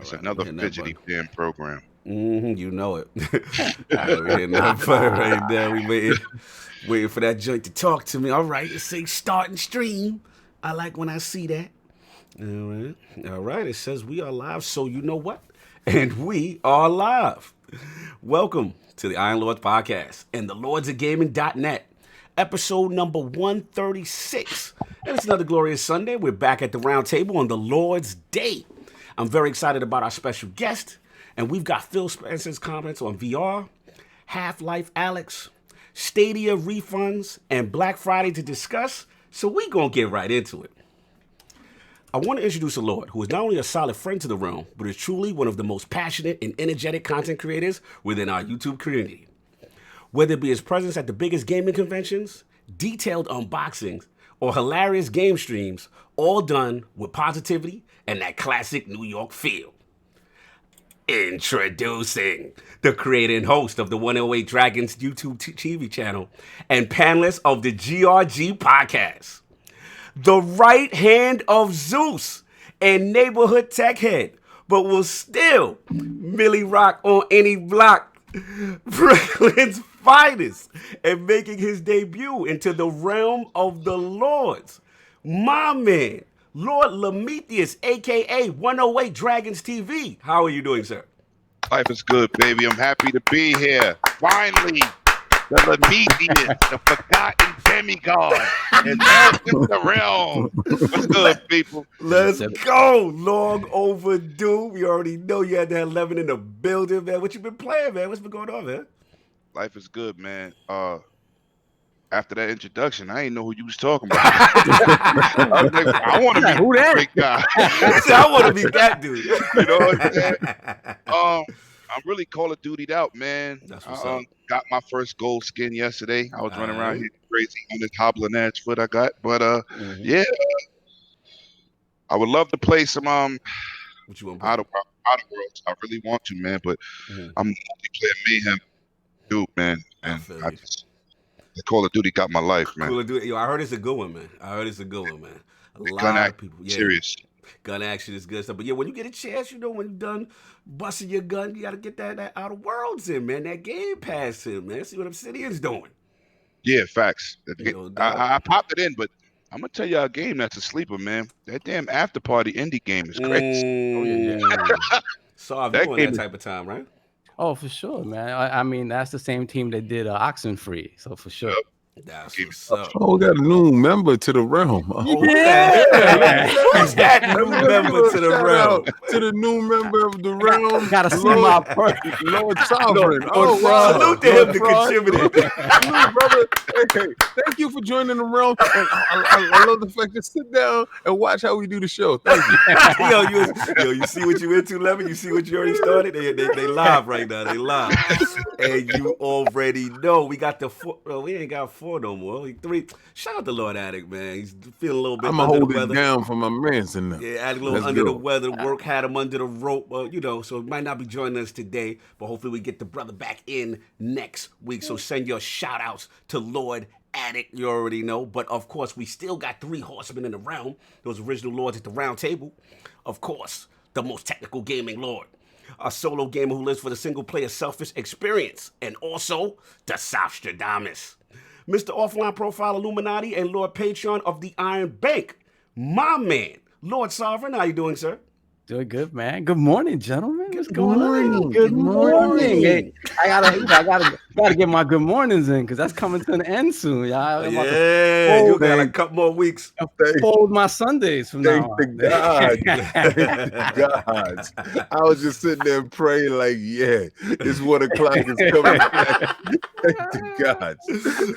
It's another fidgety fan program. You know it. We're hitting that button right now. We waiting for that joint to talk to me. All right, it says starting stream. I like when I see that. All right. It says we are live, so you know what? And we are live. Welcome to the Iron Lords podcast and the lordsofgaming.net. Episode number 136. And it's another glorious Sunday. We're back at the round table on the Lord's Day. I'm very excited about our special guest. And we've got Phil Spencer's comments on VR, Half-Life Alyx, Stadia refunds, and Black Friday to discuss. So we're going to get right into it. I want to introduce a Lord who is not only a solid friend to the realm, but is truly one of the most passionate and energetic content creators within our YouTube community. Whether it be his presence at the biggest gaming conventions, detailed unboxings, or hilarious game streams, all done with positivity and that classic New York feel. Introducing the creator and host of the 108 Dragons YouTube TV channel and panelist of the G.R.G podcast. The right hand of Zeus and neighborhood tech head, but will still Millie rock on any block. Brooklyn's finest and making his debut into the realm of the Lords. My man, Lord Prometheus, a.k.a. 108 Dragons TV. How are you doing, sir? Life is good, baby. I'm happy to be here. Finally, the Prometheus, the forgotten demigod, is out in the realm. What's good, people? Let's go. Long overdue. We already know you had that 11 in the building, man. What you been playing, man? What's been going on, man? Life is good, man. After that introduction, I didn't know who you was talking about. I was like, I want to be who that big guy. I want to be that dude. You know what I'm saying? I'm really Call of Dutied out, man. That's what's up. Got my first gold skin yesterday. I was running around here crazy on this hobbling ass foot I got. But yeah, I would love to play some what you want Outer Worlds. I really want to, man. But I'm multiplayer mayhem dude, man. And the Call of Duty got my life, man. Call of Duty. Yo, I heard it's a good one, man. A lot gun of people. Yeah. Serious. Gun action is good stuff. But yeah, when you get a chance, you know, when you're done busting your gun, you got to get that Outer Worlds in, man. That Game Pass in, man. See what Obsidian's doing. Yeah, facts. I popped it in, but I'm going to tell you a game that's a sleeper, man. That damn After Party indie game is crazy. Oh, yeah. So you on that type of time, right? Oh, for sure, man. I mean, that's the same team that did Oxenfree, so for sure. That's what's up. Oh, got a new member to the realm. Oh, yeah. Who's that new member to the realm? To the new member of the realm. Gotta see my part. Lord Sovereign. Oh, wow. Salute to him to contributing. Brother. Hey, thank you for joining the realm. I love the fact that sit down and watch how we do the show. Thank you. Yo, you see what you into, Levin? You see what you already started? They live right now. They live. And you already know we got the four. Well, we ain't got 4 no more. Only 3. Shout out to Lord Addict, man. He's feeling a little bit under the weather. I'm hold it down for my mans in there. Yeah, Addict a little under the weather. Work had him under the rope. You know, so he might not be joining us today, but hopefully we get the brother back in next week. So send your shout outs to Lord Addict. You already know. But of course, we still got 3 horsemen in the realm. Those original lords at the round table. Of course, the most technical gaming lord. A solo gamer who lives for the single-player selfish experience. And also, the South Dominous. Mr. Offline Profile Illuminati and Lord Patreon of the Iron Bank. My man, Lord Sovereign. How you doing, sir? Doing good, man. Good morning, gentlemen. What's going on? Good morning. Hey, I gotta get my good mornings in because that's coming to an end soon, y'all. You got a couple more weeks. Fold my Sundays from now on. Thank God. I was just sitting there praying like, yeah, it's 1 o'clock is coming. Thank God.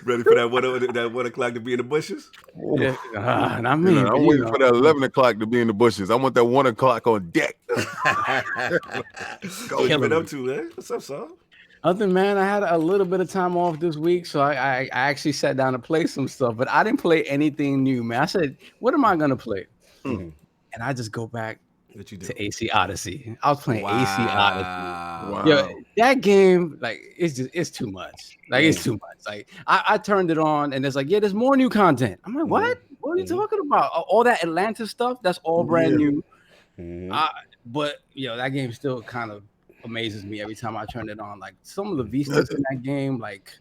Ready for that 1 o'clock to be in the bushes? Yeah. And I mean, I'm waiting for that 11 o'clock to be in the bushes. I want that 1 o'clock on deck. What you been up to, man? What's up, son? Other man, I had a little bit of time off this week, so I actually sat down to play some stuff, but I didn't play anything new, man. I said, what am I gonna play? And I just go back to AC Odyssey. I was playing AC Odyssey. Wow. Yo, that game, like, it's too much. Like, it's too much. Like, I turned it on, and it's like, yeah, there's more new content. I'm like, what? What are you talking about? All that Atlantis stuff, that's all brand new. but that game still kind of amazes me every time I turn it on. Like some of the vistas in that game, like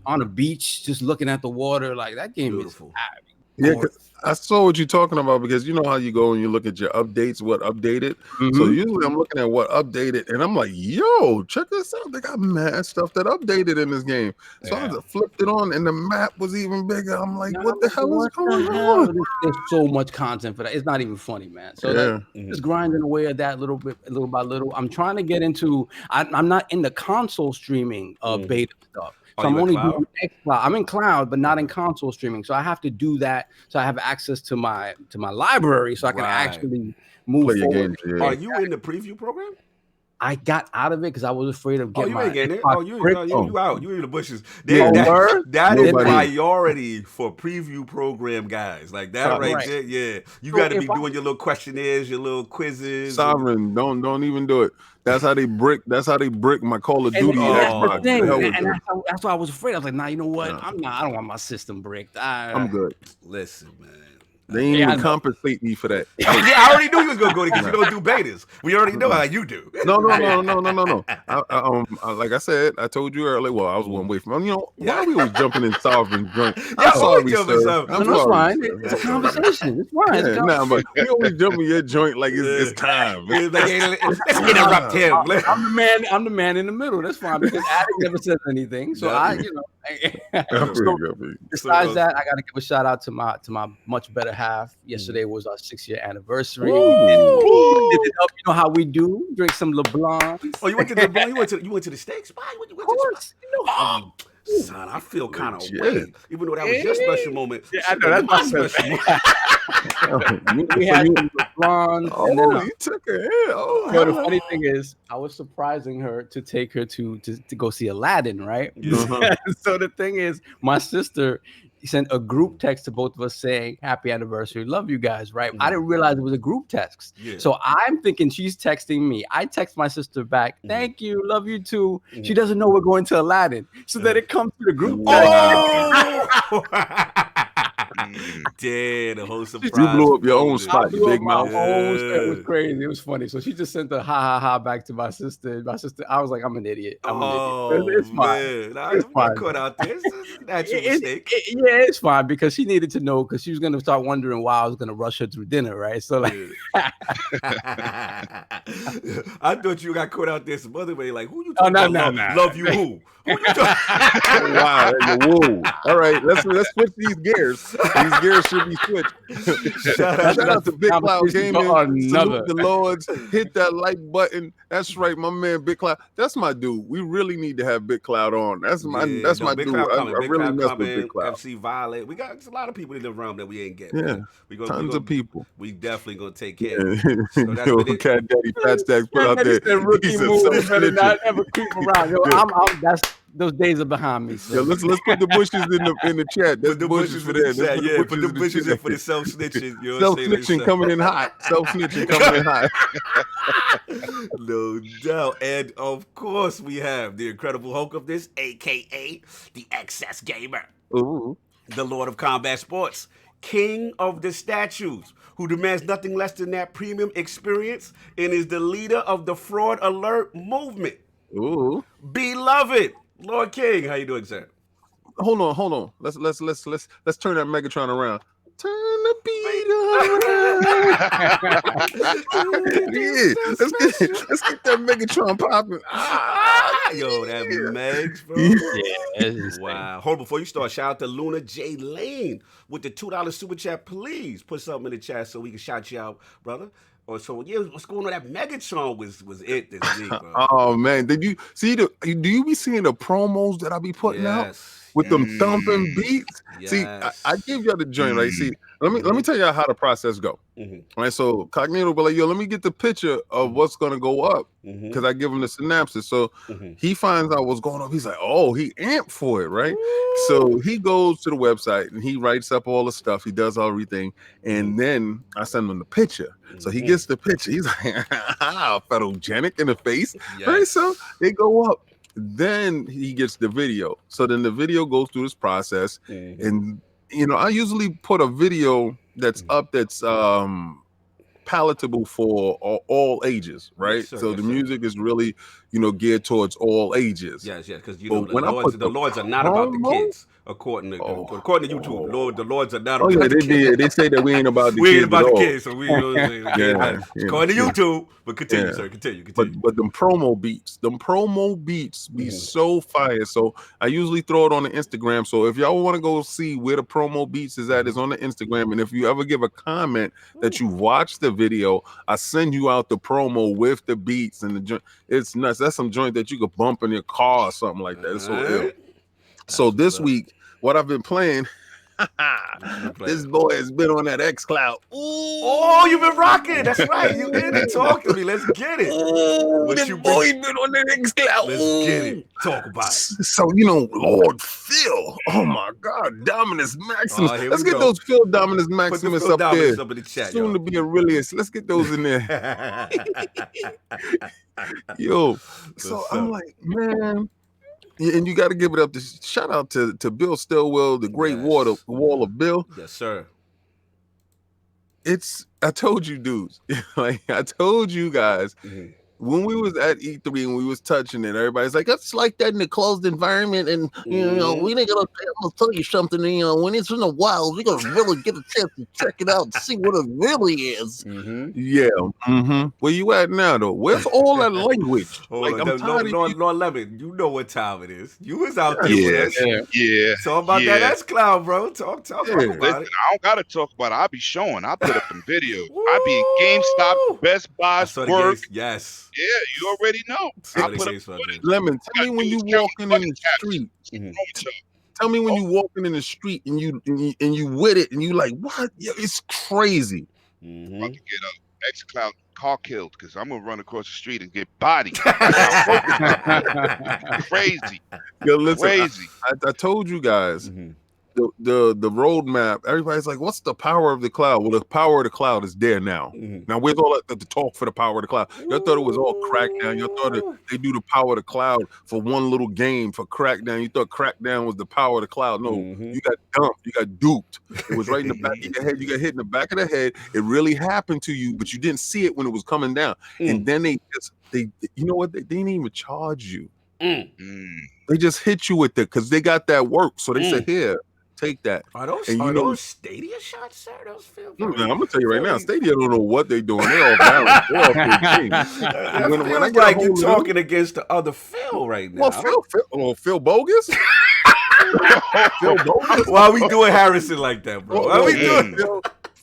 on a beach, just looking at the water, like that game Beautiful. is Yeah, I saw what you're talking about, because you know how you go and you look at your updates, what updated. So usually I'm looking at what updated, and I'm like, yo, check this out. They got mad stuff that updated in this game. So I just flipped it on, and the map was even bigger. I'm like, what the hell is going on? There's so much content for that. It's not even funny, man. So just grinding away at that little by little. I'm trying to get into. I'm not in the console streaming beta stuff. So I'm only doing xCloud. I'm in cloud, but not in console streaming. So I have to do that. So I have access to my library, so I can actually move forward. Games, Are you in the preview program? I got out of it because I was afraid of getting you ain't getting it. You out. You in the bushes. That is priority for preview program guys. Like that right there. Yeah. You got to be doing your little questionnaires, your little quizzes. Sovereign, don't even do it. That's how they brick my Call of Duty Xbox. That's why I was afraid. I was like, nah, you know what? I don't want my system bricked. I'm good. Listen, man. They ain't even compensate me for that. I already knew you was gonna go there because you don't do betas. We already know how you do. No. Like I said, I told you earlier. Well, I was one way from. Why we always jumping in Sovereign joint? I'm sorry, sir. It's fine. It's a conversation. It's fine. But you always jump in your joint like it's time. Let's interrupt him. I'm the man in the middle. That's fine because Adam never says anything. So besides that, I got to give a shout out to my much better half. Yesterday was our 6-year anniversary. You know how we do. Drink some LeBlanc. Oh, you went to LeBlanc? You went to the States? Of course. Son, I feel kind of weird. Even though that was your special moment. Yeah, I know that's my special moment. We had some LeBlanc. You took her in. The funny thing is, I was surprising her to take her to go see Aladdin, right? So the thing is, my sister sent a group text to both of us saying happy anniversary, love you guys, right? I didn't realize it was a group text. So I'm thinking she's texting me. I text my sister back, thank you, love you too. She doesn't know we're going to Aladdin. So then it comes to the group text. The whole surprise. You blew up your own spot, you big mouth. It was crazy. It was funny. So she just sent a ha back to my sister. I was like, I'm an idiot. It's fine. It's fine. Caught out there. That's your mistake. It's fine because she needed to know because she was gonna start wondering why I was gonna rush her through dinner, right? So like, I thought you got caught out there some other way. Like, who you talking about? Love you who? Who you talking? Wow, whoa! All right, let's switch these gears. These gears should be switched. Shout out to Big Cloud Gaming. Salute the Lords. Hit that like button. That's right, my man Big Cloud. That's my dude. We really need to have Big Cloud on. That's my dude. I really mess with Big Cloud. FC Violet. We got a lot of people in the realm that we ain't getting. Yeah, tons of people. We definitely gonna take care of it. So that's Cat Daddy Fat Stacks put out there. Rookie move. Better not ever creep around. That's those days are behind me. So. Yeah, let's put the bushes in the chat. That's the bushes for that. Put the bushes in for the self snitching. Self snitching coming in hot. Self snitching coming in hot. No doubt. And of course, we have the Incredible Hulk of this, aka the Excess Gamer, the Lord of Combat Sports, King of the Statues, who demands nothing less than that premium experience, and is the leader of the Fraud Alert movement. Beloved. Lord King, how you doing, sir? Hold on. Let's turn that Megatron around. Turn the beat let's get that Megatron popping. Yo, that Megs, bro. Yeah. Wow. Hold on, before you start, shout out to Luna J. Lane with the $2 super chat. Please put something in the chat so we can shout you out, brother. So what's going on? That Megatron was it this week, bro. Oh man, did you see do you be seeing the promos that I be putting out with them thumping beats? See, I give y'all the joint, right? See, let me tell y'all how the process go. Right, so Cognito will be like, yo, let me get the picture of what's gonna go up because I give him the synopsis. So he finds out what's going on. He's like, oh, he amped for it, right? So he goes to the website and he writes up all the stuff. He does everything, and then I send him the picture. So he gets the picture. He's like, photogenic in the face, right? So they go up. Then he gets the video. So then the video goes through this process, and I usually put a video that's up that's palatable for all ages, right? Yes, sir, So yes, the sir. music is really, geared towards all ages. Yes, because But when the Lords are not about the kids, according to YouTube. The Lords are not about the kids. They say that we ain't about the we kids ain't about at the all. kids, so we according to YouTube. But continue. But them promo beats be so fire. So I usually throw it on the Instagram. So if y'all want to go see where the promo beats is at, is on the Instagram. And if you ever give a comment that you watched the video, I send you out the promo with the beats and the joint. It's nuts. That's some joint that you could bump in your car or something like that. It's so ill. So this week, what I've been playing. This boy has been on that xCloud. Oh, you've been rocking. That's right. You in it. Talk to me. Let's get it. This boy been on that xCloud. Let's get it. Talk about it. So, Lord Phil. Oh, my God. Dominous Maximus. Let's get those Phil Dominous Maximus up there. Up in the chat, soon to be a realist. Let's get those in there. Yo. So I'm like, man. Yeah, and you got to give it up. Shout out to Bill Stillwell, the great wall of Bill. Yes, sir. I told you dudes, like I told you guys, when we was at E3 and we was touching it, everybody's like, it's like that in a closed environment. And, we ain't gonna tell you something, when it's in the wild, we're going to really get a chance to check it out and see what it really is. Yeah. Where you at now, though? Where's all that language? Lord Lemon, you know what time it is. You was out there with us. Yeah. So about that xCloud, bro. Talk about it. Listen, I don't got to talk about it. I'll be showing. I'll put up some videos. I'll be in GameStop, Best Buy's work. Yes. Yeah, you already know. Lemon, tell me when you walking in the street. Tell me when you walking in the street and you with it and you like, what? Yeah, it's crazy. I'm about to get a xCloud car killed because I'm gonna run across the street and get bodied. Crazy. Yo, listen, crazy. I told you guys. The roadmap, everybody's like, what's the power of the cloud? Well, the power of the cloud is there now. Now, where's all the talk for the power of the cloud? Y'all thought it was all Crackdown. Y'all thought they do the power of the cloud for one little game for Crackdown. You thought Crackdown was the power of the cloud. No, you got dumped. You got duped. It was right in the back of your head. You got hit in the back of the head. It really happened to you, but you didn't see it when it was coming down. And then they you know what? They didn't even charge you. They just hit you with it because they got that work. So they said, here, take that. Are those Stadia shots, sir? Those film? I'm gonna tell you right now, Stadia don't know what they're doing. They're all balanced. They're all when I like you talking against the other Phil right now. Well, Phil bogus. Phil bogus. Why are we doing Harrison like that, bro? Why are we doing?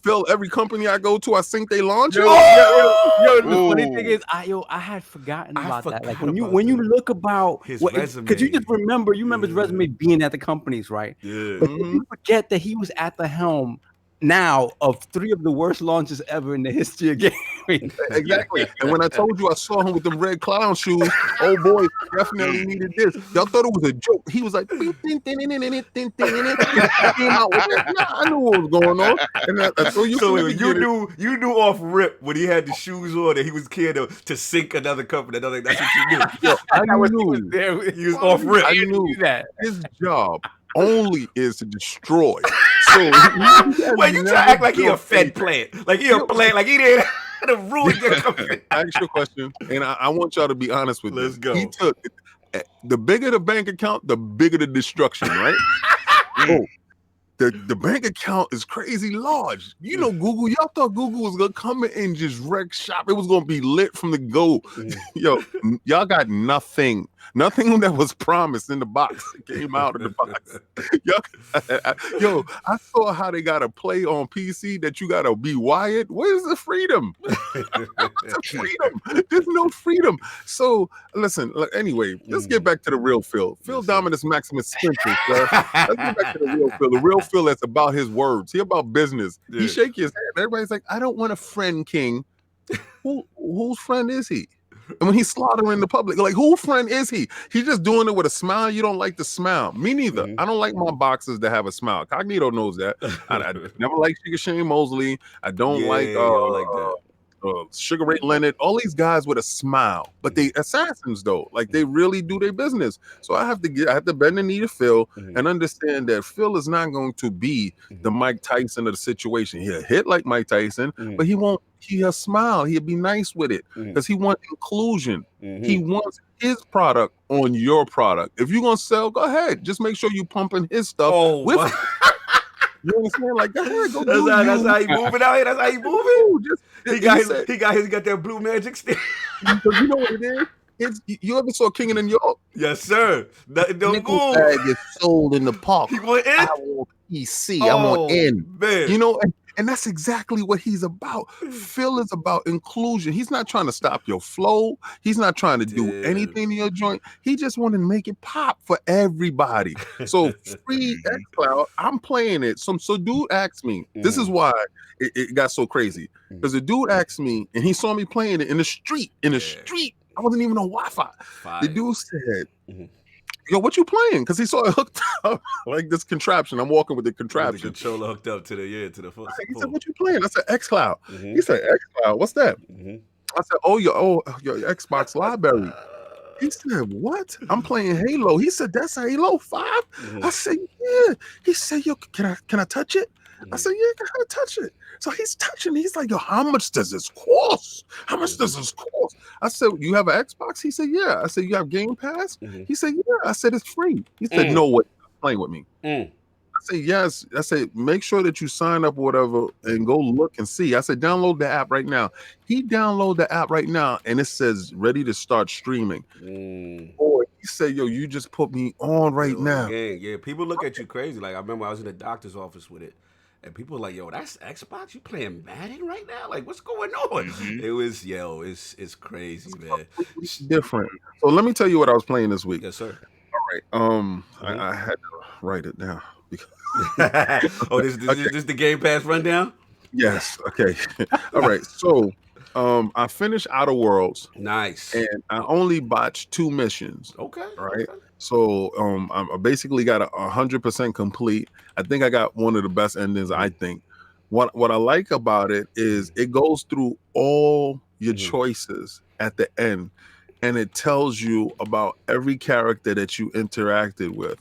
Phil, every company I go to, I think they launch it. Yo, the funny thing is, I had forgotten about that. Like when you look about his resume, because you remember his resume being at the companies, right? Yeah. But you forget that he was at the helm now of 3 of the worst launches ever in the history of gaming. Exactly. And when I told you I saw him with them red clown shoes, oh boy, definitely needed this. Y'all thought it was a joke. He was like, I knew what was going on. And so you knew off rip when he had the shoes on that he was scared to sink another company. That's what you knew. Yo, I knew he was off rip. I knew that his job only is to destroy. So wait, you try to act like he a Fed plant, like he a plant, like he didn't to ruin your company. Ask your question, and I want y'all to be honest with me. Let's go. He took the bigger the bank account, the bigger the destruction, right? Oh, the bank account is crazy large. You know, Google. Y'all thought Google was gonna come in and just wreck shop. It was gonna be lit from the go. Yo, y'all got nothing. Nothing that was promised in the box came out of the box. Yo, I saw how they got to play on PC that you got to be wired. Where's the freedom? There's no freedom. So, listen, anyway, let's get back to the real Phil. Phil Dominus Maximus Spencer, sir. Let's get back to the real Phil. The real Phil that's about his words. He about business. He shake his head. Everybody's like, I don't want a friend, King. Whose friend is he? And when he's slaughtering the public, like, whose friend is he? He's just doing it with a smile. You don't like the smile. Me neither. I don't like my boxers that have a smile. Cognito knows that. I never like Shane Mosley. I don't like that. Sugar Ray Leonard, all these guys with a smile, but they assassins though. Like they really do their business. So I have to bend the knee to Phil and understand that Phil is not going to be the Mike Tyson of the situation. He'll hit like Mike Tyson, but he'll smile. He'll be nice with it because he wants inclusion. He wants his product on your product. If you're gonna sell, go ahead. Just make sure you pumping his stuff with. You understand? Like, go ahead, go that's how he moving out here. That's how he moving. He got that blue magic stick. You know what it is? You ever saw King in New York? Yes, sir. Nickel bag is sold in the park. He want in? I want PC. I want in. Man. You know, and that's exactly what he's about. Phil is about inclusion. He's not trying to stop your flow. He's not trying to do anything in your joint. He just want to make it pop for everybody. So free xCloud, I'm playing it. So dude asked me, this is why it got so crazy. Because the dude asked me, and he saw me playing it in the street. I wasn't even on Wi-Fi. The dude said, yo, what you playing? Because he saw it hooked up like this contraption. I'm walking with the contraption. The controller hooked up to the phone. He said, what you playing? I said, xCloud. He said, xCloud, what's that? I said, your Xbox library. He said, what? I'm playing Halo. He said, that's Halo 5? I said, yeah. He said, yo, can I touch it? I said, yeah, go ahead, touch it. So he's touching. He's like, yo, how much does this cost? How much does this cost? I said, you have an Xbox? He said, yeah. I said, you have Game Pass? He said, yeah. I said, it's free. He said, no way, playing with me. I said, yes. I said, make sure that you sign up or whatever and go look and see. I said, download the app right now. He downloaded the app right now and it says ready to start streaming. Boy, he said, yo, you just put me on right now. Yeah, people look at you crazy. Like I remember I was in the doctor's office with it. And people were like, yo, that's Xbox? You playing Madden right now? Like, what's going on? It was, it's crazy, man. It's different. So let me tell you what I was playing this week. Yes, sir. All right. I had to write it down. This the Game Pass rundown? Yes. Okay. All right. So I finished Outer Worlds. Nice. And I only botched 2 missions. Okay. All right. Okay. So I basically got 100% complete. I think I got one of the best endings, I think. What I like about it is it goes through all your choices at the end. And it tells you about every character that you interacted with.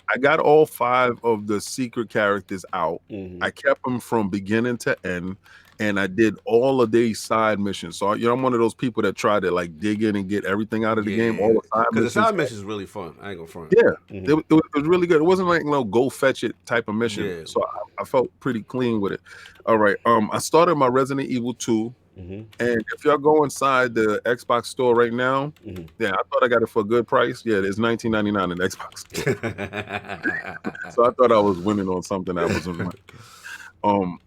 I got all 5 of the secret characters out. I kept them from beginning to end. And I did all of these side missions. So I'm one of those people that try to like dig in and get everything out of the game. All the side missions. The side missions is really fun. I ain't gonna front. Yeah, it was really good. It wasn't like no go fetch it type of mission. Yeah. So I felt pretty clean with it. All right. I started my Resident Evil 2. And if y'all go inside the Xbox store right now, I thought I got it for a good price. Yeah, it's $19.99 in the Xbox store. So I thought I was winning on something that wasn't right.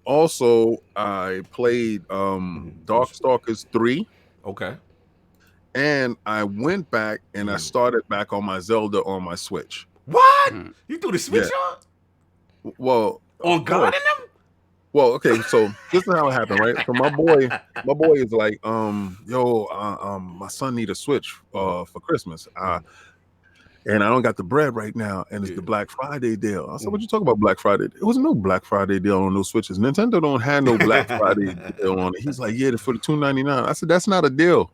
Also, I played Darkstalkers 3. Okay. And I went back and I started back on my Zelda on my Switch. What? You threw the Switch on? Well, on God in them? Well, okay, so this is how it happened, right? So my boy is like, my son need a Switch for Christmas. And I don't got the bread right now, and it's the Black Friday deal. I said, what you talking about Black Friday? It was no Black Friday deal on those Switches. Nintendo don't have no Black Friday deal on it. He's like, yeah, for the $2.99. I said, that's not a deal.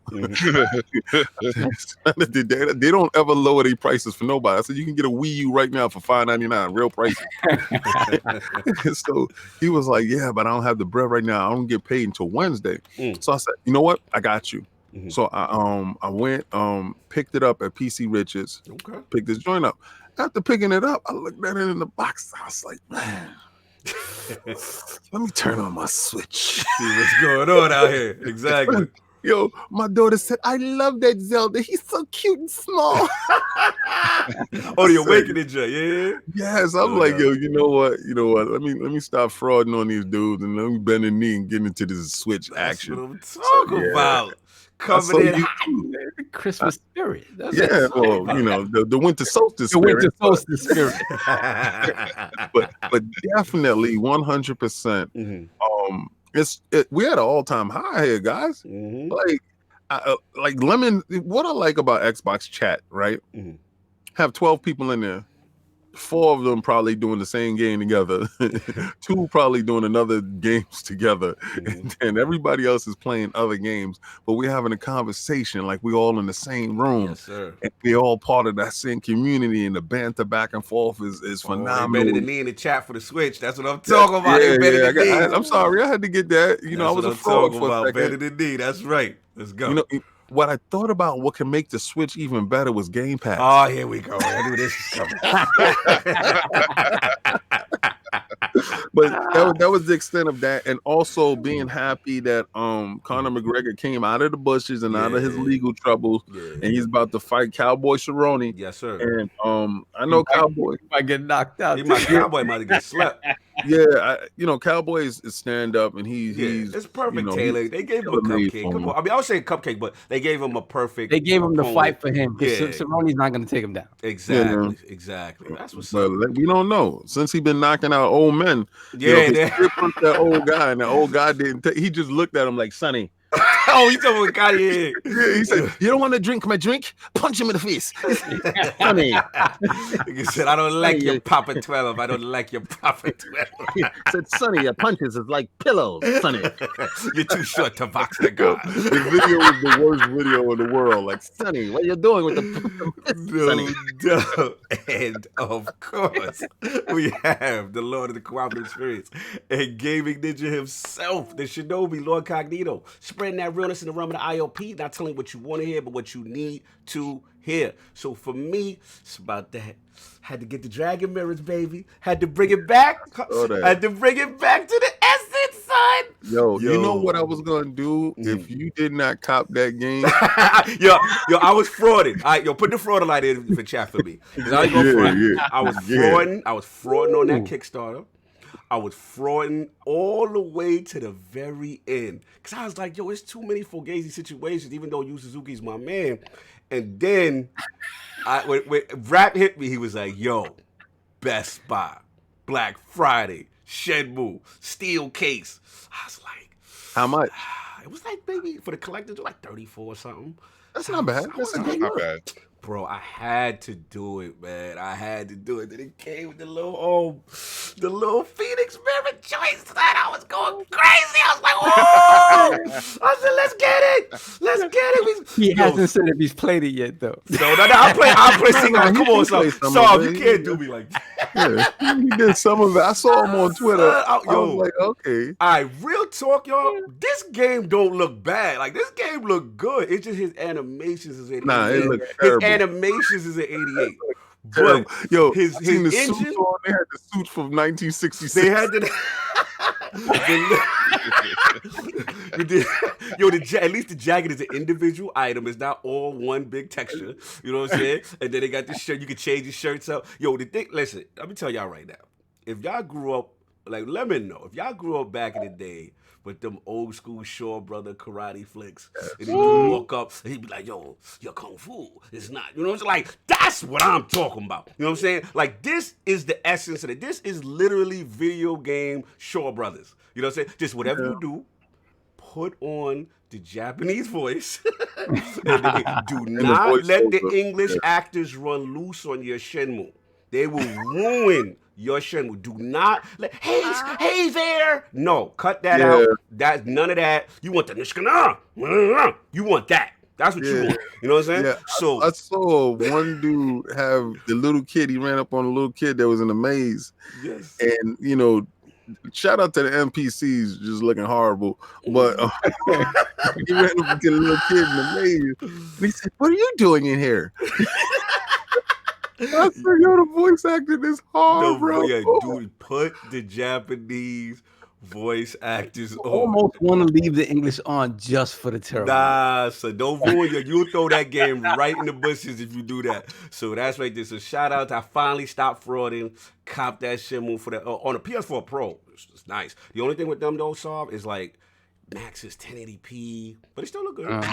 They don't ever lower their prices for nobody. I said, you can get a Wii U right now for $5.99, real prices. So he was like, yeah, but I don't have the bread right now. I don't get paid until Wednesday. So I said, you know what? I got you. So I went, picked it up at PC Richards. Okay. Picked this joint up. After picking it up, I looked at it in the box. I was like, man, let me turn on my Switch. See what's going on out here. Exactly. Yo, my daughter said, I love that Zelda. He's so cute and small. The Awakening, yeah. Yes, I'm like, yo, you know what? Let me stop frauding on these dudes and let me bend the knee and get into this Switch action. That's what I'm talking about. Coming in Christmas spirit. That's the winter solstice spirit. The winter solstice spirit. but definitely 100%. We had an all-time high here, guys. Like Lemon. What I like about Xbox chat, right? Have 12 people in there. 4 of them probably doing the same game together. 2 probably doing another games together. And everybody else is playing other games. But we're having a conversation like we're all in the same room. Yes, sir. And we're all part of that same community. And the banter back and forth is phenomenal. They better than me in the chat for the Switch. That's what I'm talking about. I'm sorry. I had to get that. You know, I was a fraud for a second. Better than me. That's right. Let's go. You know, what I thought about what can make the Switch even better was Game Pass. Oh, here we go. I knew this was coming. But that was the extent of that, and also being happy that Conor McGregor came out of the bushes and out of his legal troubles, and he's about to fight Cowboy Cerrone. Yes, sir. And I know Cowboy might get knocked out. Cowboy might get slept. Yeah, Cowboy is stand up, and he's it's perfect. Taylor, they gave him a cupcake. Come on. I mean, I would say cupcake, but they gave him a perfect. They gave him the fight for him. Cerrone's not going to take him down. Exactly. That's what's up. We don't know since he's been knocking out old men. That old guy, and the old guy didn't. He just looked at him like, Sonny. Oh, you talking about guy here? Yeah, he said, "You don't want to drink my drink? Punch him in the face." Funny. He said, "I don't like your Papa 12. I don't like your Papa 12." He said, "Sonny, your punches is like pillows, Sonny. You're too short to box the guy." The video was the worst video in the world. Like, Sonny, what are you doing with the And of course, we have the Lord of the Cooperative Experience and Gaming Ninja himself, the Shinobi LordCognito, spreading that realness in the realm of the IOP, not telling what you want to hear, but what you need to hear. So for me, it's about that. Had to get the Dragon Mirrors, baby. Had to bring it back. Had to bring it back to the essence, son. Yo, you know what I was gonna do if you did not cop that game? yo, I was frauding. All right, put the fraud light in for chat for me. I was frauding. I was frauding on that Kickstarter. I was frauding all the way to the very end. Because I was like, yo, it's too many Fugazi situations, even though Yu Suzuki's my man. And then when Rap hit me, he was like, yo, Best Buy, Black Friday, Shenmue, Steel Case. I was like, how much? It was like, maybe for the collectors, like 34 or something. That's not bad. That's not bad. Bro, I had to do it, man. I had to do it. Then it came with the little Phoenix Mirror choice. I was going crazy. I was like, oh! I said, let's get it. Let's get it. He hasn't said if he's played it yet, though. No, I'll play single. Come on, Saul, you can't do me like that. Yeah, he did some of it. I saw him on Twitter. I was like, okay. All right, real talk, y'all. This game don't look bad. Like, this game look good. It's just his animations is 88. Nah, it looks terrible. His animations is at 88. But yo, his the engine, suits on. They had the suits from 1966. They had the at least the jacket is an individual item. It's not all one big texture. You know what I'm saying? And then they got this shirt. You can change your shirts up. Yo, listen, let me tell y'all right now. If y'all grew up, like, let me know. If y'all grew up back in the day with them old school Shaw Brother karate flicks, and he'd walk up and he'd be like, yo, your kung fu is not, you know what I'm saying? Like, that's what I'm talking about. You know what I'm saying? Like, this is the essence of it. This is literally video game Shaw Brothers. You know what I'm saying? Just whatever you do, put on the Japanese voice. And do not let the English actors run loose on your Shenmue. They will ruin your Shenmue. Do not let, hey there. No, cut that out. That's none of that. You want the Nishkana. You want that. That's what you want. You know what I'm saying? Yeah, so I saw one dude have the little kid. He ran up on a little kid that was in a maze. Yes. And, you know, shout out to the NPCs just looking horrible. But he ran up to the little kid in the maze. And he said, what are you doing in here? I said, yo, the voice acting is hard, bro. Yeah, dude, put the Japanese voice actors on. Almost want to leave the English on just for the terrible. Nah, so don't ruin you'll throw that game right in the bushes if you do that. So that's right there. So shout out to I finally stopped frauding, cop that Shenmue for that on the PS4 Pro. It's nice. The only thing with them though, Solve, is like max is 1080p, but it still look good.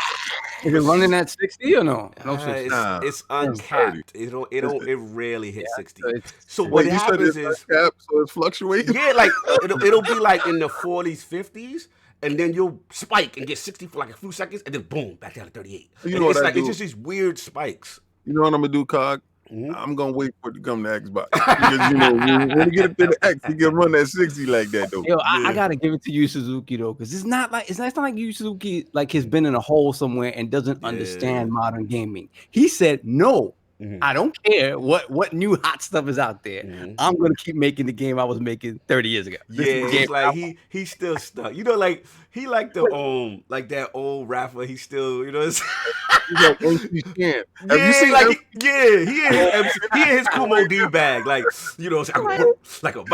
Is it running at 60 or no? It's uncapped. It rarely hits 60. So what what happens is uncapped, so it's fluctuating. Yeah, like it'll be like in the 40s, 50s, and then you'll spike and get 60 for like a few seconds, and then boom, back down to 38. You know what it's just these weird spikes. You know what I'm gonna do, Cog? I'm gonna wait for it to come to Xbox because when you get it to the X, you can run that 60 like that though. Yo, I gotta give it to Yu Suzuki though, because it's not like Yu Suzuki like has been in a hole somewhere and doesn't understand modern gaming. He said no. I don't care what new hot stuff is out there. I'm gonna keep making the game I was making 30 years ago. It's like he's still stuck. Like he like the like that old rapper. He still He's like MC Shan. Have you seen he in his Kumo D bag. Like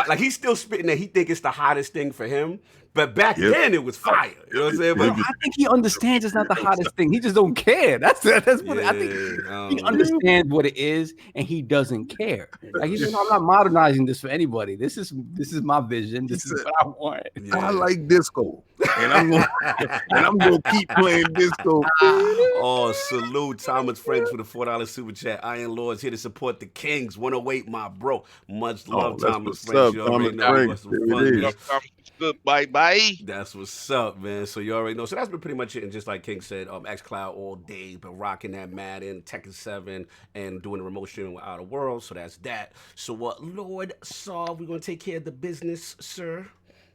like he's still spitting that he think it's the hottest thing for him. But back then it was fire. You know what I'm saying? But I think he understands it's not the hottest thing. He just don't care. That's what I think. He understands what it is, and he doesn't care. Like he said, I'm not modernizing this for anybody. This is my vision. This is what I want. I like disco, and I'm gonna keep playing disco. Oh, salute Thomas Franks for the $4 super chat. Iron Lords here to support the Kings. 108, my bro. Much love, Thomas Franks. You already know what's some fun. Good, bye. That's what's up, man. So you already know. So that's been pretty much it. And just like King said, xCloud all day, been rocking that Madden, Tekken 7, and doing the remote streaming with Outer Worlds. So that's that. So what, Lord Sov, we're gonna take care of the business, sir.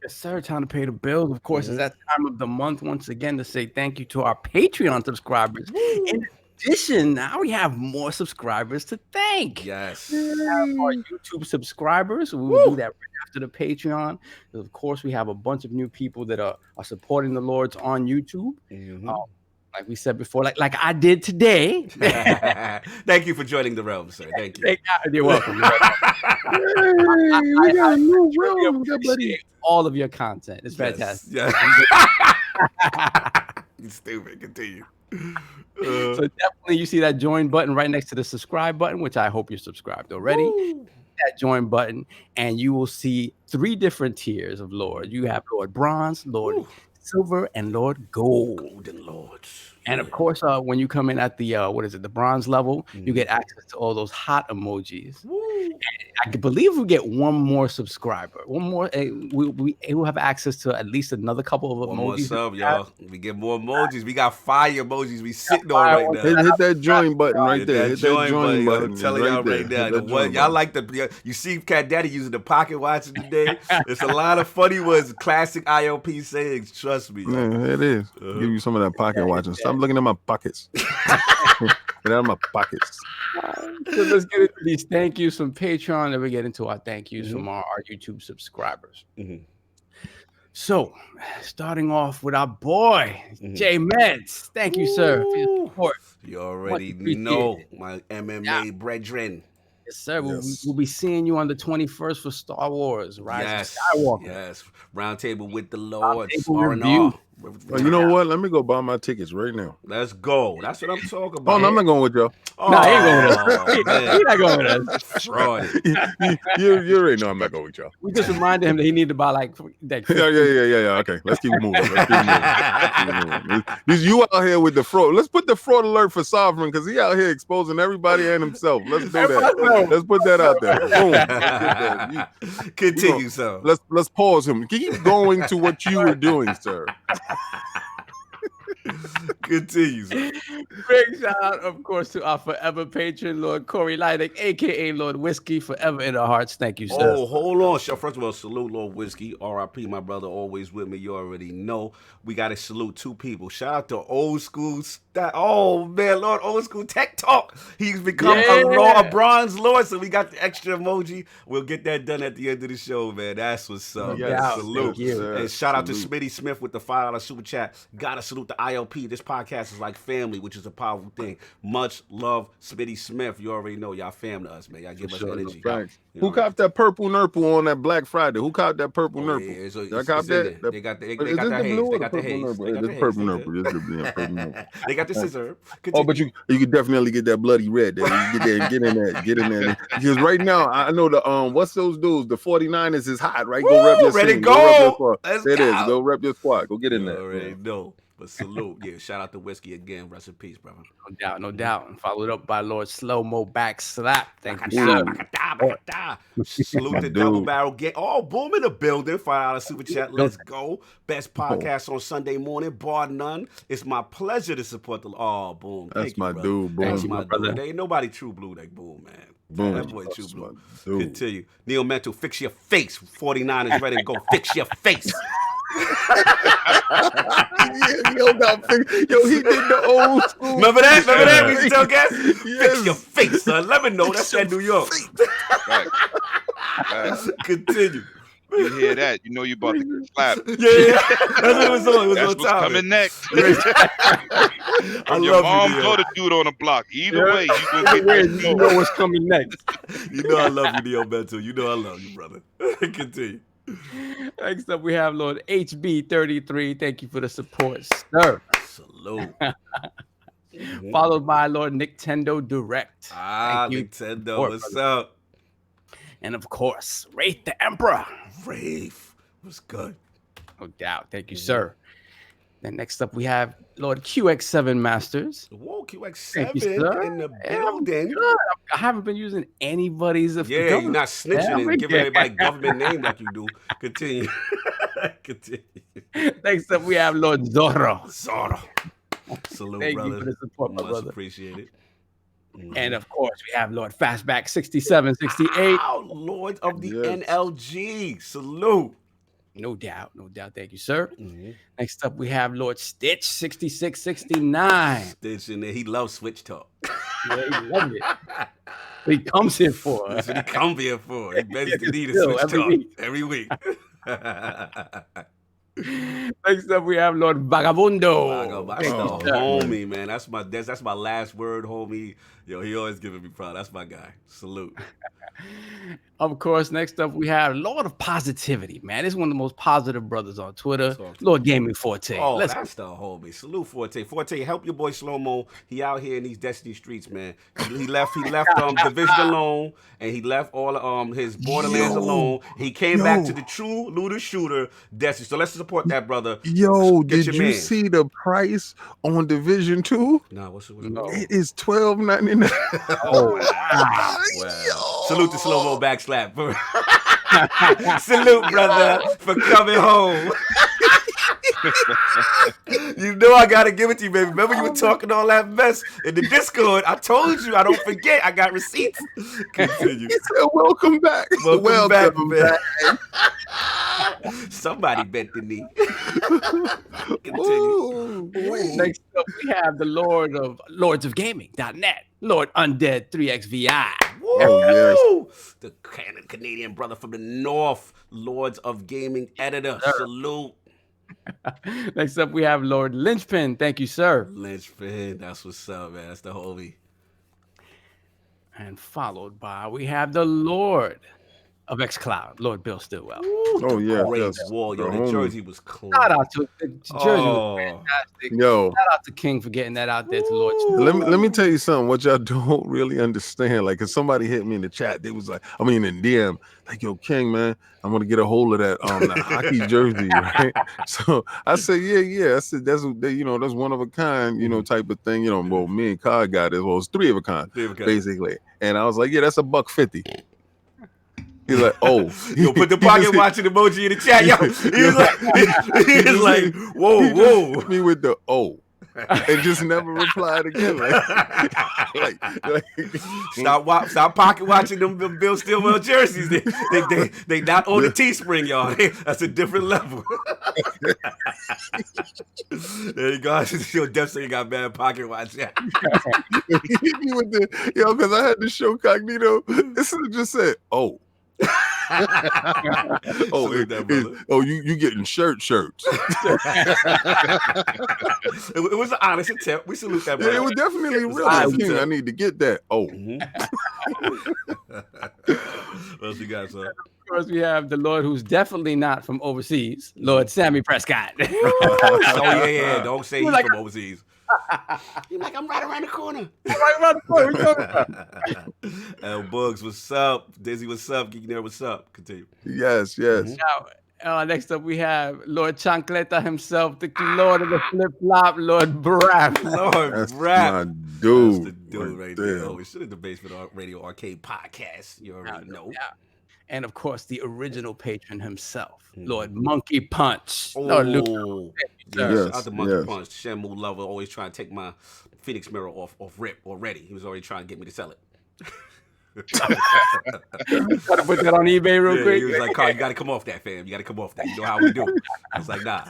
Yes, sir. Time to pay the bills. Of course, it's that time of the month once again to say thank you to our Patreon subscribers. In addition, now we have more subscribers to thank. Yes. We have our YouTube subscribers. We will do that right after the Patreon. Of course, we have a bunch of new people that are supporting the Lords on YouTube. Like we said before, like I did today. Thank you for joining the realm, sir. Thank you. You're welcome. I appreciate all of your content. It's fantastic. Yes. You stupid. Continue. So definitely you see that join button right next to the subscribe button, which I hope you're subscribed already. That join button, and you will see 3 different tiers of Lord. You have Lord Bronze, Lord Silver, and Lord Gold. Golden Lords. And of course, when you come in at the the bronze level, you get access to all those hot emojis. And I believe we get one more subscriber. One more, we will have access to at least another couple of emojis. More sub, y'all. We get more emojis. We got fire emojis. We sitting on right now. Hit that join button right there. Hit that join button. I'm telling y'all right now. Y'all like you see Cat Daddy using the pocket watch today. It's a lot of funny ones, classic ILP sayings. Trust me. Yeah, it is. Give you some of that pocket watching. Stop looking at my pockets. Get out of my pockets. So let's get into these thank yous from Patreon, and we get into our thank yous from our YouTube subscribers. So, starting off with our boy, J Meds. Thank you, sir, for your support. You already know my MMA brethren. Yes, sir. We'll be seeing you on the 21st for Star Wars, Rise of Skywalker. Yes. Roundtable with the Lords. R&R. Well, you know what? Let me go buy my tickets right now. Let's go. That's what I'm talking about. Oh, no, I'm not going with y'all. No, he ain't going with us. He's not going with us. You already know I'm not going with y'all. We just reminded him that he needed to buy like that. Yeah. Okay, let's keep moving. You out here with the fraud. Let's put the fraud alert for Sovereign because he out here exposing everybody and himself. Let's do that. Let's put that out there. Boom. Continue, sir. Let's pause him. Keep going to what you were doing, sir. Continues. Big shout out, of course, to our forever patron, Lord Corey Leidick, aka Lord Whiskey, forever in our hearts. Thank you, sir. Oh, hold on. First of all, salute Lord Whiskey. R.I.P. My brother, always with me. You already know. We got to salute 2 people. Shout out to Old School. Oh, man, Lord Old School Tech Talk. He's become a bronze Lord, so we got the extra emoji. We'll get that done at the end of the show, man. That's what's up. Yes, salute. And shout out to Smitty Smith with the $5 super chat. Gotta salute the ILP. This podcast is like family, which is a powerful thing. Much love, Smitty Smith. You already know y'all family to us, man. Y'all give us energy. Who copped that purple nurple on that Black Friday? Who copped that purple nurple? Y'all copped that? They got the haze. They got the haze. This purple nurple. They got the scissor. Oh, but you can definitely get that bloody red there. You get in there. Because right now, I know the what's those dudes? The 49ers is hot, right? Go rep your ready team. Go. It is. Go rep your squad. Go get in there. Already know. But salute. Yeah, shout out to Whiskey again. Rest in peace, brother. No doubt, no doubt. And followed up by Lord Slow Mo Back Slap. Thank you, Bakata, sir. bakata, bakata. Salute the Double Barrel Gang. Oh, boom in the building. $5 super chat. Let's go. Best podcast on Sunday morning, bar none. It's my pleasure to support the. Oh, boom. That's my brother. dude, Boom. That's my dude. There ain't nobody true blue like Boom, man. Boom. That boy true blue. Continue. Neil Mental, fix your face. 49 is ready to go. Fix your face. Yo, he did the old school. Remember that? Remember that? We still guess? Yes. Fix your face, son. Let me know. That's that New York. Right. Continue. You hear that? You know you about to get slapped. Yeah. That's what it was on. It was That's on what's time. coming next. I Your love mom you, or the dude on the block. Either way, you gonna get You know what's coming next. You know I love you, Neil Mental. You know I love you, brother. Continue. Next up, we have Lord HB33. Thank you for the support, sir. Salute. Followed by Lord Nintendo Direct. Thank you. Nintendo, what's up? And of course, Wraith the Emperor. Wraith, what's good? No doubt. Thank you, sir. Then next up, we have Lord QX7 Masters. Whoa, Thank you, QX7 in the building. I haven't been using anybody's. Yeah, you're not snitching and giving everybody government name like you do. Continue. Continue. Next up, we have Lord Zorro. Zorro. Salute, Thank brother. you for the support, my brother. Appreciate it. And of course, we have Lord Fastback 6768. Wow, Lord of the NLG. Salute. No doubt, no doubt. Thank you, sir. Next up, we have Lord Stitch 6669. Stitch in there. He loves Switch Talk. Yeah, he loves it. He comes here for. That's what he comes here for. He begs to need a Switch Talk every week. Next up, we have Lord Vagabundo. That's the homie, man. That's my last word, homie. Yo, he always giving me proud. That's my guy. Salute. Of course, next up, we have Lord of Positivity, man. This is one of the most positive brothers on Twitter. Lord Gaming Forte. Oh, that's the homie. Salute, Forte. Forte, help your boy Slow-Mo. He out here in these Destiny streets, man. He left Division alone, and he left all his Borderlands alone. He came back to the true looter shooter Destiny. So let's support that brother. Yo, did you see the price on Division 2? Nah, what's it is $12.99. Oh, wow. Salute to Slow-Mo Backslap. Salute, brother, for coming home. You know I gotta give it to you, baby. Remember you were talking all that mess in the Discord. I told you I don't forget. I got receipts. Continue. He said, welcome back. Welcome back, man. Somebody bent the knee. Continue. Next up, we have the Lords of Gaming.net, Lord Undead 3XVI. Oh, yes. The Canadian brother from the north, Lords of Gaming editor. Salute. Next up, we have Lord Lynchpin. Thank you, sir. Lynchpin, that's what's up, man. That's the homie. And followed by, we have the Lord of xCloud, Lord Bill Stillwell. Great wall, yo. The jersey was clean. Shout out to the jersey was fantastic. Yo, shout out to King for getting that out there to Lord. Let me tell you something. What y'all don't really understand, like, if somebody hit me in the chat, they was like, I mean, in DM, like, yo, King, man, I'm gonna get a hold of that the hockey jersey, right? So I said, yeah. I said that's one of a kind, type of thing. Well, me and Cog got it. Well, it's three of a kind, basically. And I was like, yeah, that's $150. He's like, oh. Yo, put the pocket watching emoji in the chat, yo. He's like, whoa. Me with the and just never replied again. Stop pocket watching them Bill Stillwell jerseys. They not on the Teespring, y'all. That's a different level. There you go. Yo, definitely got bad pocket watch. Because I had to show Cognito. This just said, you getting shirts. It was an honest attempt. We salute that, brother. Yeah, it was definitely real. I need to get that. What else you got, sir? Of course, we have the Lord who's definitely not from overseas, Lord Sammy Prescott. Yeah. Don't say he's from overseas. You're like, I'm right around the corner. What you talking about? L Bugs, what's up? Dizzy, what's up? Geeky Nerd, what's up? Continue. Yes. Now, Next up, we have Lord Chancleta himself, the Lord of the Flip Flop, Lord Brap. Lord Brap. My dude. That's the dude right there. Oh, we should have the Basement Radio Arcade Podcast. You already know. Yeah. And of course, the original patron himself, Lord Monkey Punch. Oh, Lord Luke. Shout out to Monkey Punch. Shamu Lover always trying to take my Phoenix Mirror off rip already. He was already trying to get me to sell it. Gotta put that on eBay real quick. He was like, Carl, you gotta come off that, fam. You gotta come off that. You know how we do. I was like, nah.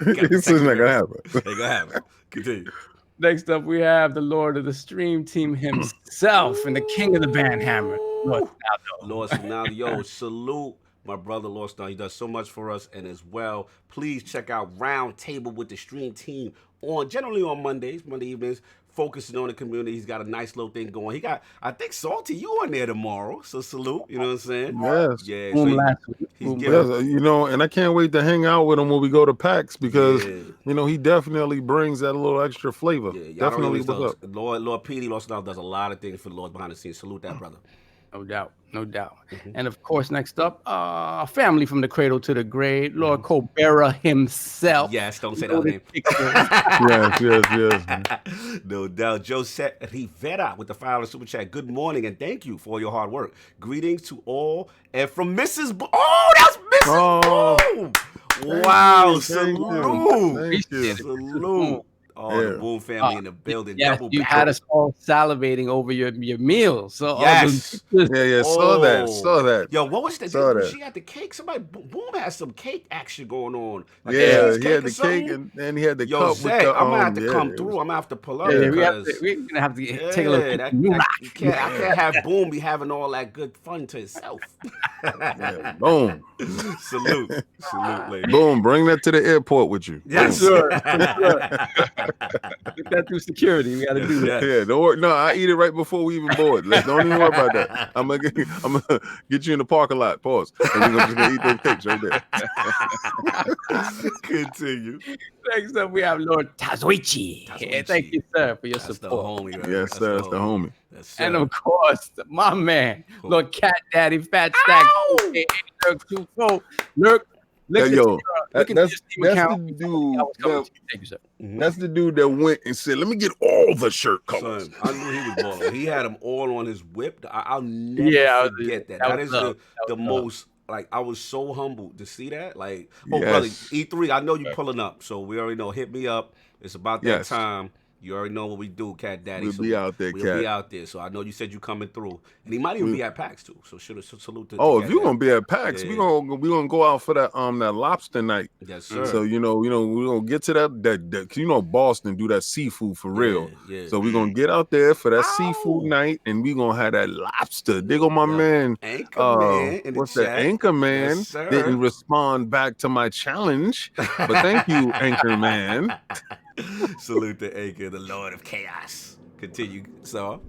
This is not gonna happen. Ain't gonna happen. Continue. Next up, we have the Lord of the Stream Team himself and the King of the Bandhammer, Lord Sonaldo. Salute my brother, Lord Sonaldo. He does so much for us, and as well, please check out Round Table with the Stream Team generally on Monday evenings, focusing on the community. He's got a nice little thing going. He got, I think, Salty, you on there tomorrow, so salute. You know what I'm saying? Yes. Yeah. So you know, and I can't wait to hang out with him when we go to PAX because you know he definitely brings that little extra flavor. Yeah, definitely. What's up? Lord PD, Lord Sonaldo does a lot of things for the Lord behind the scenes. Salute that brother. No doubt. And of course, next up, family from the cradle to the grave, Lord Cobera himself. Yes, don't say that name. yes. No doubt. Josette Rivera with the $5 super chat. Good morning and thank you for all your hard work. Greetings to all and from Mrs. That's Mrs. Boom. Wow, salute. Salute. Oh, the Boom family in the building. Yes, you had us all salivating over your meals. So yes. Saw that. Yo, what was that? She had the cake. Somebody Boom had some cake action going on. Like he had the cake and he had the cup. Zach, with the, I'm gonna have to come through. I'm gonna have to pull up. We're gonna have to take a look. I can't have Boom be having all that good fun to itself. Boom. Salute, lady. Boom, bring that to the airport with you. Yes, sir. Get that through security. We got to do that. Yeah, don't worry. No, I eat it right before we even board. Don't even worry about that. I'm gonna get you in the parking lot. Pause. And we're just gonna eat those cakes right there. Continue. Next up, we have Lord Tazuichi. Thank you, sir, for your support. The homie, right? Yes, sir. That's the homie. And of course, my man, Lord Cat Daddy Fat Stack. Lurk. That's the dude. That's the dude that went and said, "Let me get all the shirt colors." Son, I knew he was balling. He had them all on his whip. I'll never forget that. That is the most. Like, I was so humbled to see that. Like, brother, E3, I know you pulling up, so we already know. Hit me up. It's about that time. You already know what we do, Cat Daddy. We'll be out there, We'll be out there. So I know you said you coming through, and he might even be at PAX too. So salute to. Oh, if you're gonna be at PAX, we gonna go out for that that lobster night. Yes, sir. So we're gonna get to that Boston do that seafood for real. Yeah. So we're gonna get out there for that seafood night, and we gonna have that lobster. Dig on my man. Anchor man. What's that? Anchor man didn't respond back to my challenge, but thank you, Anchor man. Salute to Anchor, the Lord of Chaos. Continue, so.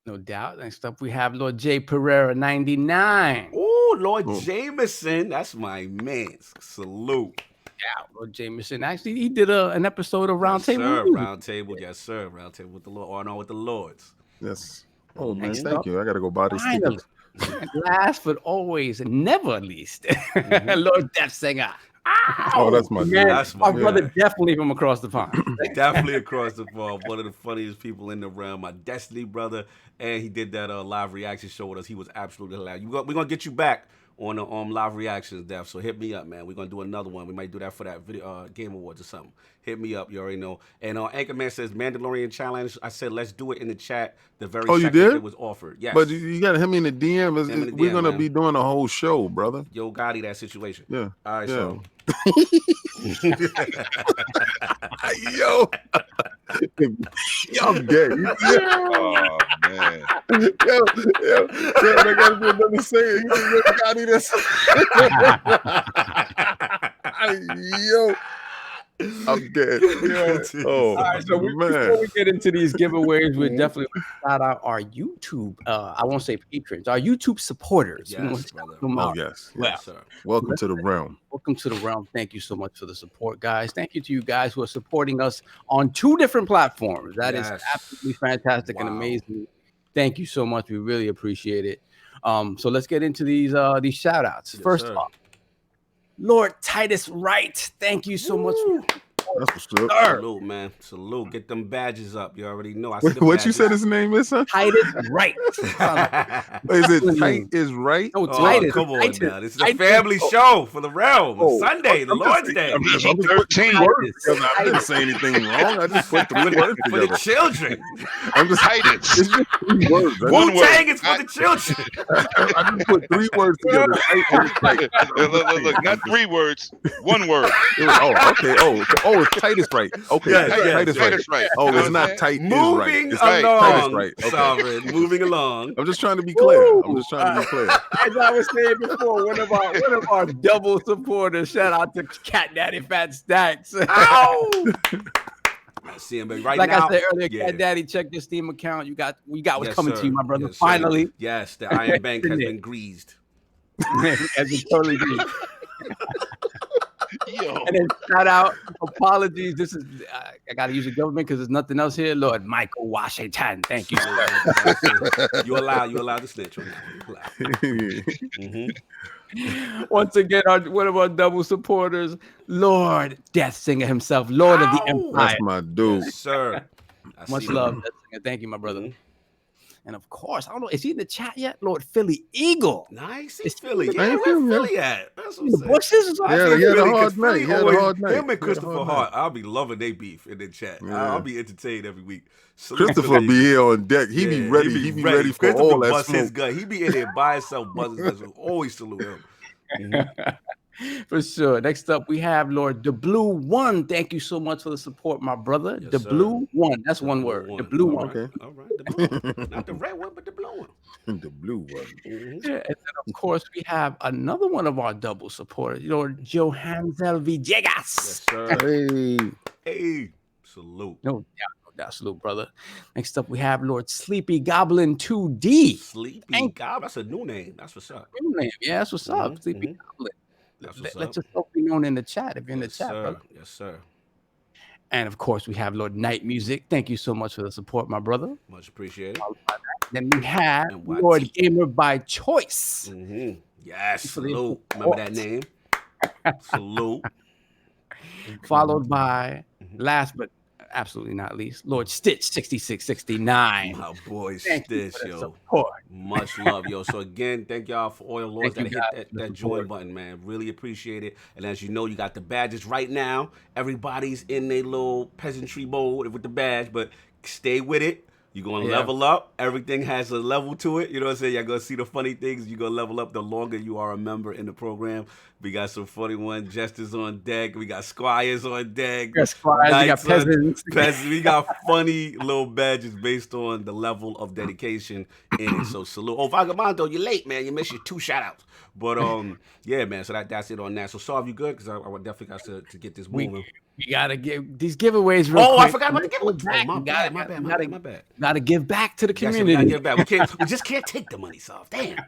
No doubt. Next up, we have Lord J. Pereira 99. Oh, Lord Jameson. That's my man. Salute. Yeah, Lord Jameson. Actually, he did an episode of Round Table. Round Table, yes, sir. Round Table with the Lord. On with the Lords. Yes. Oh, man, thank you. I got to go buy this ticket. Last but always, never least, Lord Death Singer. Oh, that's my man. That's my brother, definitely from across the pond. Definitely across the pond. One of the funniest people in the realm. My Destiny brother, and he did that live reaction show with us. He was absolutely hilarious. We're gonna get you back on the live reactions, Def. So hit me up, man. We're gonna do another one. We might do that for that video Game Awards or something. Hit me up. You already know. And Anchorman says Mandalorian challenge. I said let's do it in the chat. The very second it was offered. Yes. But you gotta hit me in the DM. We're gonna be doing a whole show, brother. Yo, Gotti, that situation. Yeah. All right, so. Yo, y'all gay. Oh man. Yo, I gotta do another saying. You got this. Yo, I'm dead. All right, so before we get into these giveaways, we're definitely going to shout out our YouTube, I won't say patrons, our YouTube supporters. Yes, brother. Yes, sir. Welcome to the realm. Welcome to the realm. Thank you so much for the support, guys. Thank you to you guys who are supporting us on 2 different platforms. That is absolutely fantastic and amazing. Thank you so much. We really appreciate it. So let's get into these shout outs. First off, Lord Titus Wright. Thank you so much. That's what's up. Salute, man. Salute. Get them badges up. You already know. I see the What badges. you said his name is, son? Titus Wright. Is it Titus Wright? No, Titus. Come on Titus. now. This is a family show for the realm. Sunday, the Lord's Day. I'm just putting 3 words together. I didn't say anything wrong. I just put 3 words For together. the children. I'm just Titus. It's just 3 words. One word. Tang is for the children. I just put 3 words together. Look, not 3 words, 1 word. Okay. Oh, it's Titus Wright. Okay, Yes, Titus Wright. Oh, it's not tight. Moving It's along, Titus Wright. Okay. Sovereign. Moving along. I'm just trying to be clear. As I was saying before, one of our double supporters. Shout out to Cat Daddy Fat Stacks. Ow! I see him, but right like now, I said earlier, Cat Daddy, check your Steam account. We got what's coming to you, my brother. Yes, finally. Yes, the Iron Bank has been greased. As it totally did. Yo. And then shout out, apologies. This is I gotta use the government because there's nothing else here. Lord Michael Washington, thank you. You allow the snitch. Once again, one of our double supporters, Lord Death Singer himself, Lord of the Empire. That's my dude. Yes, sir. Much love, Death Singer. Thank you, my brother. And of course, I don't know, is he in the chat yet? Lord Philly Eagle. Nice. He's Philly. Yeah, where Philly at? That's what The bushes? Yeah, he had a hard night. Him and Christopher Hart, I'll be loving they beef in the chat. Yeah. I'll be entertained every week. Christopher be here on deck. He be ready. He be ready for all that smoke. His gun. He be in there by himself, buzzing. Always salute him. For sure. Next up, we have Lord the Blue One. Thank you so much for the support, my brother. Yes, the sir. Blue One. That's one word. The Blue One. Okay. All right. The blue one. Not the red one, but the blue one. The blue one. Yeah, and then of course we have another one of our double supporters, Lord Johansel Villegas. Yes, sir. Hey. Salute. No doubt, salute, brother. Next up, we have Lord Sleepy Goblin 2D. Sleepy Goblin. That's a new name. That's what's up. New name. Yeah, that's what's up. Sleepy Goblin. Let yourself be known in the chat if you're in the chat, brother. Yes, sir. And of course, we have Lord Night Music. Thank you so much for the support, my brother. Much appreciated. Then we have Lord Gamer by Choice. Yes, salute. Remember that name? Salute. Followed by, last but absolutely not least, Lord Stitch 6669. My boy Thank Stitch, yo. Support. Much love, yo. So again, thank y'all for all the lords that hit that join button, man. Really appreciate it. And as you know, you got the badges right now. Everybody's in their little peasantry mode with the badge, but stay with it. You're going to level up. Everything has a level to it. You know what I'm saying? You're going to see the funny things. You're going to level up the longer you are a member in the program. We got some 41 jesters on deck. We got squires on deck. We got squires. We got peasants. We got funny little badges based on the level of dedication in it. So salute. Oh, Vagamondo, you're late, man. You missed your 2 shout-outs. But, yeah, man. So that's it on that. So, Solve, you good? Because I definitely got to get this moving. You gotta give these giveaways real quick. I forgot about the giveaway. My bad. Gotta give back to the community. Yes, we gotta give back. We just can't take the money, Solve. Damn.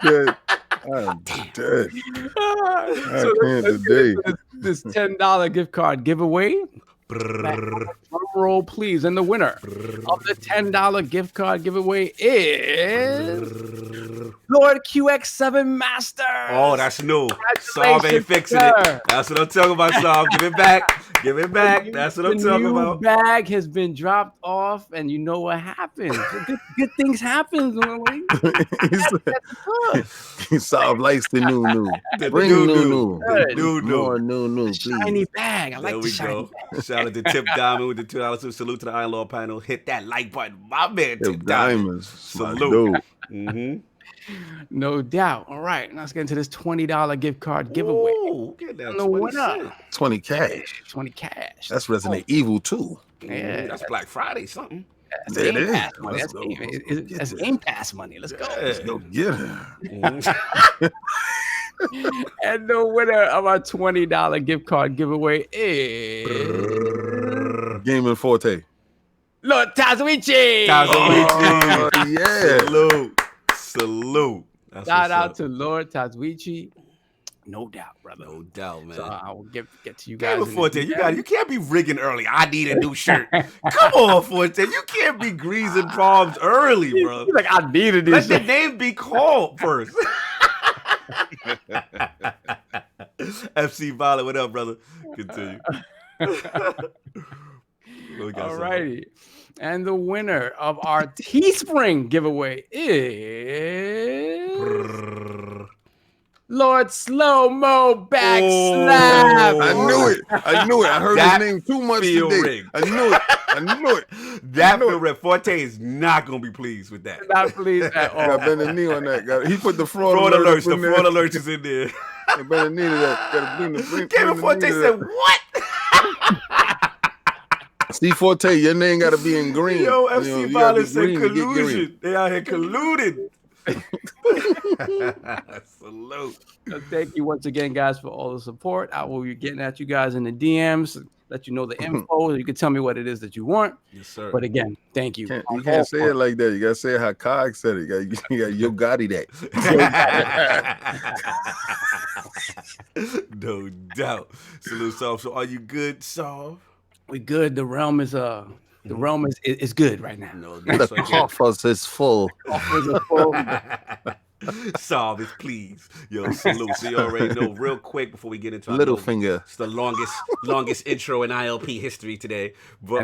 Good. I'm dead. So let's get this $10 gift card giveaway. Drum roll, please. And the winner of the $10 gift card giveaway is Lord QX7 Master. Oh, that's new. Solve ain't fixing it. That's what I'm talking about, Solve. Give it back. Give it back. That's what I'm talking about. The bag has been dropped off, and you know what happens. Good things happen. Solve likes the new. Bring new. More new, please. Shiny bag. I like the shiny bag. Shout out to Tip Diamond with the $2 salute to the Iron Lord panel. Hit that like button. My man, Tip Diamond. Salute. No doubt. All right, let's get into this $20 gift card giveaway. Ooh, get that 20 cash. 20 cash. That's Resident Evil 2. Yeah, that's Black Friday something. That's Game Pass money. That's Game Pass money. Let's go. Let's go get her. And the winner of our $20 gift card giveaway is Gaming Forte. Lord Tazuichi. Oh, yeah. Salute. Shout out to Lord Tazuichi. No doubt, brother. No doubt, man. So I will get to you guys. Gaming Forte, you can't be rigging early. I need a new shirt. Come on, Forte. You can't be greasing palms early, bro. Like, I needed this. Let the name be called first. FC Violet, what up, brother? Continue. All righty. And the winner of our Teespring giveaway is Lord Slow Mo Backslap. I knew it. I heard his name too much today. Rigged. I knew it. That feel rigged. Forte is not gonna be pleased with that. Not pleased at all. Got bend the knee on that. He put the fraud alerts. The fraud alerts is in there. Bend the knee to that. Kevin Forte said, "What?" Steve Forte, your name got to be in green. Yo, FC Violence said collusion. They out here colluded. Salute. Thank you once again, guys, for all the support. I will be getting at you guys in the DMs, let you know the info. You can tell me what it is that you want. Yes, sir. But again, thank you. You can't say it like that. You got to say it how Cog said it. You got Yo Gotti that. No doubt. Salute, Solve. So are you good, Solve? We good. The realm is good right now. No, the coffers is full. Solve is please. Yo, salute. So you already know real quick before we get into Little finger. It's the longest intro in ILP history today. But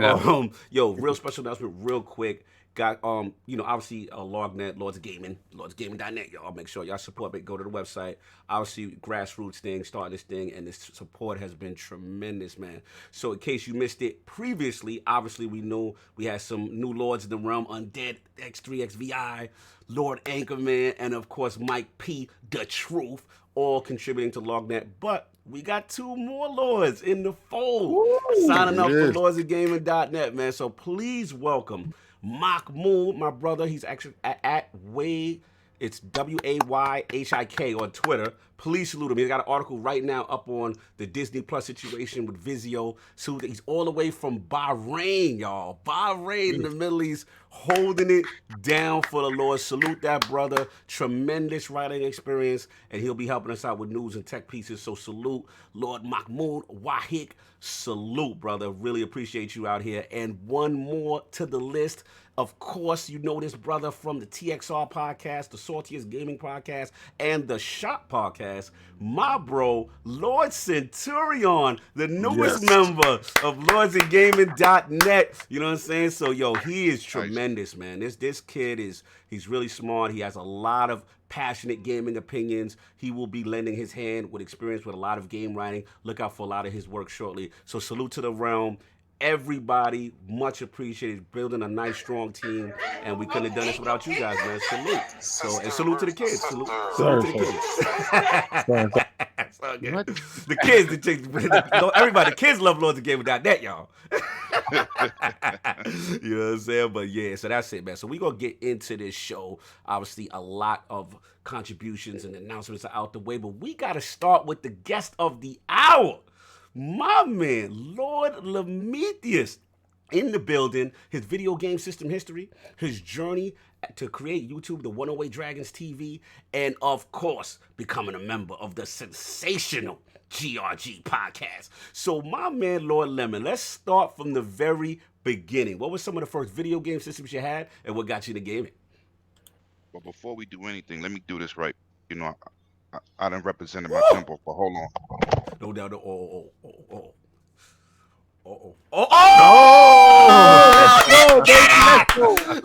yo, real special announcement real quick. Got obviously LogNet, Lords of Gaming, LordsGaming.net. Y'all make sure y'all support it. Go to the website. Obviously, grassroots thing, starting this thing, and this support has been tremendous, man. So in case you missed it previously, obviously we know we had some new Lords in the realm, Undead, X3, XVI, Lord Anchorman, and of course Mike P, The Truth, all contributing to LogNet. But we got 2 more Lords in the fold. Signing up for LordsGaming.net, man. So please welcome Mahmoud, my brother. He's actually at Way. It's WAYHIK on Twitter. Please salute him. He's got an article right now up on the Disney Plus situation with Vizio. So he's all the way from Bahrain, y'all. Bahrain in the Middle East, holding it down for the Lord. Salute that brother. Tremendous writing experience, and he'll be helping us out with news and tech pieces. So salute Lord Mahmoud Wahik. Salute, brother. Really appreciate you out here. And one more to the list. Of course, you know this brother from the TXR podcast, the Saltiest Gaming podcast, and the Shop podcast. My bro, Lord Centurion, the newest member of LordsandGaming.net. You know what I'm saying? So, yo, he is tremendous, man. This kid he's really smart. He has a lot of passionate gaming opinions. He will be lending his hand with experience with a lot of game writing. Look out for a lot of his work shortly. So, salute to the realm. Everybody, much appreciated, building a nice, strong team, and we couldn't have done this without you guys, man. Salute. So, and salute to the kids. Salute to the kids. The kids, everybody, the kids love Lords of Gaming.net, y'all. You know what I'm saying? But yeah, so that's it, man. So we're going to get into this show. Obviously, a lot of contributions and announcements are out the way, but we got to start with the guest of the hour. My man, Lord Lemetius, in the building, his video game system history, his journey to create YouTube, the 108DragonsTV, and of course, becoming a member of the sensational G.R.G podcast. So my man, Lord Lemon, let's start from the very beginning. What were some of the first video game systems you had, and what got you into gaming? Well, before we do anything, let me do this right. You know, I done represented my temple for hold on. No doubt.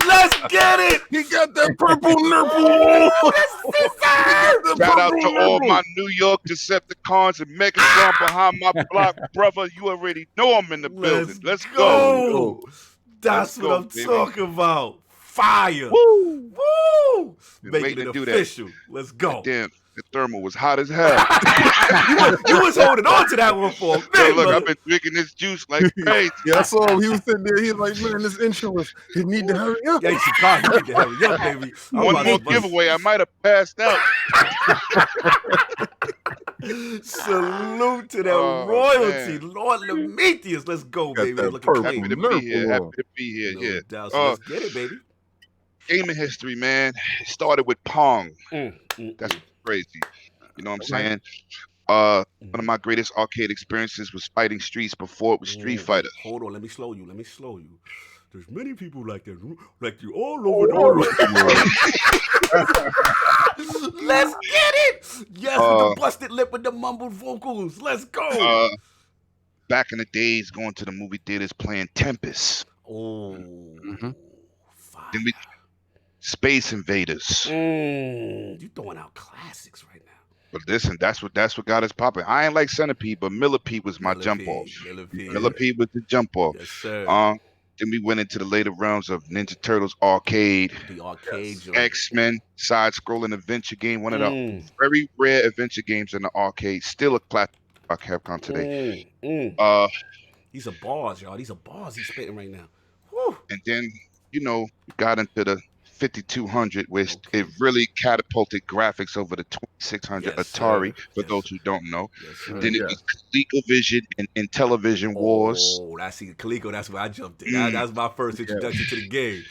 Let's get it. He got that purple nurple. Shout out to all my New York Decepticons and Megatron behind my block, brother. You already know I'm in the building. Let's go. That's what I'm talking about. Fire. Woo. Woo. Making it official. Let's go. Damn. The thermal was hot as hell. you was holding on to that one for a minute. Yo, look, I've been drinking this juice like crazy. Yeah, I saw him. He was sitting there. He was like, man, this insurance, you need to hurry up. Yeah, Chicago, you need to hurry up, baby. One more giveaway, I might have passed out. Salute to that royalty. Man. Lord Lemetius. Let's go, baby. Happy to be here. Happy to be here. No doubt. So let's get it, baby. Gaming history, man. It started with Pong. That's crazy. You know what I'm saying? One of my greatest arcade experiences was fighting streets before it was Street Fighter. Hold on, let me slow you. There's many people like that, like you all over the world. Let's get it. Yes, with the busted lip and the mumbled vocals. Let's go. Back in the days, going to the movie theaters playing Tempest. Oh. Then we Space Invaders. You throwing out classics right now. But listen, that's what got us popping. I ain't like Centipede, but Millipede was my jump off. Millipede was the jump off. Yes, sir. Then we went into the later realms of Ninja Turtles arcade. The arcade. X-Men side-scrolling adventure game. One of the very rare adventure games in the arcade. Still a classic I have come today. These are bars, y'all. These are bars he's spitting right now. Whew. And then, we got into the 5200, which it really catapulted graphics over the 2600 Atari, for those who don't know. Then it was ColecoVision and Television Wars. Oh, I see Coleco. That's where I jumped in. That's my first introduction to the game.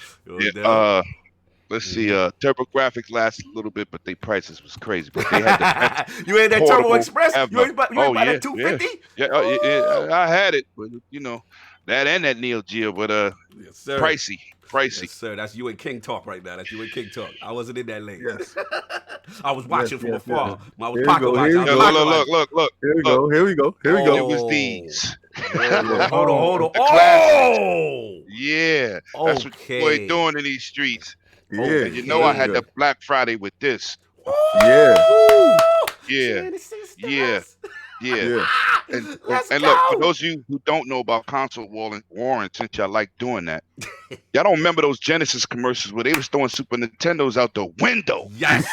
Let's see. TurboGrafx lasted a little bit, but their prices was crazy. But they had the you had that Turbo Express? You ain't buy that 250? Yeah, I had it, but that and that Neo Geo, but pricey. Yes, sir. That's you and King talk right now. That's you and King talk. I wasn't in that lane. Yes. I was watching from afar. I was pocket watching. Look. Here we go. It was these. Hold on. Yeah. That's what we're doing in these streets. Yeah. And I had the Black Friday with this. Yeah. And look, for those of you who don't know about console warrants, since y'all like doing that, y'all don't remember those Genesis commercials where they was throwing Super Nintendos out the window? Yes.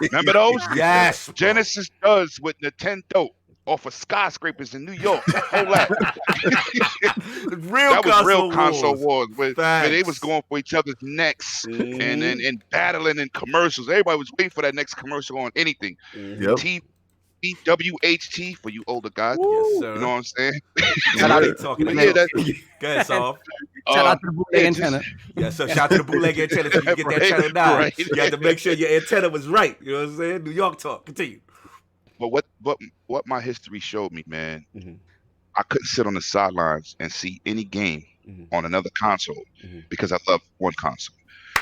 Remember those? Yes. Genesis does with Nintendo off of skyscrapers in New York. Whole lot. That was real console wars where they was going for each other's necks and battling in commercials. Everybody was waiting for that next commercial on anything. WHT for you older guys. Yes, sir. You know what I'm saying? Shout out to talking about Shout out to the bootleg antenna. Yes, sir. Shout out to the bootleg antenna so you get that channel down. Right. You have to make sure your antenna was right. You know what I'm saying? New York talk. Continue. But what my history showed me, man, I couldn't sit on the sidelines and see any game on another console because I love one console.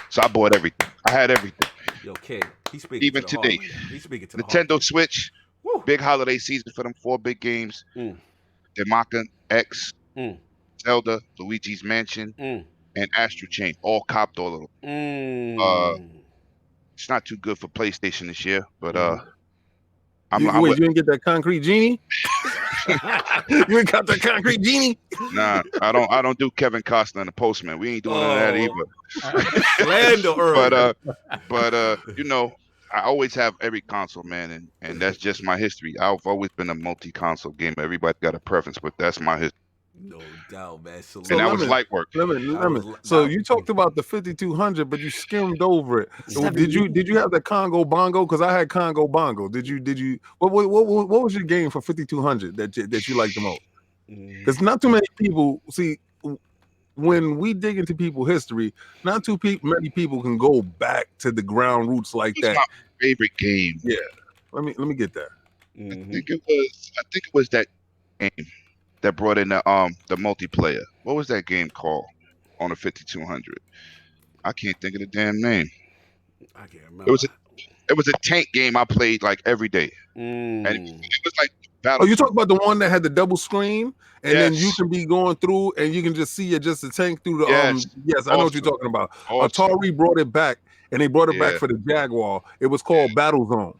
So I bought everything. I had everything. Yo, King, he's speaking even to the today. He's speaking to the Nintendo Switch. Woo. Big holiday season for them 4 big games. Demaka X, Zelda, Luigi's Mansion, and Astro Chain. All copped all of them. It's not too good for PlayStation this year, but you didn't get that Concrete Genie? You ain't got that Concrete Genie? Nah, I don't do Kevin Costner and the Postman. We ain't doing that either. But I always have every console, man, and that's just my history. I've always been a multi-console gamer. Everybody got a preference, but that's my history. No doubt, man. So that was light work. So you talked about the 5200, but you skimmed over it. Did you have the Congo Bongo? Because I had Congo Bongo. Did you? What was your game for 5200 that you liked the most? Because not too many people see. When we dig into people's history, not too many people can go back to the ground roots like that. My favorite game. Yeah, let me get that. I think it was that game that brought in the multiplayer. What was that game called on the 5200? I can't think of the damn name. I can't remember. It was a tank game I played like every day, and it was like battle. Oh, you talking about the one that had the double screen, and then you can be going through, and you can just see it just a tank through the. Yes, I know what you're talking about. Atari brought it back, and they brought it back for the Jaguar. It was called Battle Zone.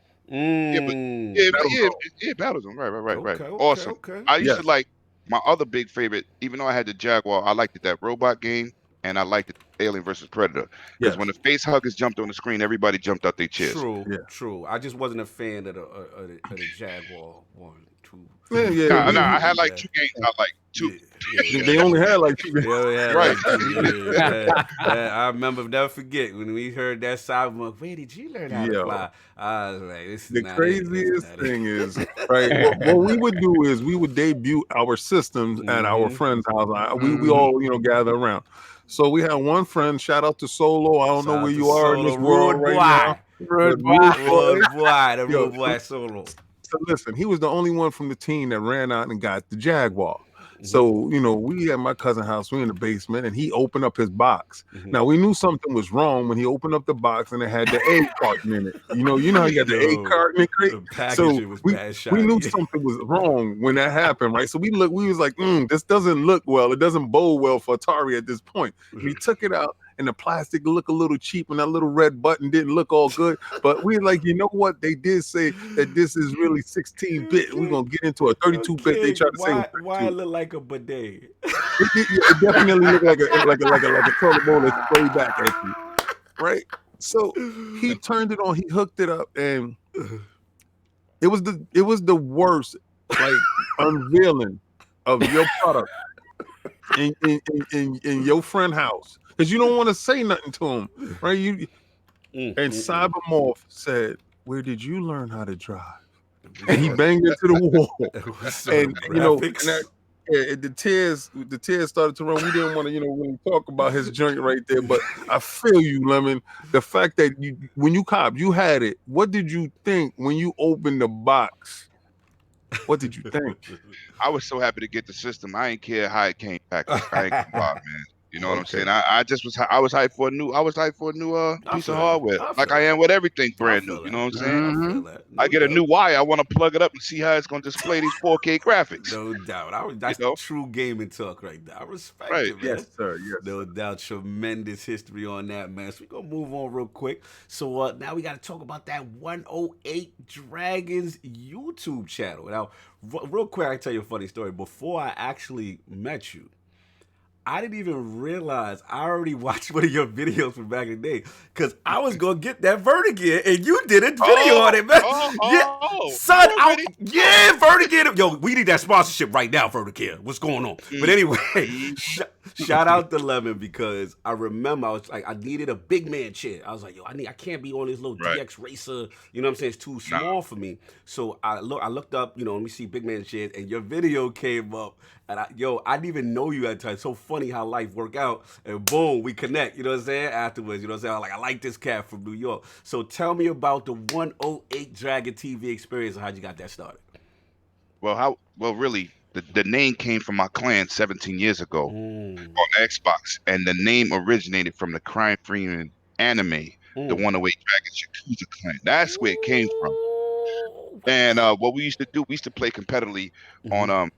Battle Zone. Right. Awesome. Okay. I used to like my other big favorite, even though I had the Jaguar, I liked that robot game, and I liked Alien versus Predator. Because when the face huggers jumped on the screen, everybody jumped out their chairs. True. I just wasn't a fan of the Jaguar 1, 2. I had like 2 games. I like 2. They only had like 2 games. Right. I remember, never forget when we heard that sound. Where did you learn how to fly? I was like, this is the craziest thing is, right? What we would do is we would debut our systems at our friend's house. We all gather around. So we had one friend. Shout out to Solo. I don't know where you are in this world right now. Rude boy, Solo. So listen, he was the only one from the team that ran out and got the Jaguar. So, we at my cousin's house, we in the basement, and he opened up his box. Now, we knew something was wrong when he opened up the box and it had the egg carton in it. You know how you got the egg carton in crate? The packaging was bad shot. We knew something was wrong when that happened, right? So we was like, this doesn't look well. It doesn't bode well for Atari at this point. And he took it out, and the plastic looked a little cheap, and that little red button didn't look all good. But we like, you know what? They did say that this is really 16-bit. We're gonna get into a 32-bit. They tried to say why it look like a bidet? It definitely looked like a toilet bowl that sprayed back at you, right? So he turned it on, he hooked it up, and it was the worst unveiling of your product in your friend house, because you don't want to say nothing to him, right? And Cybermorph said, "Where did you learn how to drive?" And he banged into the wall, and the tears started to run. We didn't want to, really talk about his joint right there, but I feel you, Lemon. The fact that when you copped, you had it. What did you think when you opened the box? What did you think? I was so happy to get the system. I ain't care how it came back. I ain't about, man. You know what I'm saying? I was hyped for a new piece of hardware, like I am with everything brand new. You know what I'm saying? I get a new wire, I want to plug it up and see how it's going to display these 4K graphics. No doubt. That's true gaming talk right there. I respect it, man. Yes, sir. Yes. No doubt. Tremendous history on that, man. So we're going to move on real quick. So now we got to talk about that 108 Dragons YouTube channel. Now, real quick, I can tell you a funny story. Before I actually met you, I didn't even realize I already watched one of your videos from back in the day, because I was going to get that Vertigear, and you did a video on it, man. Son, Vertigear. Yo, we need that sponsorship right now, Vertigear. What's going on? But anyway, shout out to Lemon, because I remember I was like, I needed a big man chair. I was like, yo, I can't be on this little DX Racer. You know what I'm saying? It's too small for me. So I looked up, let me see big man chairs, and your video came up. And I didn't even know you at the time. It's so funny how life worked out, and boom, we connect. You know what I'm saying? Afterwards, you know what I'm saying? I like this cat from New York. So tell me about the 108 Dragon TV experience and how'd you got that started. Well, really, the name came from my clan 17 years ago on Xbox, and the name originated from the crime freeing anime, the 108 Dragons Yakuza clan. That's where it came from. And what we used to do, we used to play competitively on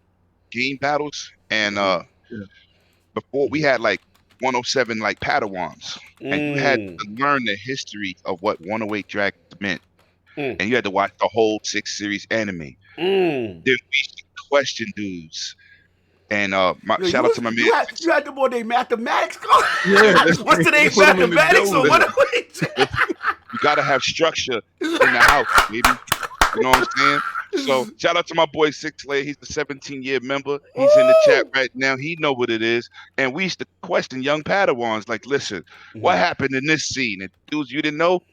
game battles, and before we had like 107 like Padawans, and you had to learn the history of what 108 Dragons meant, and you had to watch the whole 6 series anime. Then we used to question dudes, and shout out to my man. You had them on their mathematics class. What's today mathematics or 108? You gotta have structure in the house, baby. You know what I'm saying? So shout out to my boy Six Layer. He's a 17-year member. He's in the chat right now. He know what it is. And we used to question young Padawans, like, listen, what happened in this scene? And dudes you didn't know,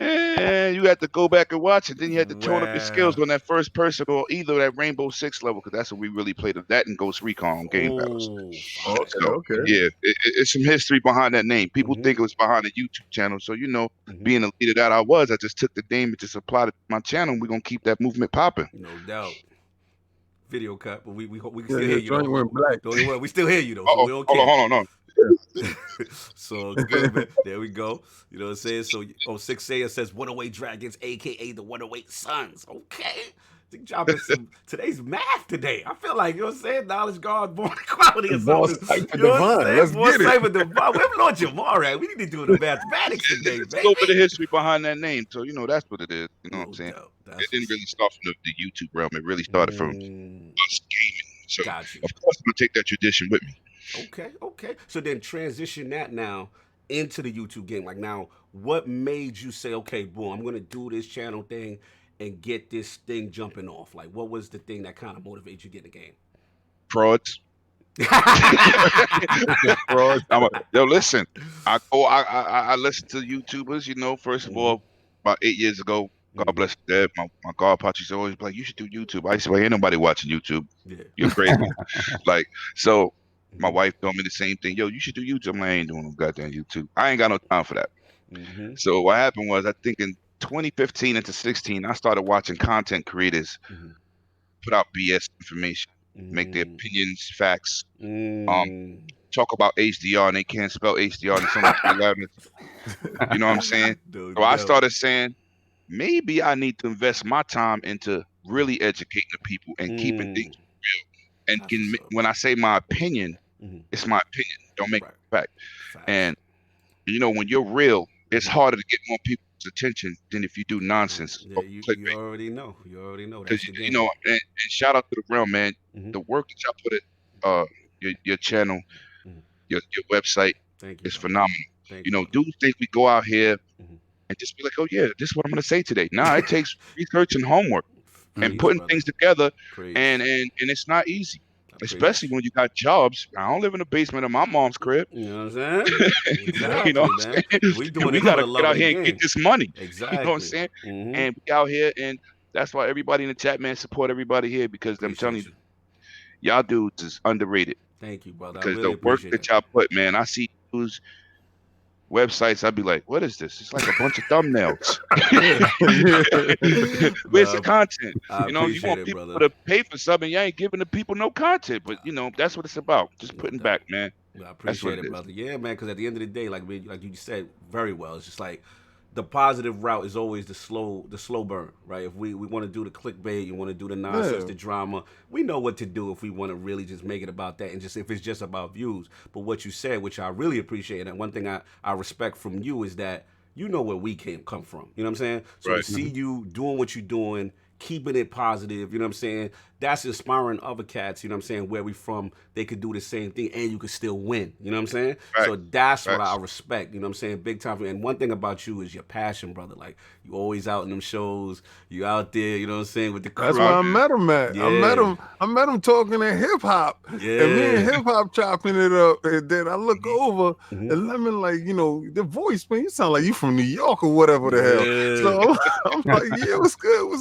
you had to go back and watch it. Then you had to tone up your skills on that first person or either that Rainbow Six level, because that's what we really played. That and Ghost Recon on game battles. Okay. Yeah, it's some history behind that name. People think it was behind a YouTube channel. So, being a leader that I just took the name and just applied it to my channel. We're going to keep that movement popping. No doubt. Video cut, but we can still hear you. Went black. We still hear you, though. So we don't care. Hold on. So good, man. There we go. You know what I'm saying? So 6 says 108 Dragons, aka the 108 Sons. Okay. Dropping some today's math today. I feel like, you know what I'm saying? Knowledge guard, born equality or something. You know what I'm saying? Let's get it. Divine. Where's Lord Jamar at? We need to do the mathematics today, Let's baby. go over the history behind that name. So, that's what it is. You know what I'm saying? It didn't really start from the YouTube realm. It really started from us gaming. So, of course, I'm going to take that tradition with me. Okay. So then transition that now into the YouTube game. Like, now, what made you say, okay, boom, I'm going to do this channel thing and get this thing jumping off? Like, what was the thing that kind of motivated you to get in the game? Frauds. Yo, listen. I listen to YouTubers. First of all, about 8 years ago, God bless the dead, my godpop used to always be like, you should do YouTube. I used to say, ain't nobody watching YouTube. You're crazy. So my wife told me the same thing. Yo, you should do YouTube. I'm like, I ain't doing no goddamn YouTube. I ain't got no time for that. So what happened was, I think in 2015 into 16, I started watching content creators put out BS information. make their opinions facts. Talk about HDR and they can't spell HDR and it's only 3 letters. You know what I'm saying? So I started saying, maybe I need to invest my time into really educating the people and keeping things real. And when I say my opinion, it's my opinion. Don't make it fact. And when you're real, it's harder to get more people's attention than if you do nonsense. Yeah, you already know. You already know. That's the game. And shout out to the realm, man. The work that y'all put it, your channel, your website is phenomenal. Dudes think we go out here and just be like, oh yeah, this is what I'm gonna say today. Nah, it takes research and homework and putting things together, and it's not easy. Especially when you got jobs. I don't live in the basement of my mom's crib. You know what I'm saying? Exactly, you know what I'm saying? We gotta get out here and get this money. Exactly. You know what I'm saying? And we out here, and that's why everybody in the chat, man, support everybody here, because I'm telling you, y'all dudes is underrated. Thank you, brother. Because the work that y'all put, man, I see dudes websites, I'd be like, what is this? It's like a bunch of thumbnails. Where's the content? You want people to pay for something, you ain't giving the people no content. But that's what it's about. Just putting back, man. I appreciate it, brother. Yeah, man, because at the end of the day, like you said very well, it's just like the positive route is always the slow burn, right? If we want to do the clickbait, you want to do the nonsense, the drama, we know what to do if we want to really just make it about that, and just if it's just about views. But what you said, which I really appreciate, and one thing I respect from you is that you know where we come from. You know what I'm saying? So to see you doing what you're doing, keeping it positive, you know what I'm saying? That's inspiring other cats, you know what I'm saying, where we from, they could do the same thing and you could still win, you know what I'm saying? Right. So that's what I respect, you know what I'm saying, big time. And one thing about you is your passion, brother. Like, you always out in them shows, you out there, you know what I'm saying, with the crew. That's where I met him at. Yeah. I met him talking in hip hop. Yeah. And me and hip hop chopping it up. And then I look over and Lemon, like, the voice, man, you sound like you from New York or whatever the hell. So I'm like, yeah, it was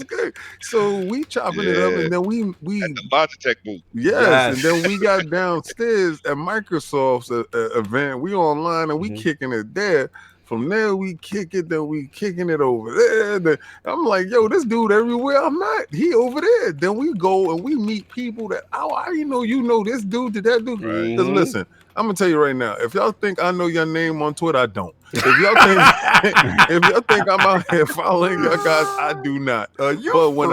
good. So we chopping it up, and then we at the Logitech booth. Yes, and then we got downstairs at Microsoft's event. We online and we kicking it there. From there we kick it, then we kicking it over there. Then I'm like, yo, this dude everywhere I'm at, he over there. Then we go and we meet people that I didn't know you know this dude to that dude. Because listen, I'm gonna tell you right now, if y'all think I know your name on Twitter, I don't. If y'all think I'm out here following y'all guys, I do not. But when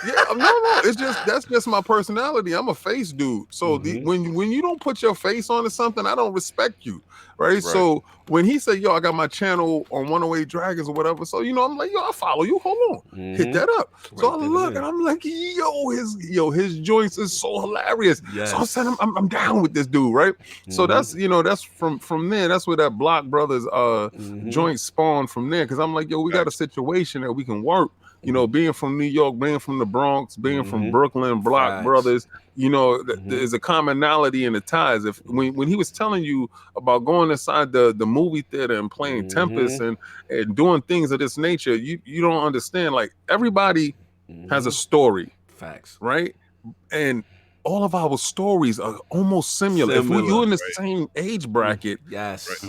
that's just my personality. I'm a face dude. So when you don't put your face onto something, I don't respect you, right? So when he said, yo, I got my channel on 108 Dragons or whatever, so I'm like, yo, I follow you. Hold on, hit that up. So I look and I'm like, his joints is so hilarious. Yes. So I said, I'm down with this dude, right? So that's that's from there. That's where that Block Brothers joint spawned from there. Because I'm like, yo, we got a situation that we can work. Being from New York, being from the Bronx, being from Brooklyn, Block Brothers, there's a commonality in the ties. If when he was telling you about going inside the movie theater and playing Tempest and doing things of this nature, you don't understand. Like, everybody has a story. Facts. Right? And all of our stories are almost similar. If you're in the same age bracket,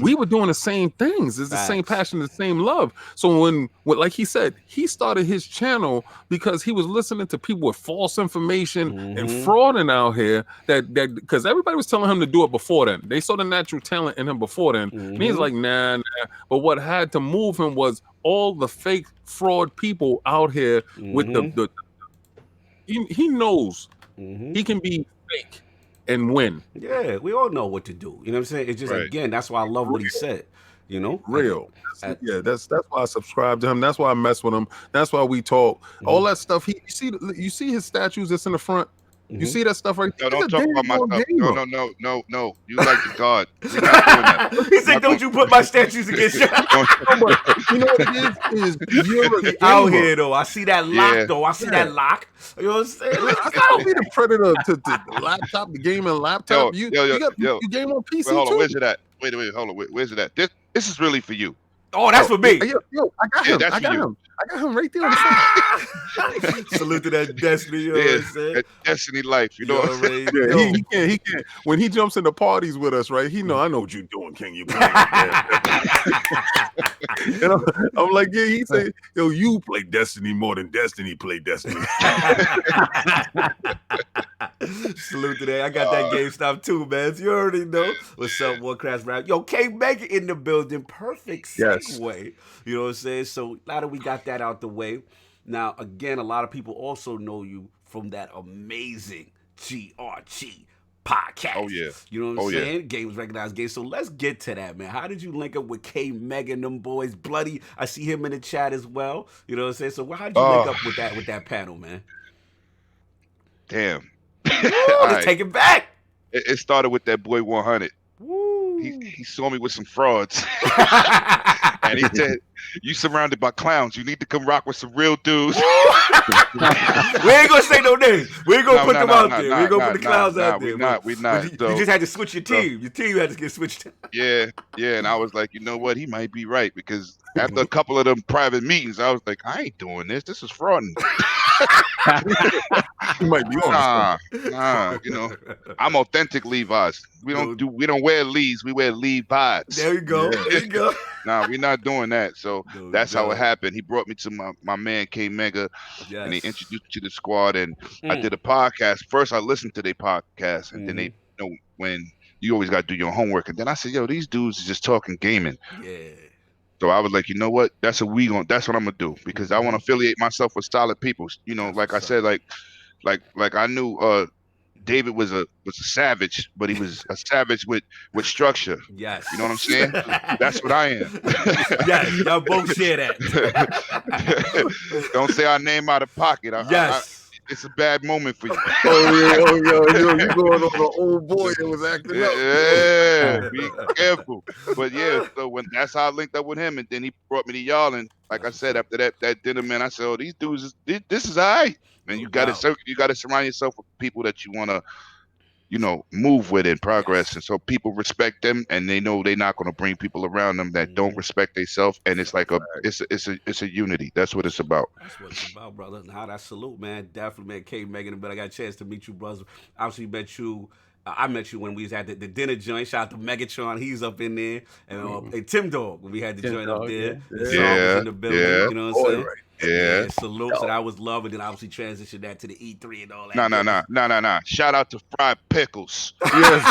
we were doing the same things. It's the same passion, the same love. So when like he said, he started his channel because he was listening to people with false information and frauding out here that because everybody was telling him to do it before then. They saw the natural talent in him before then. And he's like, nah. But what had to move him was all the fake fraud people out here with the he knows. He can be fake and win. Yeah, we all know what to do. You know what I'm saying? It's just again, that's why I love what he said. Real. That's why I subscribe to him. That's why I mess with him. That's why we talk. All that stuff. You see his statues that's in the front. You see that stuff right there? No, don't talk about my stuff. No. You like the God. We're not doing that. He said, don't you put my statues against you. You know what it is you're out here, though. I see that lock, though. I see that lock. You know what I'm saying? I don't be the predator to the laptop, the gaming laptop. You game on PC, hold on, where's it at? Wait, hold on. Where's it at? This is really for you. Oh, that's for me. Yo, I got him. got him right there on the side. Salute to that Destiny, you know what I'm saying? That Destiny life, you know what I'm saying? Yeah, he can't. When he jumps into parties with us, right? I know what you're doing, King. You playing. And I'm like, yeah, he said, yo, you play Destiny more than Destiny play Destiny. Salute to that. I got that GameStop too, man. You already know. What's up, Warcraft Rap? Yo, K-Mega in the building. Perfect segue. Yes. You know what I'm saying? So now that we got that out the way, now again, a lot of people also know you from that amazing G.R.G podcast. Oh yeah. You know what I'm saying? Games recognized games. So let's get to that, man. How did you link up with K-Mega and them boys? Bloody, I see him in the chat as well. You know what I'm saying? So how did you link up with that panel, man? Damn. Let's take it back. It started with that boy 100. Woo. He saw me with some frauds. And he said, you surrounded by clowns. You need to come rock with some real dudes. We ain't gonna say no names. We ain't gonna put them out there. We ain't gonna put the clowns out there. We not. You just had to switch your team. Your team had to get switched. Yeah. And I was like, you know what? He might be right, because after a couple of them private meetings, I was like, I ain't doing this. This is frauding. You might be on. Nah. You know, I'm authentic Levi's. We don't wear Lees. We wear Levi's. There you go. Yeah. There you go. Nah, we're not doing that. So that's how it happened. He brought me to my man K-Mega, and they introduced me to the squad, and I did a podcast. First, I listened to their podcast, and then they, you know, when you always got to do your homework, and then I said, yo, these dudes is just talking gaming. Yeah. So I was like, you know what? That's what I'm gonna do, because I want to affiliate myself with solid people. You know, like I said, like I knew David was a savage, but he was a savage with structure. Yes. You know what I'm saying? That's what I am. Yes, y'all both share that. Don't say our name out of pocket. It's a bad moment for you. Yo, you going on the old boy that was acting up. Yeah, be careful. But yeah, so that's how I linked up with him, and then he brought me to y'all, and like I said, after that dinner, man, I said, oh, these dudes, this is all right. Man, you gotta surround yourself with people that you wanna, you know, move with in progress, and so people respect them, and they know they're not gonna bring people around them that don't respect themselves, and it's like it's a unity. That's what it's about. That's what it's about, brother. Now that salute, man. Definitely, man. K-Mega, but I got a chance to meet you, brothers. Obviously, met you. I met you when we was at the dinner joint. Shout out to Megatron, he's up in there, and Tim Dog when we had the joint up there. The song was in the building. You know what I'm saying? Right. Yeah. Salute. So that was love, and then obviously transitioned that to the E3 and all that. No. Shout out to Fried Pickles. Yes.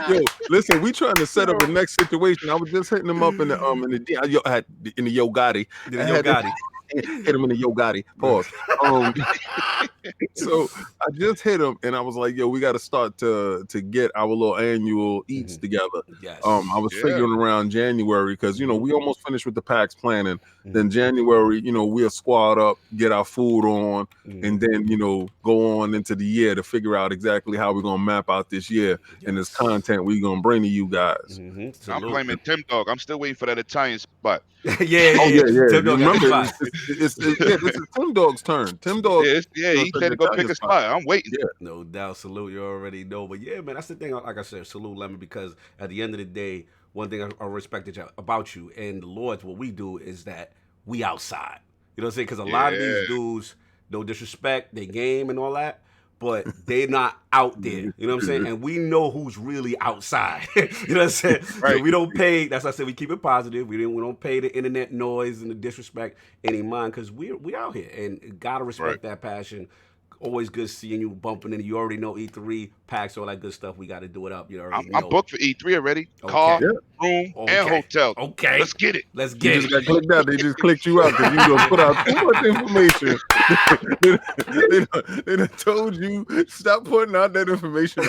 Yo, listen, we trying to set up the next situation. I was just hitting them up in the Yo Gotti. Hit him in the Yo Gotti. Pause. So I just hit him, and I was like, yo, we got to start to get our little annual eats together. Yes. I was figuring around January, because you know we almost finished with the PAX planning. Then January, you know, we'll squad up, get our food on, and then, you know, go on into the year to figure out exactly how we're gonna map out this year and this content we're gonna bring to you guys. I'm blaming Tim Dog. I'm still waiting for that Italian spot. Yeah. Tim Dog, remember, this is Tim Dog's turn. Tim Dog. He said to go pick a spot. I'm waiting. Yeah. No doubt. Salute. You already know. But yeah, man, that's the thing. Like I said, salute, Lemon, because at the end of the day, one thing I respect about you and the Lords, what we do is that we outside. You know what I'm saying? Because a lot of these dudes, no disrespect, they game and all that, but they're not out there. You know what I'm saying? And we know who's really outside. You know what I'm saying? Right. So we don't pay. That's why I said we keep it positive. We don't pay the internet noise and the disrespect any mind, because we out here and gotta respect that passion. Always good seeing you bumping in. You already know E3, PAX, all that good stuff. We got to do it up. You already know. I'm booked for E3 already. Okay. Car, room, and hotel. Okay. Let's get it. Let's get You it. just got clicked out. They just clicked you out because you gonna put out too much information. they done told you stop putting out that information.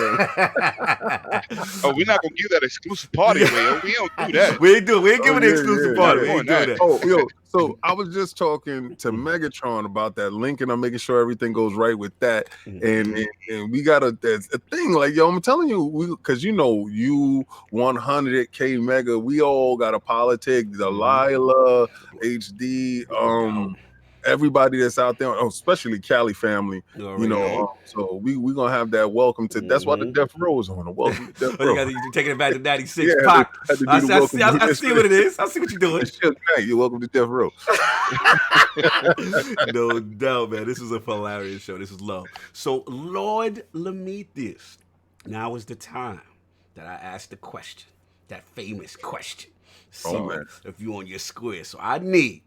Oh, we're not gonna give that exclusive party away. We don't do that. We ain't giving the exclusive party. We ain't doing that. Oh, yo. So I was just talking to Megatron about that link, and I'm making sure everything goes right with that. And we got a thing like, yo, I'm telling you, because you know, you 100K Mega, we all got a politic, Delilah, HD, everybody that's out there, especially Cali family. So we gonna have that welcome to. That's why the Death Row is on. The welcome to Death Row. You're taking it back to 96. Pac. I see what it is. I see what you're doing. You're welcome to Death Row. No doubt, man. This is a hilarious show. This is love. So, Lord Lamethus, now is the time that I ask the question, that famous question. So, if you're on your square, so I need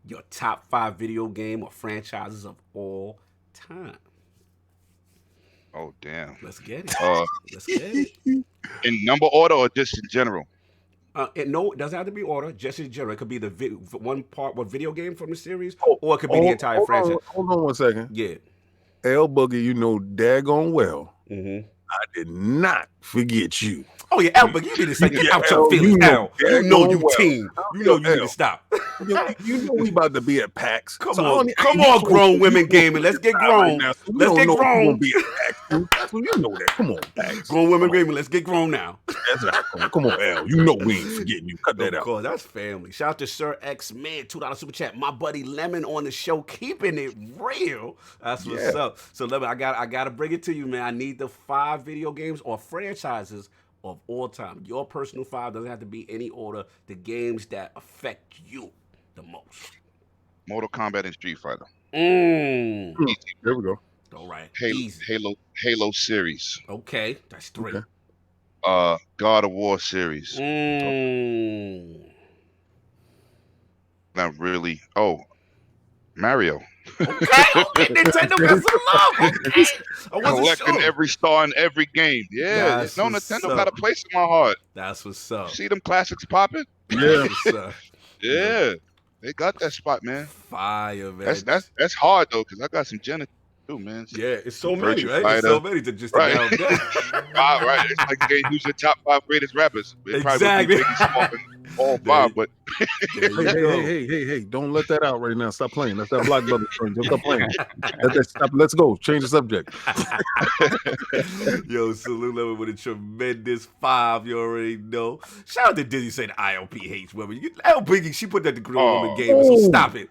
your top 5 video game or franchises of all time. Oh, damn. Let's get it. Let's get it. In number order or just in general? No, it doesn't have to be order. Just in general. It could be the one video game from the series, or it could be the entire franchise. Hold on 1 second. Yeah. L Boogie, you know daggone well. I did not forget you. Oh yeah, L Boogie, you need to say get out your feelings, L. You know you team. You know you need to stop. You know we about to be at PAX. Come on, grown women gaming. Let's get grown. Let's get grown. You know that. Come on, PAX. Grown women gaming. Let's get grown now. That's right. Come on, L. You know we ain't forgetting you. Cut that out. Of course, that's family. Shout out to Sir X Man, $2 super chat. My buddy Lemon on the show, keeping it real. That's what's up. So Lemon, I gotta bring it to you, man. I need the 5 video games or franchises of all time. Your personal 5 doesn't have to be any order. The games that affect you the most. Mortal Kombat and Street Fighter. There we go. All right. Halo series. Okay, that's 3. Okay. God of War series. Not really. Oh, Mario. Okay, Nintendo got some love. Okay. Collecting every star in every game. Yeah, that's Nintendo got a place in my heart. That's what's up. See them classics popping? Yeah, yeah. They got that spot, man. Fire, man. That's hard though, because I got some Genesis too, man. Yeah, it's so many, right? It's so many to just down. Right. It's like they use your top 5 greatest rappers. It exactly. Probably all 5, but hey, don't let that out right now. Stop playing. That's that Block Brothers thing. Don't stop playing. Stop. Let's go. Change the subject. Yo, salute Lemon with a tremendous 5. You already know. Shout out to Dizzy saying IOP hates women. L Biggie, she put that to grown woman game, so stop it.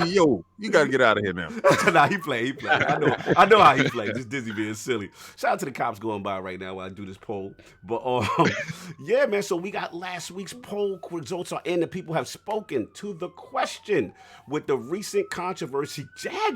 Yo, you gotta get out of here now. Nah, he play. I know how he plays. Just Dizzy being silly. Shout out to the cops going by right now while I do this poll. But yeah, man. So we got last week's poll results are in. The people have spoken to the question. With the recent controversy,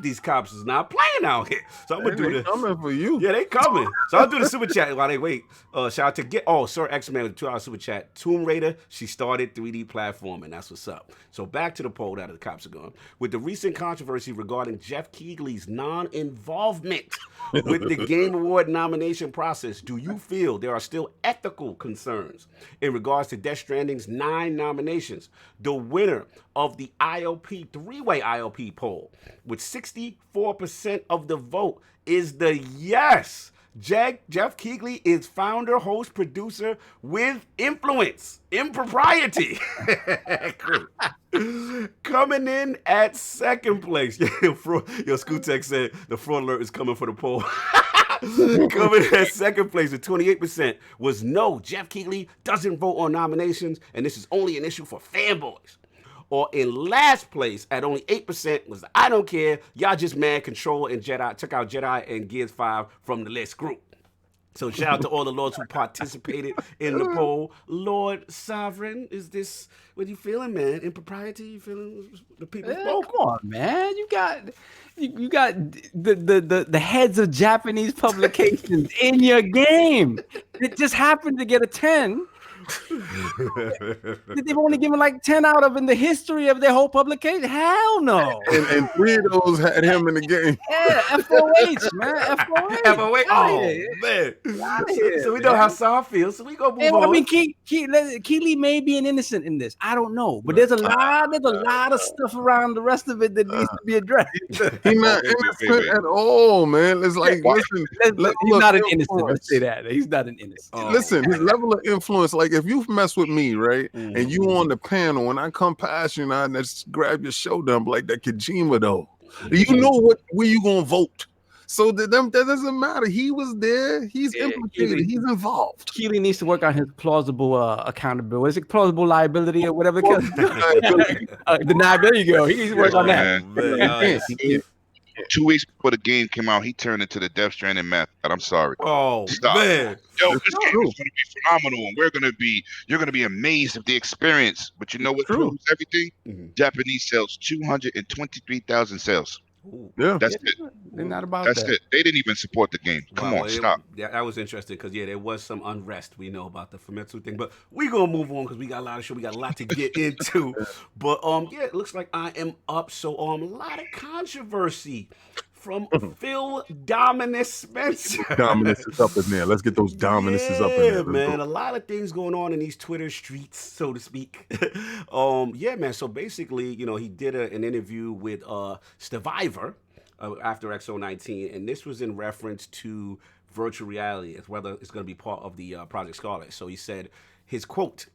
these cops is not playing out here. So I'm gonna do this. Coming for you. Yeah, they coming. So I'll do the super chat while they wait. Shout out to Sir X-Man with $2 super chat. Tomb Raider, she started 3D platforming. That's what's up. So back to the poll that the cops are going. With the recent controversy regarding Jeff Keighley's non-involvement with the Game Award nomination process, do you feel there are still ethical concerns in regards to Death Stranding's 9 nominations? The winner of the IOP 3-way IOP poll with 64% of the vote is the yes. Jeff Keighley is founder, host, producer with influence, impropriety. Coming in at second place. Yo, Scootek said the fraud alert is coming for the poll. Coming at second place with 28% was no, Jeff Keighley doesn't vote on nominations, and this is only an issue for fanboys. Or in last place at only 8% was I don't care, y'all just mad, Control and Jedi, took out Jedi and Gears 5 from the list group. So shout out to all the lords who participated in the poll. Lord Sovereign, is this what you feeling, man? Impropriety? You feeling the people spoke? Come on, man. You got the heads of Japanese publications in your game. It just happened to get a 10. They've only given like 10 out of in the history of their whole publication. Hell no. And 3 of those had him in the game. Yeah, FOH, man. FOH. Oh, man. So we know how Saw feels, so we go move on. I mean, Keighley may be an innocent in this. I don't know. But there's a lot of stuff around the rest of it that needs to be addressed. He's not innocent at all, man. It's like, listen. He's not an innocent. Let's say that. He's not an innocent. Listen, his level of influence, like, if you mess with me, right, and you on the panel, and I come past you and I just grab your shoulder, I'm like that Kojima though. You know where you gonna vote. So that doesn't matter. He was there. He's implicated. He's involved. Keely needs to work on his plausible accountability. Is it plausible liability or whatever? Deniability. There you go. He needs to work on that. 2 weeks before the game came out, he turned into the Death Stranding mascot. I'm sorry. Oh, stop. Man. Yo, this game is going to be phenomenal, and you're going to be amazed at the experience. But you know what proves everything? Japanese sales, 223,000 sales. Ooh. Yeah, that's it. They're not about that's that. it. They didn't even support the game. Come on, stop. Yeah, that was interesting because there was some unrest. We know about the Famitsu thing, but we're gonna move on because we got a lot of show. We got a lot to get into. But it looks like I am up. So a lot of controversy from Phil Dominous Spencer. Dominous is up in there. Let's get those Dominuses up in there. Man, a lot of things going on in these Twitter streets, so to speak. Man. So basically, he did an interview with Survivor after XO19, and this was in reference to virtual reality, as whether it's going to be part of the Project Scarlet. So he said his quote: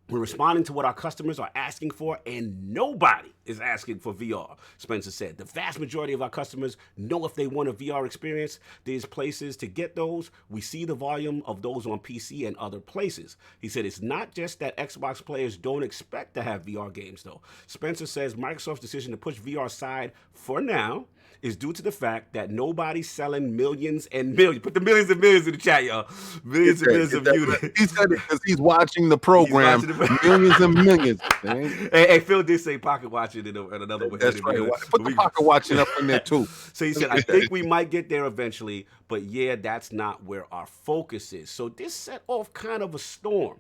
"We're responding to what our customers are asking for, and nobody is asking for VR," Spencer said. "The vast majority of our customers know if they want a VR experience. There's places to get those. We see the volume of those on PC and other places." He said it's not just that Xbox players don't expect to have VR games, though. Spencer says Microsoft's decision to push VR aside for now is due to the fact that nobody's selling millions and millions. Put the millions and millions in the chat, y'all. Millions and millions of units. He said it because he's watching the program. Millions and millions. Hey, Phil did say pocket watching in another way. That's right. Put the pocket watching up in there too. So he said, I think we might get there eventually, but that's not where our focus is. So this set off kind of a storm,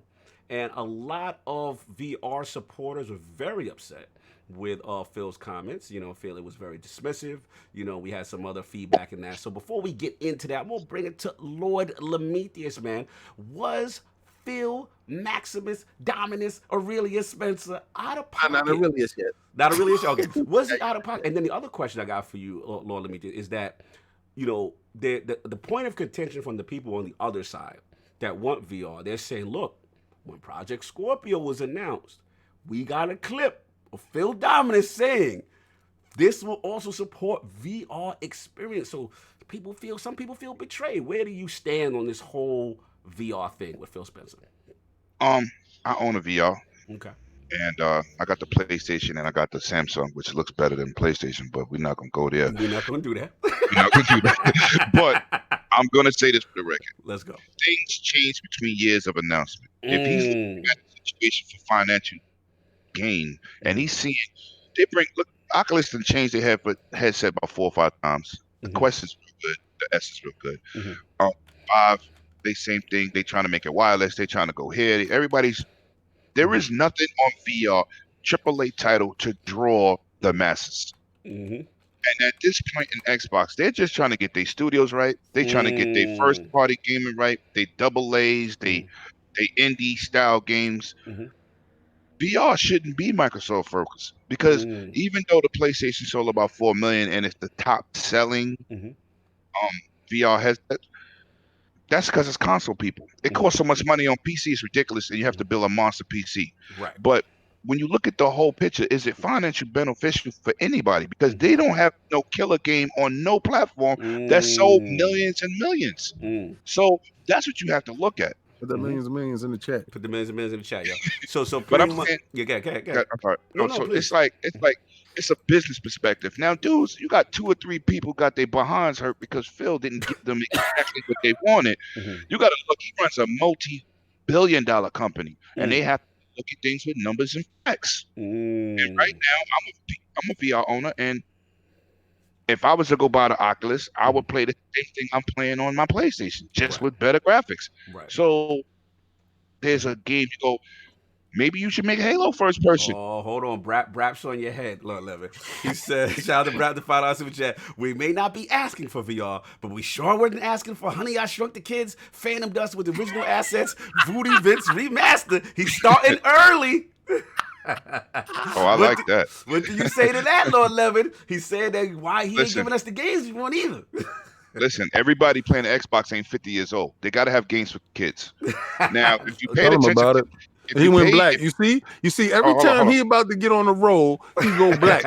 and a lot of VR supporters were very upset with Phil's comments. Phil, it was very dismissive. We had some other feedback in that. So before we get into that, I'm going to bring it to Lord Prometheus, man. Was Phil Maximus Dominus Aurelius Spencer out of pocket? Not Aurelius yet. Not Aurelius yet? Okay. Was he out of pocket? And then the other question I got for you, Lord Prometheus, is that, the point of contention from the people on the other side that want VR, they're saying, look, when Project Scorpio was announced, we got a clip of Phil Dominus saying this will also support VR experience. So some people feel betrayed. Where do you stand on this whole VR thing with Phil Spencer? I own a VR. Okay. And I got the PlayStation and I got the Samsung, which looks better than PlayStation, but we're not gonna go there. We're not gonna do that. We're not gonna do that. But I'm gonna say this for the record. Let's go. Things change between years of announcement. If he's looking at the situation for financial gain, and he's seeing they look, Oculus done changed their headset about 4 or 5 times. The Quest is real good, the S is real good. 5, they same thing. They trying to make it wireless. They trying to go here. There is nothing on VR AAA title to draw the masses. And at this point in Xbox, they're just trying to get their studios right. They trying to get their first party gaming right. They double A's, they indie style games. VR shouldn't be Microsoft focused because even though the PlayStation sold about 4 million and it's the top selling VR headset, that's because it's console people. It costs so much money on PC, it's ridiculous, and you have to build a monster PC. Right. But when you look at the whole picture, is it financially beneficial for anybody? Because they don't have no killer game on no platform that sold millions and millions. So that's what you have to look at. Put the millions and millions in the chat. Put the millions and millions in the chat, yo. So but I'm saying, it's a business perspective. Now, dudes, you got 2 or 3 people got their behinds hurt because Phil didn't give them exactly what they wanted. You got to look. He runs a multi-billion-dollar company, and they have to look at things with numbers and facts. And right now, I'm a VR owner, and if I was to go buy the Oculus, I would play the same thing I'm playing on my PlayStation, just with better graphics. Right. So there's a game you go, maybe you should make Halo first person. Oh, hold on. Brap's on your head, Lord Levin. He said, shout out to Brap the $5 super chat. We may not be asking for VR, but we sure weren't asking for Honey, I Shrunk the Kids, Phantom Dust with original assets, Voodoo Vince remastered. He's starting early. I like that. What do you say to that, Lord Levin? He said that why he ain't giving us the games we want either. Listen, everybody playing the Xbox ain't 50 years old. They got to have games for kids. Now, if you pay attention, He went black. You see, every time he about to get on the roll, he go black.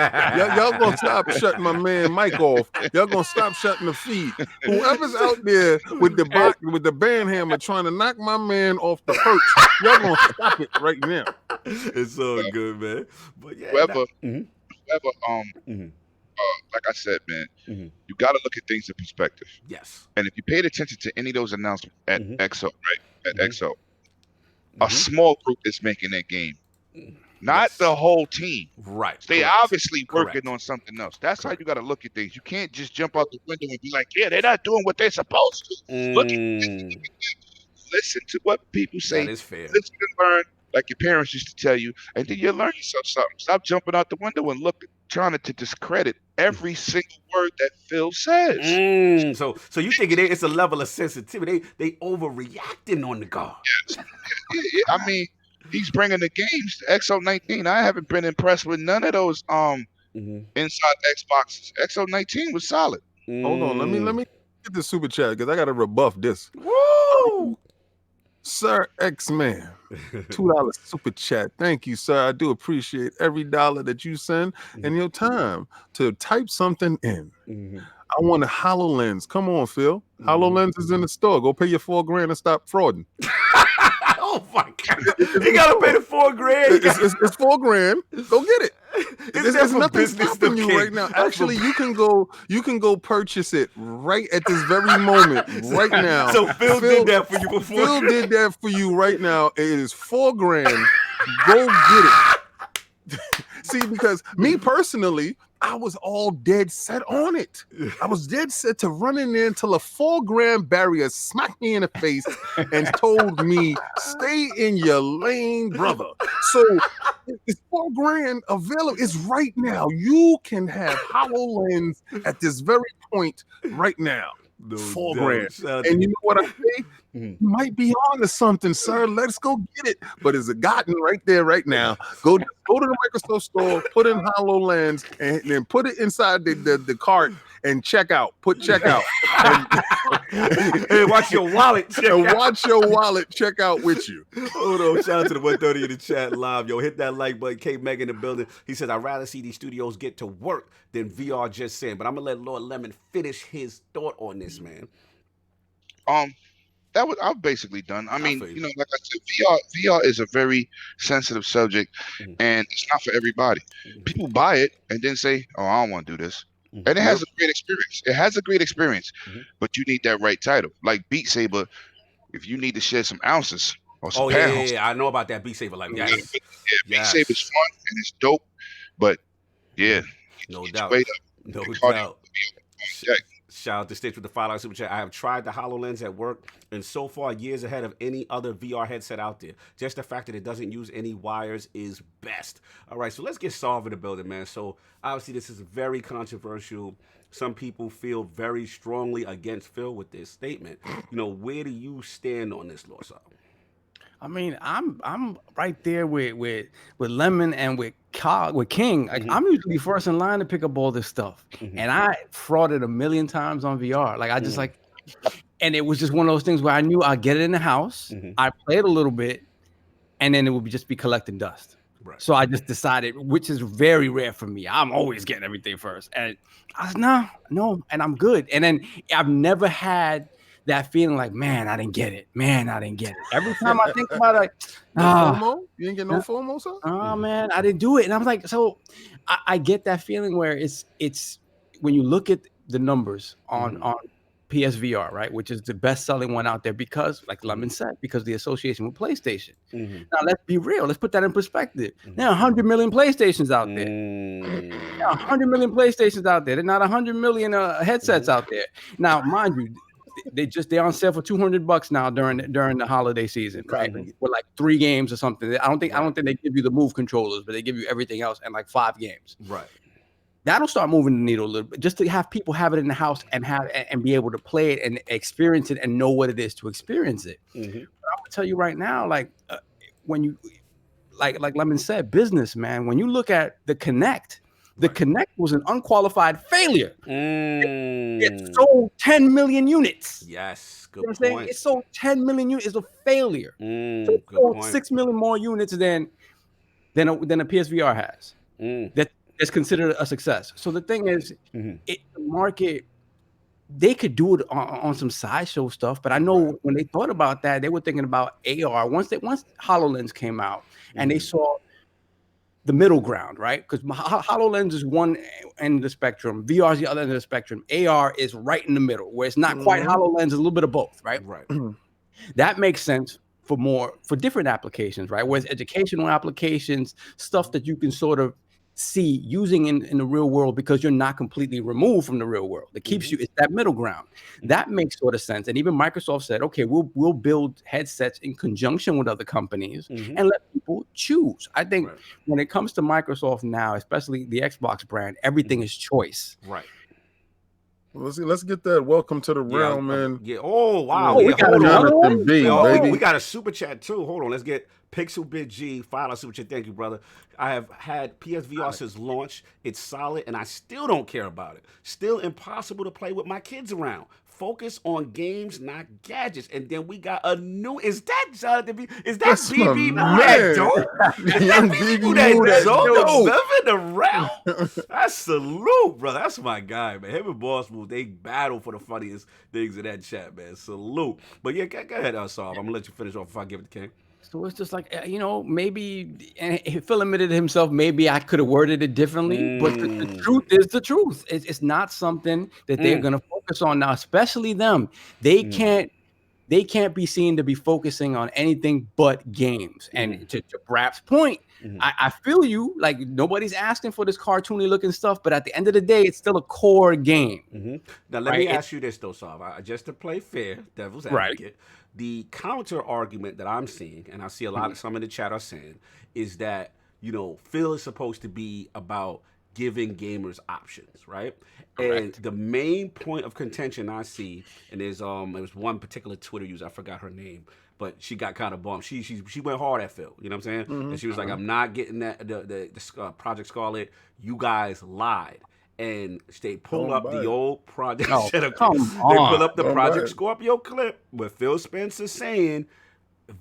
Y'all gonna stop shutting my man Mike off. Y'all gonna stop shutting the feed. Whoever's out there with the band hammer trying to knock my man off the perch, y'all gonna stop it right now. It's all good, man. But yeah, like I said, man, you got to look at things in perspective. Yes. And if you paid attention to any of those announcements at EXO, right? At EXO, a small group is making that game, not the whole team. Right. They obviously working on something else. That's how you got to look at things. You can't just jump out the window and be like, yeah, they're not doing what they're supposed to. Look at listen to what people say. That is fair. Listen and learn, like your parents used to tell you, and then you learn yourself something. Stop jumping out the window and trying to discredit every single word that Phil says. So you think it's a level of sensitivity? They overreacting on the guard. Yes. I mean, he's bringing the games to XO19. I haven't been impressed with none of those inside Xboxes. XO19 was solid. Hold on, let me get the super chat because I got to rebuff this. Woo! Sir X-Man, $2 super chat. Thank you, sir. I do appreciate every dollar that you send and your time to type something in. I want a HoloLens. Come on, Phil. HoloLens is in the store. Go pay your $4,000 and stop frauding. Oh my God! You gotta pay the $4,000. It's $4,000. Go get it. There's nothing stopping you right now. Actually, you can go purchase it right at this very moment, right now. So Phil did that for you before. Phil did that for you right now. It is $4,000. Go get it. See, because me personally, I was all dead set on it. I was dead set to run in there until a $4,000 barrier smacked me in the face and told me, stay in your lane, brother. So it's $4,000 available. It's right now. You can have HoloLens at this very point right now. $4,000. And you know what I say? You might be on to something, sir. Let's go get it. But it's a gotten right there, right now. Go to the Microsoft store, put in HoloLens, and then put it inside the cart and check out. Put check out. And watch your wallet check out. Watch your wallet check out with you. Hold on. Shout out to the 130 in the chat live. Yo, hit that like button. K Meg in the building. He says, I'd rather see these studios get to work than VR just saying. But I'm going to let Lord Lemon finish his thought on this, man. I'm basically done. I mean, you know, like I said, VR is a very sensitive subject, and it's not for everybody. People buy it and then say, "Oh, I don't want to do this," and it has a great experience. It has a great experience, but you need that right title. Like Beat Saber, if you need to shed some ounces or some pounds. Yeah, I know about that Beat Saber. Like, yes. Beat Saber's fun and it's dope, but yeah, no doubt. No doubt. Shout out to Stitch with the $5 super chat. I have tried the HoloLens at work, and so far years ahead of any other VR headset out there. Just the fact that it doesn't use any wires is best. All right, so let's get Solve in the building, man. So obviously this is very controversial. Some people feel very strongly against Phil with this statement. You know, where do you stand on this, Lord Sov? I mean, I'm right there with Lemon and with King. Like, I'm usually first in line to pick up all this stuff, and I frauded a million times on VR. Like I just and it was just one of those things where I knew I'd get it in the house, I played a little bit, and then it would just be collecting dust. Right. So I just decided, which is very rare for me. I'm always getting everything first, and I was no, and I'm good. And then I've never had that feeling like, man, I didn't get it. Man, I didn't get it. Every time I think about it, like, FOMO? You didn't get no FOMO, sir? Oh man, I didn't do it. And I was like, so I get that feeling where it's when you look at the numbers on PSVR, right, which is the best selling one out there because, like Lemon said, because of the association with PlayStation. Now let's be real. Let's put that in perspective. There are 100 million PlayStations out there. There are 100 million PlayStations out there. There are not 100 million headsets out there. Now, mind you, they're on sale for $200 now during the holiday season, right? With like 3 games or something. I don't think they give you the Move controllers, but they give you everything else and like 5 games. Right. That'll start moving the needle a little bit, just to have people have it in the house and be able to play it and experience it and know what it is to experience it. But I'm gonna tell you right now, like when you like Lemon said, business, man. When you look at the Kinect. The Kinect was an unqualified failure. It sold 10 million units. Yes, You know what I'm saying? It sold 10 million units. It's a failure. So it sold 6 million more units than a PSVR has. That's considered a success. So the thing is, the market, they could do it on some sideshow stuff, but I know when they thought about that, they were thinking about AR. Once HoloLens came out and they saw the middle ground, right? Because HoloLens is one end of the spectrum, VR is the other end of the spectrum. AR is right in the middle, where it's not quite HoloLens, it's a little bit of both, right? Right. That makes sense for different applications, right? Whereas educational applications, stuff that you can sort of see using in the real world because you're not completely removed from the real world. It keeps you, it's that middle ground. That makes sort of sense. And even Microsoft said, okay, we'll build headsets in conjunction with other companies and let people choose. I think when it comes to Microsoft now, especially the Xbox brand, everything is choice. Right. Let's get that welcome to the realm, man. Oh, wow. We got another one? Baby. We got a super chat, too. Hold on. Let's get Pixel Big G, $5 super chat. Thank you, brother. I have had PSVR since launch. It's solid, and I still don't care about it. Still impossible to play with my kids around. Focus on games, not gadgets. And then we got a new. Is that Jonathan B? Is that BB that dope? Is that BB that dope? Living around. That's salute, bro. That's my guy, man. Him and Boss Move, they battle for the funniest things in that chat, man. Salute. But yeah, go ahead, Solve. I'm gonna let you finish off if I give it to King. So it's just like, maybe, and Phil admitted himself, maybe I could have worded it differently, but the truth is the truth. It's not something that they're going to focus on now, especially them. They can't be seen to be focusing on anything but games. And to Brap's point, I feel you, like nobody's asking for this cartoony looking stuff, but at the end of the day, it's still a core game. Now, let me ask you this, though, Sav. Just to play fair, devil's advocate, the counter argument that I'm seeing, and I see a lot of some in the chat are saying, is that, Phil is supposed to be about giving gamers options, right? Correct. And the main point of contention I see, and there's there was one particular Twitter user, I forgot her name, but she got kind of bummed. She went hard at Phil, you know what I'm saying? And she was like, I'm not getting that the Project Scarlet. You guys lied. And they pull up the old Project. They pull up the Project Scorpio clip where Phil Spencer saying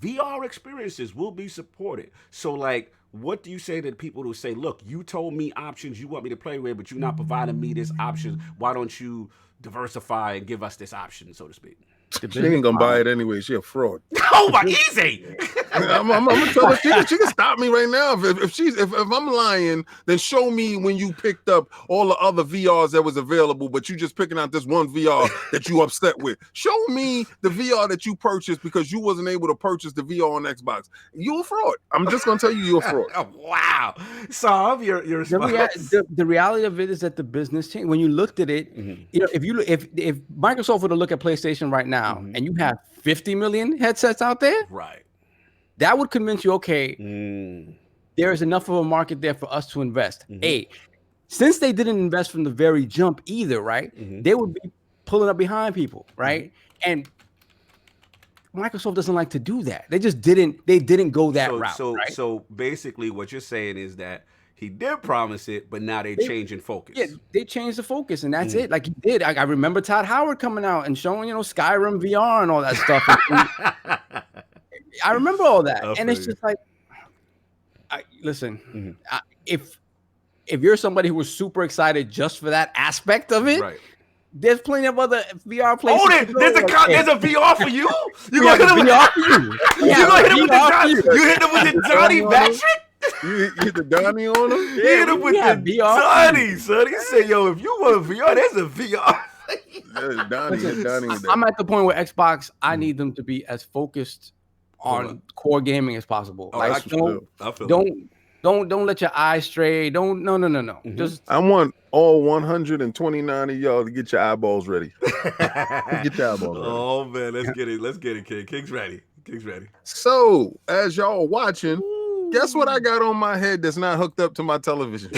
VR experiences will be supported. So, like, what do you say to the people who say, look, you told me options you want me to play with, but you're not providing me this option. Why don't you diversify and give us this option, so to speak? She ain't gonna buy it anyway. She a fraud. Oh my, easy. I'm gonna tell her she can stop me right now. If I'm lying, then show me when you picked up all the other VRs that was available, but you just picking out this one VR that you upset with. Show me the VR that you purchased because you wasn't able to purchase the VR on Xbox. You a fraud. I'm just gonna tell you you're a fraud. Oh, wow. So you're the reality of it is that the business changed. When you looked at it, if Microsoft were to look at PlayStation right now, and you have 50 million headsets out there, right? That would convince you, okay, there is enough of a market there for us to invest. Since they didn't invest from the very jump either, right? They would be pulling up behind people, right? And Microsoft doesn't like to do that. They just didn't. They didn't go that route. Right? So basically, what you're saying is that he did promise it, but now they changing focus. Yeah, they changed the focus, and that's it. Like he did. I remember Todd Howard coming out and showing, Skyrim VR and all that stuff. I remember all that, and it's just like, listen, if you're somebody who was super excited just for that aspect of it, there's plenty of other VR places. Oh, there's a VR for you. You gonna hit him VR for you. You gonna hit him with the you hit him with the Johnny Patrick. You hit the Donnie on him? You hit him with the Donnie, son. He said, yo, if you want VR, there's a VR. I'm at the point where Xbox, I need them to be as focused on core gaming as possible. Like, don't let your eyes stray. No. Just I want all 129 of y'all to get your eyeballs ready. Get your eyeballs ready. Oh man, let's get it, King. King's ready. So, as y'all watching, guess what I got on my head that's not hooked up to my television?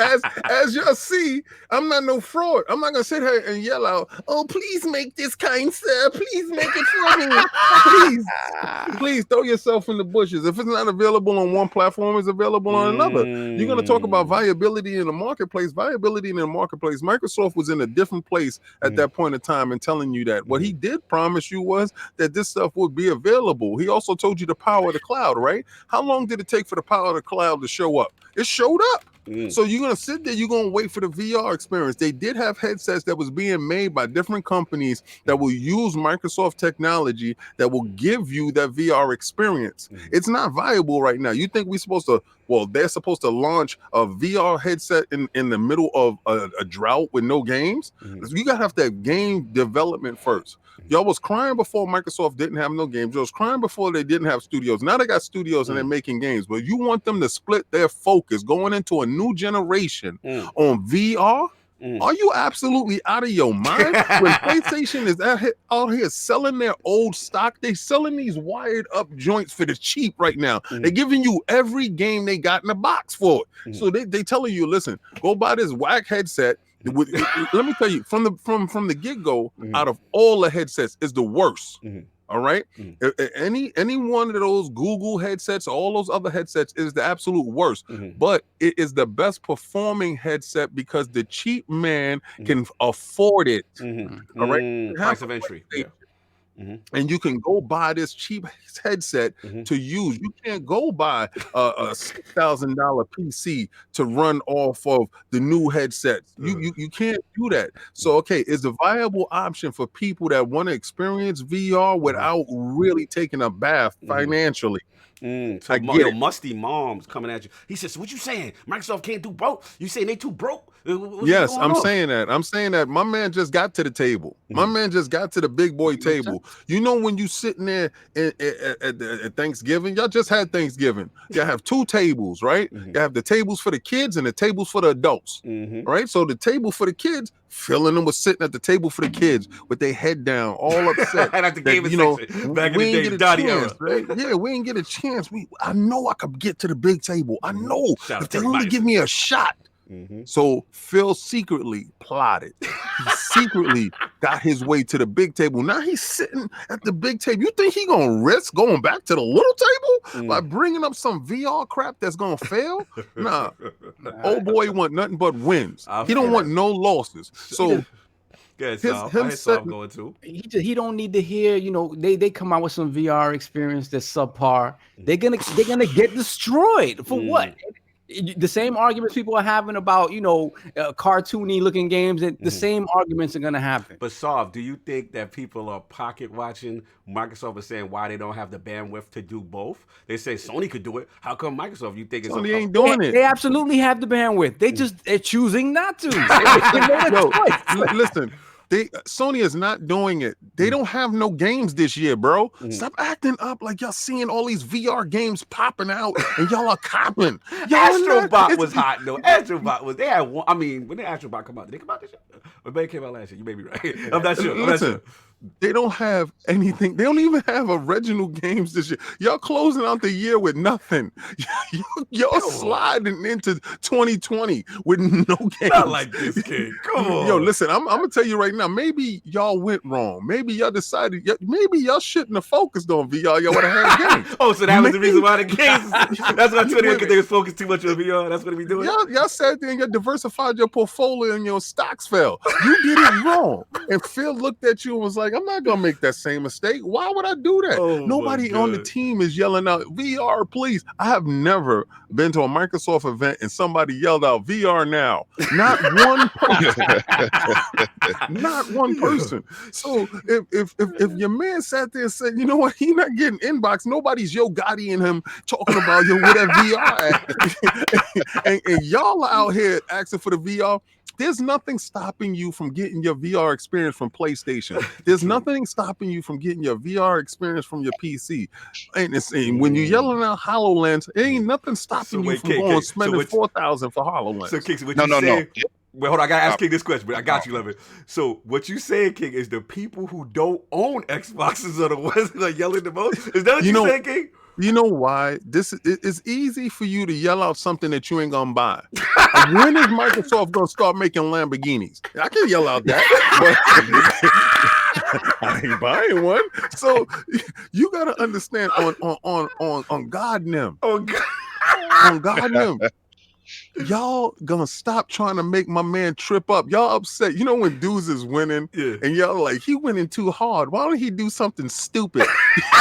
as y'all see, I'm not no fraud. I'm not gonna sit here and yell out, "Oh, please make this, kind sir. Please make it for me. Please throw yourself in the bushes. If it's not available on one platform, it's available on another." You're gonna talk about viability in the marketplace. Viability in the marketplace. Microsoft was in a different place at that point in time and telling you that. What he did promise you was that this stuff would be available. He also told you the power of the cloud, right? How long did it take for the power of the cloud to show up? It showed up. So you're gonna sit there, you're gonna wait for the VR experience. They did have headsets that was being made by different companies that will use Microsoft technology that will give you that VR experience. It's not viable right now. You think we're supposed to, well, they're supposed to launch a VR headset in the middle of a drought with no games? You gotta have that game development first. Y'all was crying before Microsoft didn't have no games. Y'all was crying before they didn't have studios. Now they got studios and they're making games. But you want them to split their focus going into a new generation on VR? Are you absolutely out of your mind? When PlayStation is out here selling their old stock, they selling these wired up joints for the cheap right now. They're giving you every game they got in the box for it. So they telling you, listen, go buy this whack headset. Let me tell you, from the get-go, out of all the headsets, is the worst. All right. Any one of those Google headsets, all those other headsets is the absolute worst. But it is the best performing headset because the cheap man can afford it. All right. Price of entry. And you can go buy this cheap headset to use. You can't go buy a $6,000 PC to run off of the new headsets. You can't do that. So, okay, it's a viable option for people that want to experience VR without really taking a bath financially. So your musty mom's coming at you. He says, so what you saying? Microsoft can't do broke? You saying they too broke? Yes, I'm saying that. I'm saying that my man just got to the table. My man just got to the big boy table. You know, when you sitting there at Thanksgiving, y'all just had Thanksgiving. Y'all have two tables, right? You have the tables for the kids and the tables for the adults, right? So the table for the kids, Phil and them was sitting at the table for the kids with their head down, all upset. At the gaming section, back in the day, Dottie era. Right? Yeah, we didn't get a chance. I know I could get to the big table. I know if they only give me a shot. So Phil secretly plotted. He secretly got his way to the big table. Now he's sitting at the big table. You think he gonna risk going back to the little table by bringing up some VR crap that's gonna fail? Nah. Old boy want nothing but wins. He don't want no losses. So going too. He don't need to hear, you know, they come out with some VR experience that's subpar. They're gonna get destroyed for what? The same arguments people are having about, you know, cartoony looking games, and the same arguments are going to happen. But Sov, do you think that people are pocket watching Microsoft and saying why they don't have the bandwidth to do both? They say Sony could do it. How come Microsoft? You think it's Sony ain't doing it? They absolutely have the bandwidth. They're choosing not to. Listen. Sony is not doing it. They don't have no games this year, bro. Stop acting up like y'all seeing all these VR games popping out and y'all are copping. Astrobot was hot though. Astrobot was. They had one. I mean, when did Astrobot come out? Did they come out this year? Or maybe it came out last year. You may be right. I'm not sure. Listen, they don't have anything. They don't even have original games this year. Y'all closing out the year with nothing. Y'all sliding into 2020 with no games. Not like this kid. Come on. Yo, listen, I'm gonna tell you right now. Maybe y'all went wrong. Maybe y'all decided. Maybe y'all shouldn't have focused on VR. Y'all would have had games. Oh, so that was the reason why the games. That's why 20 because they was focused too much on VR. That's what we doing. Y'all sat there and you diversified your portfolio and your stocks fell. You did it wrong. And Phil looked at you and was like, I'm not gonna make that same mistake. Why would I do that? Nobody on the team is yelling out VR, please. I have never been to a Microsoft event and somebody yelled out VR now. Not one person. Not one person. So if your man sat there and said, you know what, he not getting inbox, nobody's Yo Gotti and him talking about where that VR at. and y'all are out here asking for the VR. There's nothing stopping you from getting your VR experience from PlayStation. There's nothing stopping you from getting your VR experience from your PC. And when you're yelling out HoloLens, there ain't nothing stopping you from going spending $4,000 for HoloLens. So, King, no. Well, hold on, I gotta ask King this question, but I got you, Levin. So, what you saying, King, is the people who don't own Xboxes are the ones that are yelling the most? Is that what you saying, King? You know why? It's easy for you to yell out something that you ain't gonna buy. When is Microsoft gonna start making Lamborghinis? I can yell out that, but I ain't buying one. So you gotta understand on God and them. Oh God. On God and them. Y'all gonna stop trying to make my man trip up. Y'all upset. You know when dudes is winning and y'all like, he winning too hard. Why don't he do something stupid?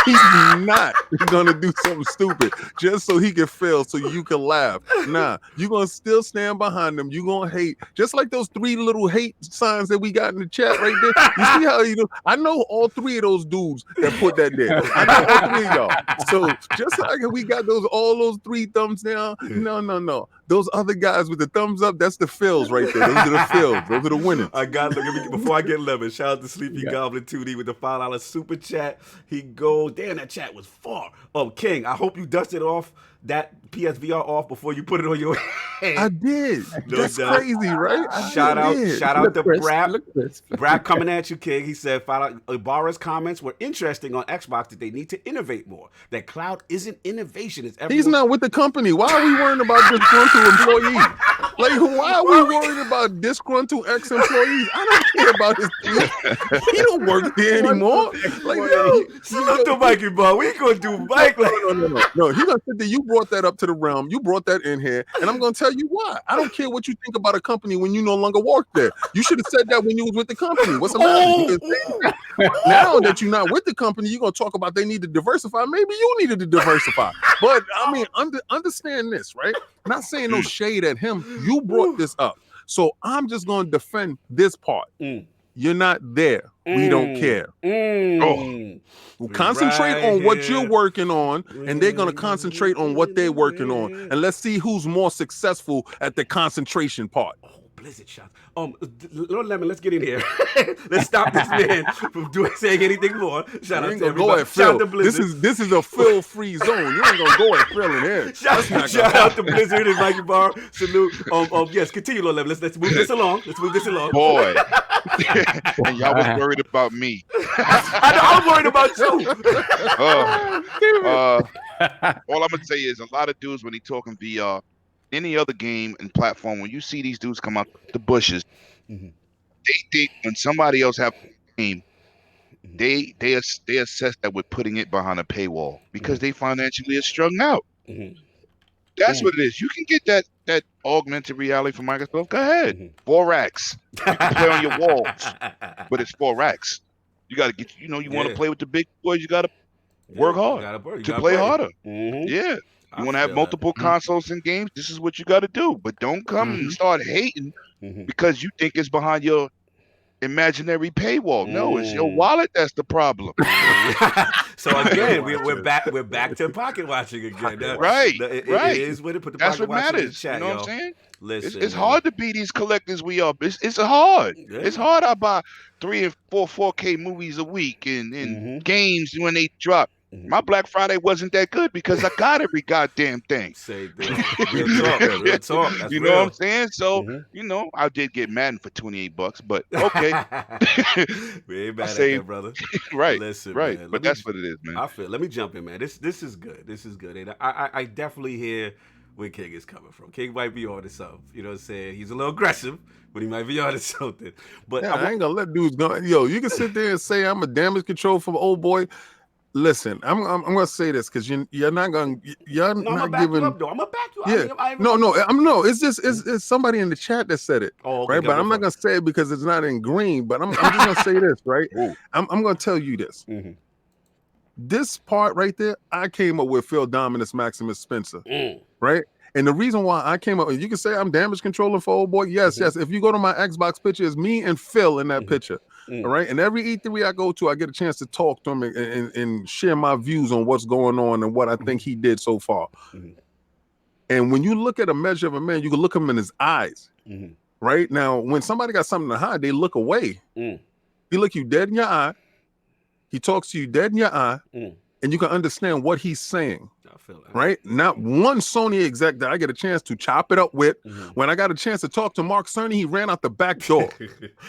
He's not gonna do something stupid just so he can fail so you can laugh. Nah, you gonna still stand behind him. You gonna hate. Just like those 3 little hate signs that we got in the chat right there. You see how you do? I know all 3 of those dudes that put that there. I know all 3 of y'all. So just like we got all those 3 thumbs down. No. Those other guys with the thumbs up, that's the fills right there. Those are the fills. Those are the winners. I got before I get 11. Shout out to Sleepy Goblin 2D with the $5 super chat. He goes, damn, that chat was far. Oh, King, I hope you dusted off that PSVR off before you put it on your head. I did. That's crazy, right? Shout out to Brad. Brad coming at you, King. He said, Ibarra's comments were interesting on Xbox that they need to innovate more. That cloud isn't innovation. He's not with the company. Why are we worrying about disgruntled employees? Like, why are we worried about disgruntled ex-employees? I don't care about his team. He don't work there anymore. Like, salute to Mikey Ball. We ain't gonna do Mike like no. He gonna sit there. You brought that up to the realm. You brought that in here, and I'm gonna tell you why. I don't care what you think about a company when you no longer work there. You should have said that when you was with the company. What's the matter? Now that you're not with the company, you're gonna talk about they need to diversify. Maybe you needed to diversify. But I mean, understand this, right? Not saying no shade at him. You brought this up, so I'm just gonna defend this part. You're not there. We don't care. Concentrate on what you're working on, and they're going to concentrate on what they're working on. And let's see who's more successful at the concentration part. Blizzard shots. Lord Lemon, let's get in here. Let's stop this man from saying anything more. Shout out to everybody. Shout out to Blizzard. This is a Phil-free zone. You ain't gonna go at Phil in here. Shout out to Blizzard and Mikey Bar. Salute. Yes, continue, Lord Lemon. Let's move this along. Boy. And y'all was worried about me. I was worried about you. All I'm gonna say is a lot of dudes when he talking VR, any other game and platform, when you see these dudes come out the bushes, they think when somebody else have a game, they assess that we're putting it behind a paywall because they financially are strung out. That's what it is. You can get that augmented reality from Microsoft. Go ahead. 4 racks. You can play on your walls, but it's 4 racks. You got to get, you want to play with the big boys, you got to work hard to play harder. Yeah. You want to have multiple consoles and games, this is what you got to do. But don't come and start hating because you think it's behind your imaginary paywall. No, it's your wallet that's the problem. So again, we're back to pocket watching again. Right. It is what it put the that's pocket what matters. In the chat, you know what I'm saying? Listen, it's hard to be these collectors we are. It's hard. Yeah. It's hard. I buy 3 and 4 4K movies a week and games when they drop. My Black Friday wasn't that good because I got every goddamn thing. Say that. Real talk. That's you know what I'm saying? So, I did get Madden for $28, but okay. We ain't mad at that, brother. Right. Listen, right. Man, but that's what it is, man. Let me jump in, man. This is good. This is good. And I definitely hear where King is coming from. King might be on to something. You know what I'm saying? He's a little aggressive, but he might be on to something. But I ain't gonna let dudes go. Yo, you can sit there and say I'm a damage control from old boy. Listen, I'm gonna say this because you're not gonna I'm gonna back you up, though. I'm gonna back you up. Yeah. No. It's just it's somebody in the chat that said it, right? But I'm not gonna say it because it's not in green. But I'm just gonna say this, right? I'm gonna tell you this. This part right there, I came up with Phil Dominous, Maximus Spencer, right? And the reason why I came up, you can say I'm damage controlling for old boy. Yes. If you go to my Xbox picture, it's me and Phil in that picture. All right. And every E3 I go to, I get a chance to talk to him and share my views on what's going on and what I think he did so far. And when you look at a measure of a man, you can look him in his eyes. Right now, when somebody got something to hide, they look away. He look you dead in your eye. He talks to you dead in your eye, and you can understand what he's saying. I feel that. Right? Not one Sony exec that I get a chance to chop it up with. When I got a chance to talk to Mark Cerny, he ran out the back door.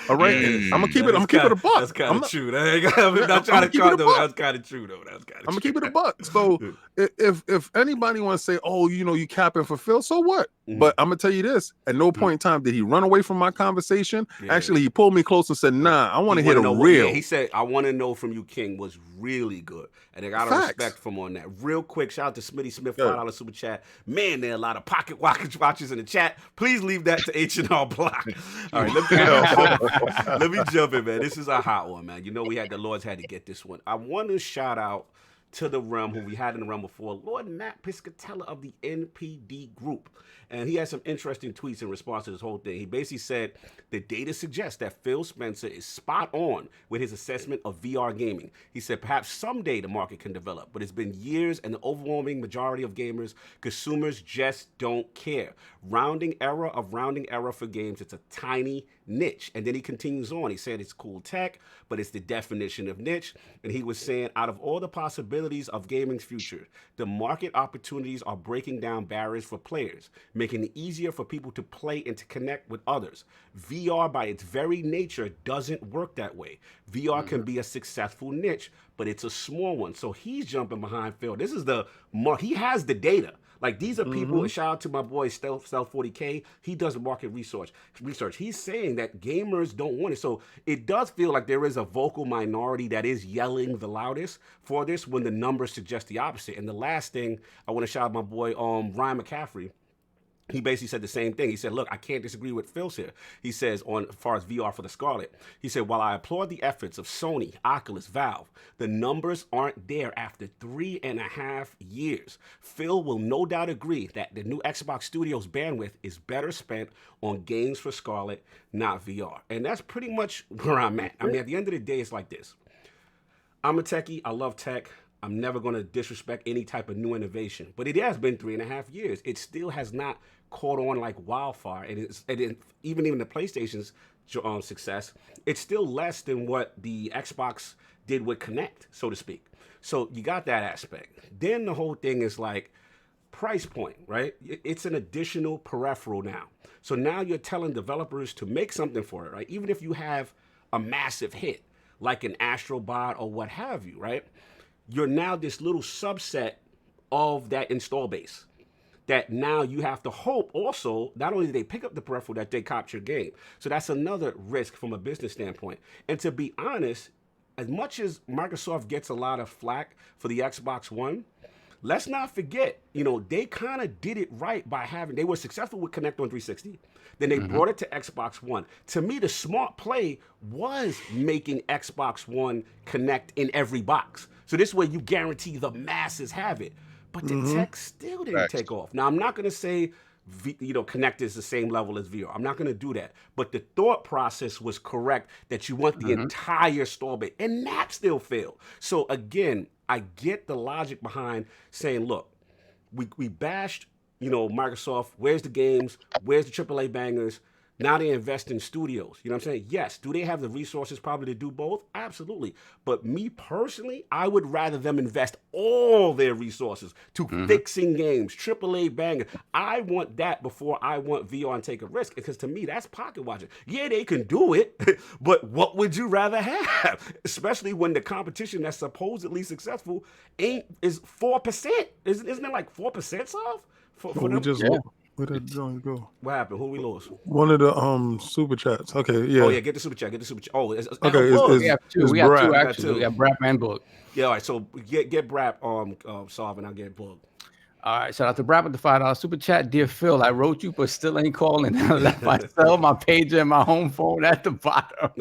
All right, and I'm gonna keep it. I'm gonna keep it a buck. That's kind of true. I'm not trying to cut though. That's kind of true though. I'm gonna keep it a buck. So if anybody want to say, oh, you capping for Phil, so what? But I'm gonna tell you this: at no point in time did he run away from my conversation. Actually, he pulled me close and said, "Nah, I want to hit a real." He said, "I want to know from you, King," was really good, and I got to respect from on that. Real quick, shout out to Smitty Smith, $5 super chat. Man, there are a lot of pocket watchers in the chat. Please leave that to H&R Block. All right, let me jump in, man. This is a hot one, man. The Lords had to get this one. I want to shout out to the realm who we had in the realm before, Lord Matt Piscatella of the NPD group. And he had some interesting tweets in response to this whole thing. He basically said the data suggests that Phil Spencer is spot on with his assessment of VR gaming. He said perhaps someday the market can develop, but it's been years and the overwhelming majority of gamers, consumers just don't care. Rounding error for games, it's a tiny niche. And then he continues on. He said it's cool tech, but it's the definition of niche. And he was saying out of all the possibilities of gaming's future, the market opportunities are breaking down barriers for players, making it easier for people to play and to connect with others. VR by its very nature doesn't work that way. VR can be a successful niche, but it's a small one. So he's jumping behind Phil. This is he has the data. Like, these are people, shout out to my boy Stealth 40K. He does market research. He's saying that gamers don't want it. So it does feel like there is a vocal minority that is yelling the loudest for this when the numbers suggest the opposite. And the last thing, I want to shout out my boy Ryan McCaffrey. He basically said the same thing. He said, look, I can't disagree with Phil's here. He says, as far as VR for the Scarlet, he said, while I applaud the efforts of Sony, Oculus, Valve, the numbers aren't there after 3.5 years. Phil will no doubt agree that the new Xbox Studios bandwidth is better spent on games for Scarlet, not VR. And that's pretty much where I'm at. I mean, at the end of the day, it's like this. I'm a techie. I love tech. I'm never going to disrespect any type of new innovation. But it has been 3.5 years. It still has not caught on like wildfire. Even the PlayStation's success, it's still less than what the Xbox did with Kinect, so to speak. So you got that aspect. Then the whole thing is like price point, right? It's an additional peripheral now. So now you're telling developers to make something for it, right? Even if you have a massive hit, like an Astrobot or what have you, right? You're now this little subset of that install base that now you have to hope also, not only do they pick up the peripheral, that they capture game. So that's another risk from a business standpoint. And to be honest, as much as Microsoft gets a lot of flack for the Xbox One, let's not forget, they kind of did it right by they were successful with Kinect on 360. Then they brought it to Xbox One. To me, the smart play was making Xbox One Kinect in every box. So this way you guarantee the masses have it. But the tech still didn't take off. Now, I'm not going to say, Kinect is the same level as VR. I'm not going to do that. But the thought process was correct that you want the entire store base. And that still failed. So again, I get the logic behind saying, look, we bashed, Microsoft. Where's the games? Where's the AAA bangers? Now they invest in studios. You know what I'm saying? Yes. Do they have the resources probably to do both? Absolutely. But me personally, I would rather them invest all their resources to fixing games, AAA banger. I want that before I want VR and take a risk, because to me, that's pocket watching. Yeah, they can do it, but what would you rather have? Especially when the competition that's supposedly successful is 4%. Isn't it like 4% off? For them? Where did John go? What happened? Who we lost? One of the super chats. Okay, yeah. Oh yeah, get the super chat. Oh, okay. We have two. We got two actually. We got Brap and Book. Yeah, all right. So get Brap solve, and I'll get Book. All right, shout out to Brap with the $5 super chat. Dear Phil, I wrote you, but still ain't calling. I left myself, my pager, and my home phone at the bottom.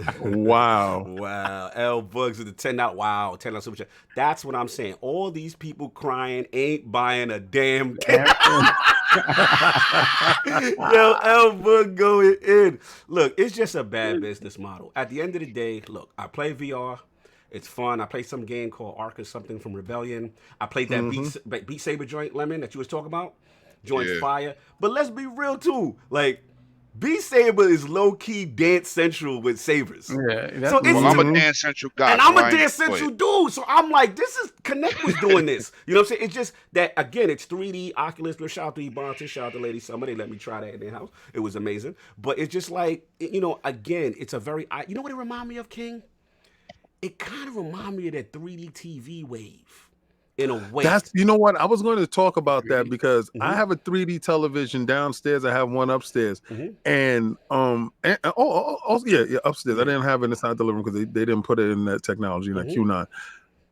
Wow. L Bugs with the $10. Wow, $10 super chat. That's what I'm saying. All these people crying ain't buying a damn Yo, L Bug going in. Look, it's just a bad business model. At the end of the day, look, I play VR. It's fun. I played some game called Ark or something from Rebellion. I played that Beat Saber joint, Lemon, that you was talking about. Joint's fire. But let's be real, too. Like, Beat Saber is low key Dance Central with sabers. Yeah, so well, I'm a Dance Central guy, and I'm a Dance Central dude. So I'm like, this is Connect was doing this. You know what I'm saying? It's just that again, it's 3D Oculus. Shout out to Ebonte, shout out to Lady Summer. They let me try that in their house. It was amazing. But it's just like, you know, again, it's a very, you know what it remind me of, King? It kind of remind me of that 3D TV wave. In a way, you know what, I was going to talk about that because I have a 3D television downstairs. I have one upstairs, and yeah, upstairs. I didn't have it inside the living room because they didn't put it in that technology in that Q9.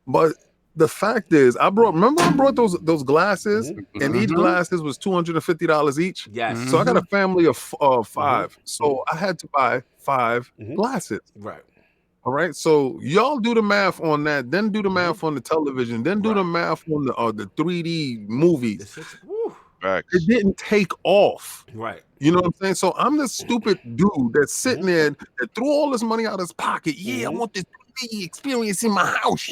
But the fact is, I brought those glasses, and each glasses was $250 each. Yes. So I got a family of 5, so I had to buy 5 glasses. Right. All right, so y'all do the math on that, then do the math on the television, then do the math on the 3D movies. It didn't take off. Right. You know what I'm saying? So I'm this stupid dude that's sitting there that threw all this money out of his pocket. Yeah, I want this 3D experience in my house.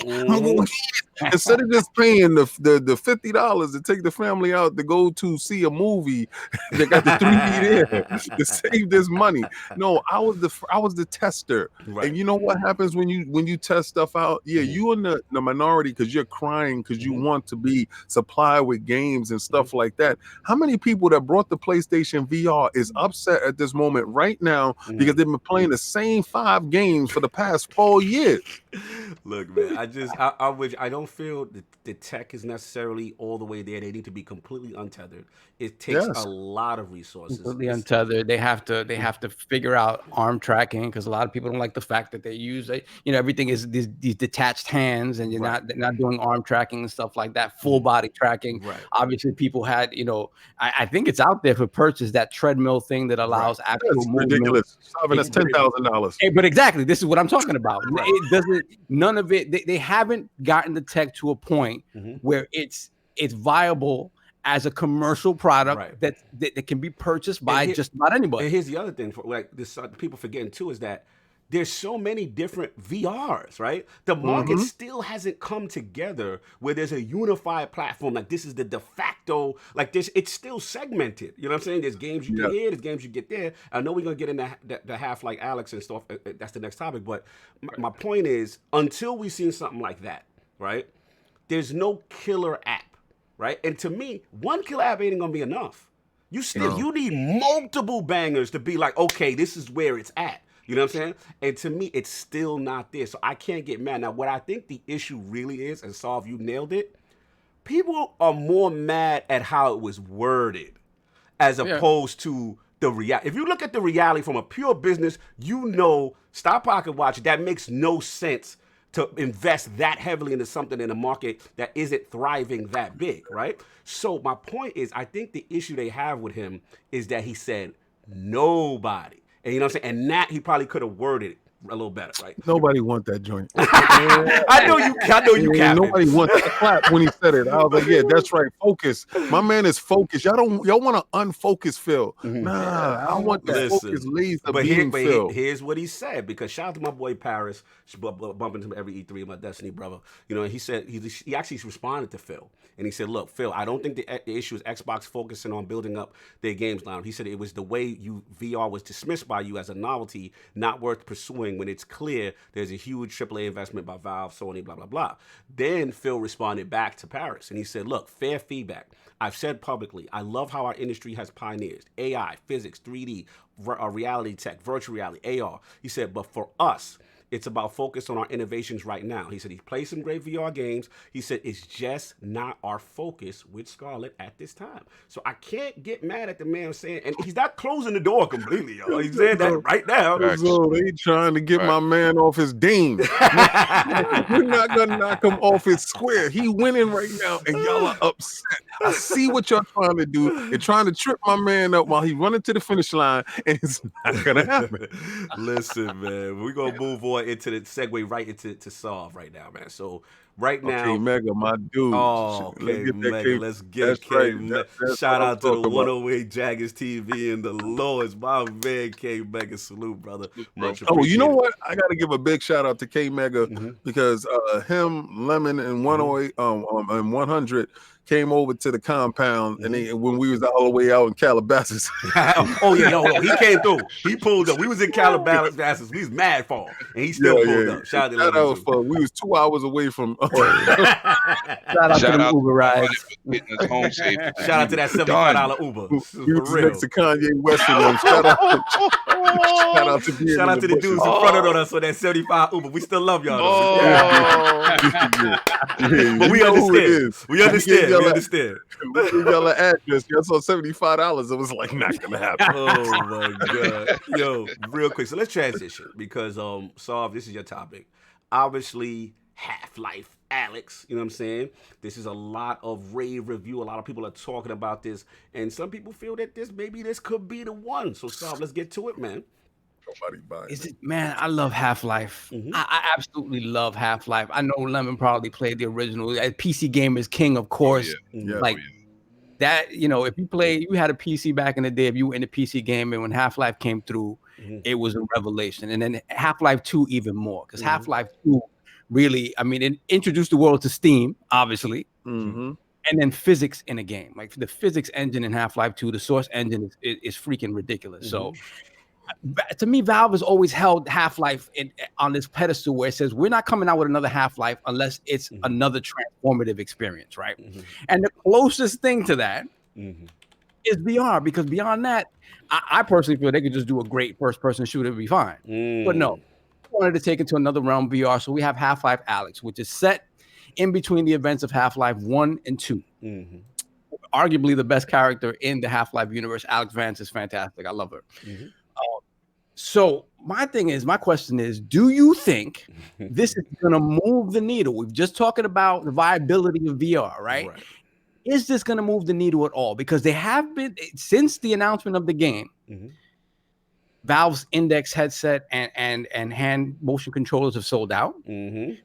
Instead of just paying the $50 to take the family out to go to see a movie that got the 3D there to save this money. No, I was the tester. Right. And you know what happens when you test stuff out? Yeah, you in the minority because you're crying because you want to be supplied with games and stuff like that. How many people that brought the PlayStation VR is upset at this moment right now because they've been playing the same 5 games for the past 4 years? Look, man, I don't feel that the tech is necessarily all the way there. They need to be completely untethered. It takes a lot of resources. Completely untethered. They have to figure out arm tracking because a lot of people don't like the fact that they use everything is these detached hands and you're not doing arm tracking and stuff like that, full body tracking. Right. Obviously, people had I think it's out there for purchase, that treadmill thing that allows actual movement. Ridiculous. That's $10,000. But exactly, this is what I'm talking about. It doesn't. None of it. They haven't gotten the tech to a point where it's viable as a commercial product that can be purchased by just about anybody. And here's the other thing, for like this, people forgetting too, is that there's so many different VRs, right? The market still hasn't come together where there's a unified platform. Like this is the de facto, like this, it's still segmented. You know what I'm saying? There's games you get here, there's games you get there. I know we're going to get into the half like Alyx and stuff. That's the next topic. But my point is, until we've seen something like that, right? There's no killer app, right? And to me, one killer app ain't going to be enough. You need multiple bangers to be like, okay, this is where it's at. You know what I'm saying? And to me, it's still not there. So I can't get mad. Now, what I think the issue really is, and Solve, you nailed it, people are more mad at how it was worded as opposed to the reality. If you look at the reality from a pure business, Stop Pocket Watch, that makes no sense to invest that heavily into something in a market that isn't thriving that big, right? So my point is, I think the issue they have with him is that he said nobody. And you know what I'm saying? And that he probably could have worded it a little better, right? Nobody want that joint. I know you can. Nobody want that clap when he said it. I was like, yeah, that's right. Focus. My man is focused. Y'all want to unfocus Phil. Nah, I want the focus laser beam Phil. Here's what he said, because shout out to my boy Paris, bumping him every E3, my Destiny brother. You know, he said he actually responded to Phil. And he said, look, Phil, I don't think the issue is Xbox focusing on building up their games line. He said it was the way VR was dismissed by you as a novelty, not worth pursuing when it's clear there's a huge AAA investment by Valve, Sony, blah, blah, blah. Then Phil responded back to Paris, and he said, look, fair feedback. I've said publicly, I love how our industry has pioneered AI, physics, 3D, reality tech, virtual reality, AR. He said, but for us, it's about focus on our innovations right now. He said he's played some great VR games. He said it's just not our focus with Scarlett at this time. So I can't get mad at the man saying, and he's not closing the door completely, y'all. He's saying that right now. So they trying to get my man off his dame. We're not gonna knock him off his square. He winning right now, and y'all are upset. I see what y'all trying to do. You're trying to trip my man up while he's running to the finish line, and it's not gonna happen. Listen, man, we're gonna move on into the segue right into Solve right now, man. So right now, K Mega, my dude. Oh, K Mega, let's get K Mega. Shout out to the 108 Dragons TV and the Lords, my man K Mega. Salute, brother. Much appreciated. You know what? I got to give a big shout out to K Mega because him, Lemon, and 108 and 100. came over to the compound, and when we was all the way out in Calabasas. Oh yeah, yo, he came through. He pulled up. We was in Calabasas. We was mad for him, and he still pulled up. Shout out to for we was 2 hours away from. Shout out to them Uber rides. Home safe. Shout out to that $75 Uber. We was next to Kanye West and them. Shout out to the dudes in front of us on that 75 Uber. We still love y'all. But we understand. We understand. We understand. We gave y'all an address. Y'all saw $75. It was like not gonna happen. Oh my god. Yo, real quick. So let's transition because Solve, this is your topic. Obviously, Half-Life Alyx, you know what I'm saying? This is a lot of rave review. A lot of people are talking about this, and some people feel that this could be the one. So Solve, let's get to it, man. Nobody buying it. Man, I love Half-Life. I absolutely love Half-Life. I know Lemon probably played the original. PC Gamer's King, of course. That, you know, if you had a PC back in the day, if you were in the PC game, and when Half-Life came through, it was a revelation. And then Half-Life 2 even more, because Half-Life 2 really, I mean, it introduced the world to Steam, obviously, and then physics in a game. Like the physics engine in Half-Life 2, the source engine is freaking ridiculous. So to me, Valve has always held Half-Life on this pedestal where it says we're not coming out with another Half-Life unless it's another transformative experience, right? And the closest thing to that is VR, because beyond that, I personally feel they could just do a great first-person shooter and be fine. But no, I wanted to take it to another realm, VR. So we have Half-Life Alyx, which is set in between the events of Half-Life 1 and 2. Arguably the best character in the Half-Life universe. Alyx Vance is fantastic. I love her. So my question is, do you think this is going to move the needle? We've just talking about the viability of VR, right? Is this going to move the needle at all? Because they have been, since the announcement of the game, Valve's Index headset and hand motion controllers have sold out. There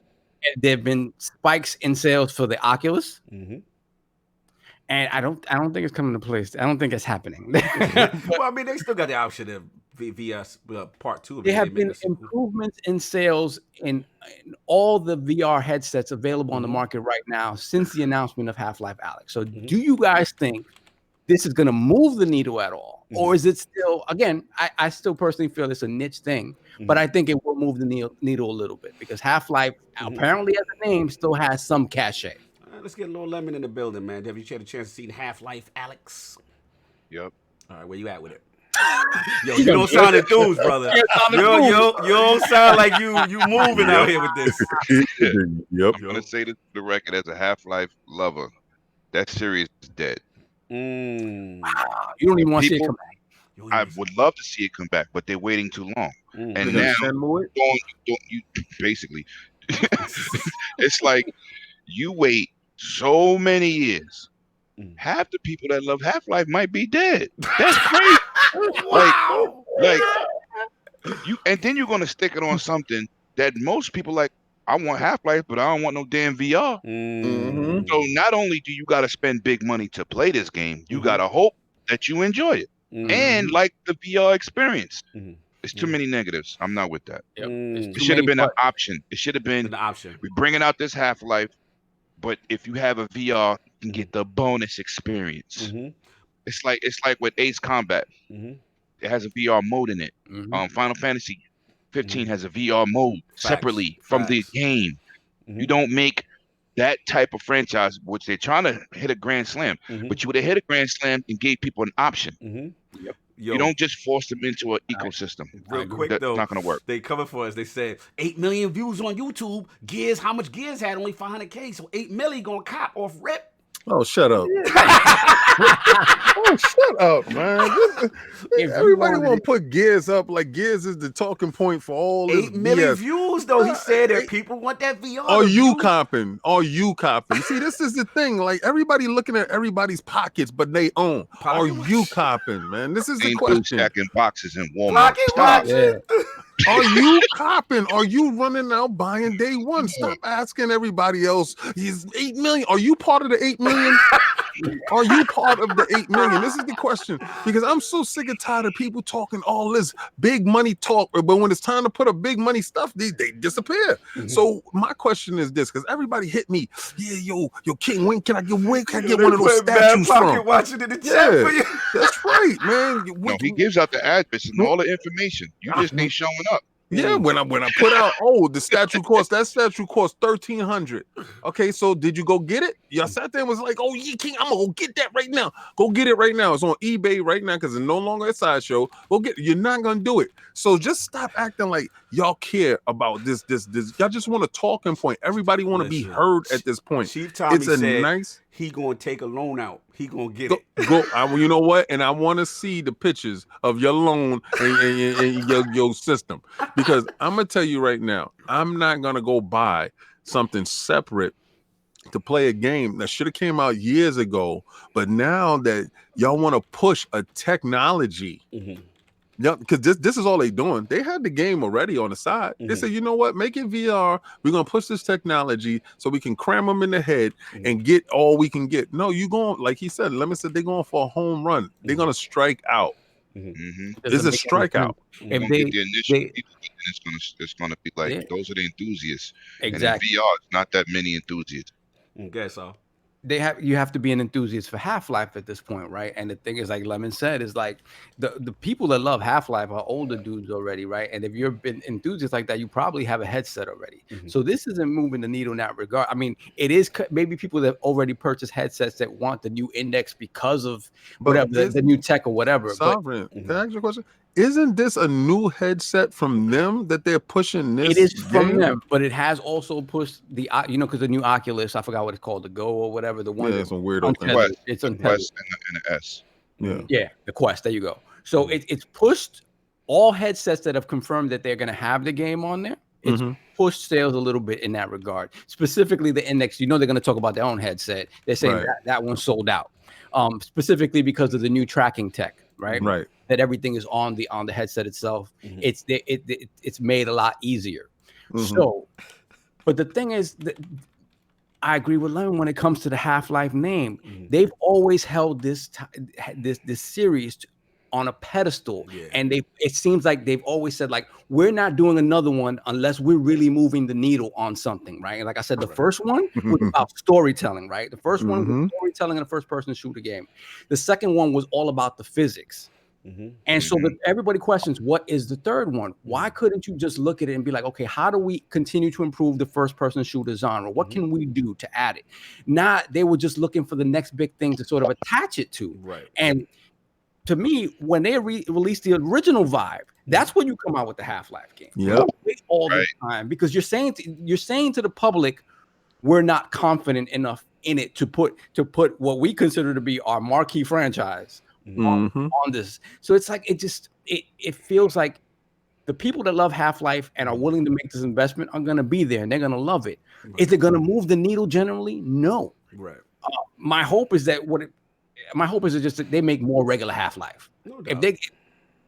have been spikes in sales for the Oculus. And I don't think it's coming to place. I don't think it's happening. Well, I mean, they still got the option of VS part 2. There have been improvements in sales in all the VR headsets available on the market right now since the announcement of Half-Life Alyx. So do you guys think this is going to move the needle at all? Or is it still, again, I still personally feel it's a niche thing, but I think it will move the needle a little bit because Half-Life, apparently as a name, still has some cachet. Let's get Lord Lemon in the building, man. Have you had a chance to see Half-Life Alyx? Yep. All right, where you at with it? Yo, you don't sound enthused, brother. You don't sound like you moving out here with this. Yep. I'm gonna say this to the record as a Half-Life lover. That series is dead. Wow. You don't even want to see it come back. I would love to see it come back, but they're waiting too long. And now, don't you basically, it's like you wait so many years. Half the people that love Half-Life might be dead. That's crazy. Wow. Like you, and then you're gonna stick it on something that most people like. I want Half-Life, but I don't want no damn VR. So not only do you got to spend big money to play this game, you got to hope that you enjoy it and like the VR experience. There's too many negatives. I'm not with that. It should have been an option. It should have been the option. We're bringing out this Half-Life, but if you have a VR, you can get the bonus experience. It's like with Ace Combat. It has a VR mode in it. Final Fantasy 15 has a VR mode separately from the game. You don't make that type of franchise, which they're trying to hit a grand slam, but you would have hit a grand slam and gave people an option. You don't just force them into an ecosystem. Real quick, that's though, not going to work. They cover for us. They said 8 million views on YouTube. Gears, how much Gears had? Only 500K. So 8 million going to cop off rip. Oh, shut up. Oh, shut up, man. Everybody want to put Gears up like Gears is the talking point for all this 8 million BS. views, though. He said that people want that VR. Are you copping? Are you copping? See, this is the thing. Like, everybody looking at everybody's pockets, but they own. Are you copping, man? This is the question. Stacking boxes in Walmart. Pocket watches. Are you copping? Are you running out buying day one? Stop asking everybody else. He's 8 million. Are you part of the 8 million? Are you part of the 8 million? This is the question, because I'm so sick and tired of people talking all this big money talk, but when it's time to put up big money stuff, they disappear. So my question is this, because everybody hit me. Yeah, yo, King, when can I get one of those statues from? Watching in the chat for you. That's right, man. No, he gives out the address and all the information. You just ain't showing up. Yeah, when I put out, the statue cost $1,300. Okay, so did you go get it? Y'all sat there and was like, oh yeah, King, I'm gonna go get that right now. Go get it right now. It's on eBay right now because it's no longer a sideshow. Go get it. You're not gonna do it. So just stop acting like y'all care about this. Y'all just want a talking point. Everybody want to be heard at this point. Chief Tommy said he gonna take a loan out. He gonna get it. You know what? And I want to see the pictures of your loan and your system, because I'm gonna tell you right now, I'm not gonna go buy something separate to play a game that should have came out years ago. But now that y'all want to push a technology. Yeah, because this is all they doing. They had the game already on the side. They said, you know what? Make it VR. We're gonna push this technology so we can cram them in the head and get all we can get. No, you going, like he said. Lemon said they're going for a home run. They're gonna strike out. This is a strikeout. If they the initial people, it's gonna be like those are the enthusiasts. Exactly. And in VR, it's not that many enthusiasts. Okay, so you have to be an enthusiast for Half-Life at this point, right? And the thing is, like Lemon said, is like the people that love Half-Life are older dudes already, right? And if you're been enthusiast like that, you probably have a headset already. So this isn't moving the needle in that regard. I mean, it is maybe people that already purchased headsets that want the new index because of whatever the new tech or whatever. Sovereign, can I ask you a question? Isn't this a new headset from them that they're pushing this? It is from them, but it has also pushed the, because the new Oculus, I forgot what it's called, the Go or whatever, the one. Yeah, it's a weirdo thing. It's Untitled. And the S. Yeah, the Quest. There you go. So it's pushed all headsets that have confirmed that they're going to have the game on there. It's pushed sales a little bit in that regard. Specifically, the Index. They're going to talk about their own headset. They're saying that one sold out, specifically because of the new tracking tech. Right. That everything is on the headset itself. It's made a lot easier. So, but the thing is that I agree with Lemon when it comes to the Half-Life name. They've always held this series on a pedestal, and it seems like they've always said, like, we're not doing another one unless we're really moving the needle on something, right? And like I said, the first one was about storytelling, right? The first one was storytelling in a first-person shooter game. The second one was all about the physics. And so everybody questions, what is the third one? Why couldn't you just look at it and be like, okay, how do we continue to improve the first-person shooter genre? What can we do to add it? Not they were just looking for the next big thing to sort of attach it to. And to me, when they released the original Vive, that's when you come out with the Half-Life game. Don't wait all the time, because you're saying to the public, we're not confident enough in it to put what we consider to be our marquee franchise on this. So it's like it feels like the people that love Half-Life and are willing to make this investment are going to be there and they're going to love it. Is it going to move the needle generally? No. My hope is that just that they make more regular Half-Life. No doubt.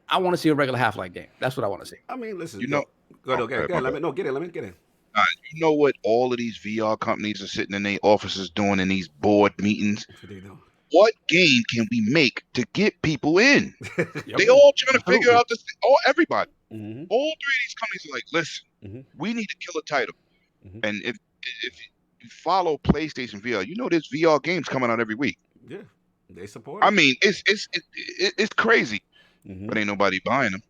I want to see a regular Half-Life game. That's what I want to see. I mean, listen, go ahead. Let me get in. You know what all of these VR companies are sitting in their offices doing in these board meetings? What game can we make to get people in? They all trying to figure out this. Everybody. All three of these companies are like, listen, we need to kill a title. And if you follow PlayStation VR, there's VR games coming out every week. Yeah, they support. I mean, it's crazy, but ain't nobody buying them.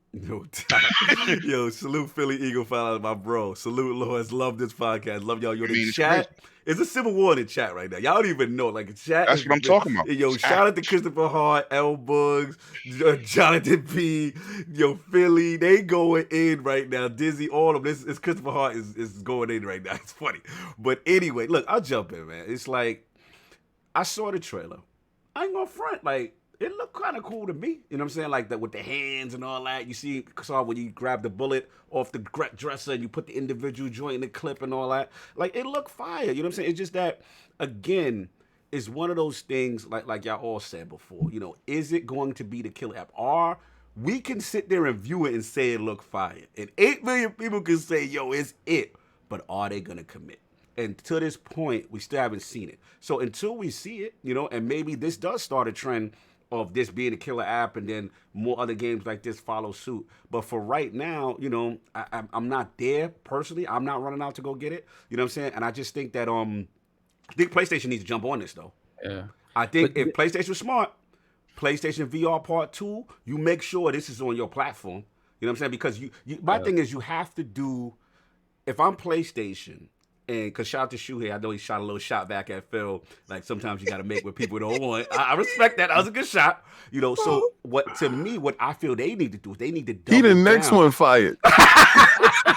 Yo, salute Philly Eagle, follow my bro. Salute Lords, love this podcast, love y'all. Yo, the chat. It's a civil war in the chat right now. Y'all don't even know. Like, chat. That's what I'm talking about. Yo, shout out to Christopher Hart, L Bugs, Jonathan P. Yo, Philly, they going in right now. Dizzy, all of this. It's Christopher Hart is going in right now. It's funny. But anyway, look, I'll jump in, man. It's like, I saw the trailer. I ain't gonna front. Like, it looked kind of cool to me. You know what I'm saying? Like that with the hands and all that. You saw when you grab the bullet off the dresser and you put the individual joint in the clip and all that. Like, it looked fire. You know what I'm saying? It's just that, again, it's one of those things like y'all all said before. Is it going to be the killer app? Are we can sit there and view it and say it look fire. And 8 million people can say, yo, it's it. But are they going to commit? And to this point, we still haven't seen it. So until we see it, and maybe this does start a trend of this being a killer app and then more other games like this follow suit. But for right now, I'm not there personally. I'm not running out to go get it. You know what I'm saying? And I just think that I think PlayStation needs to jump on this, though. Yeah. I think if PlayStation was smart, PlayStation VR Part 2, you make sure this is on your platform. You know what I'm saying? Because my thing is you have to do, if I'm PlayStation, and because shout out to Shu here, I know he shot a little shot back at Phil. Like sometimes you got to make what people don't want. I respect that. That was a good shot. So what I feel they need to do is they need to double He the down. next one fired.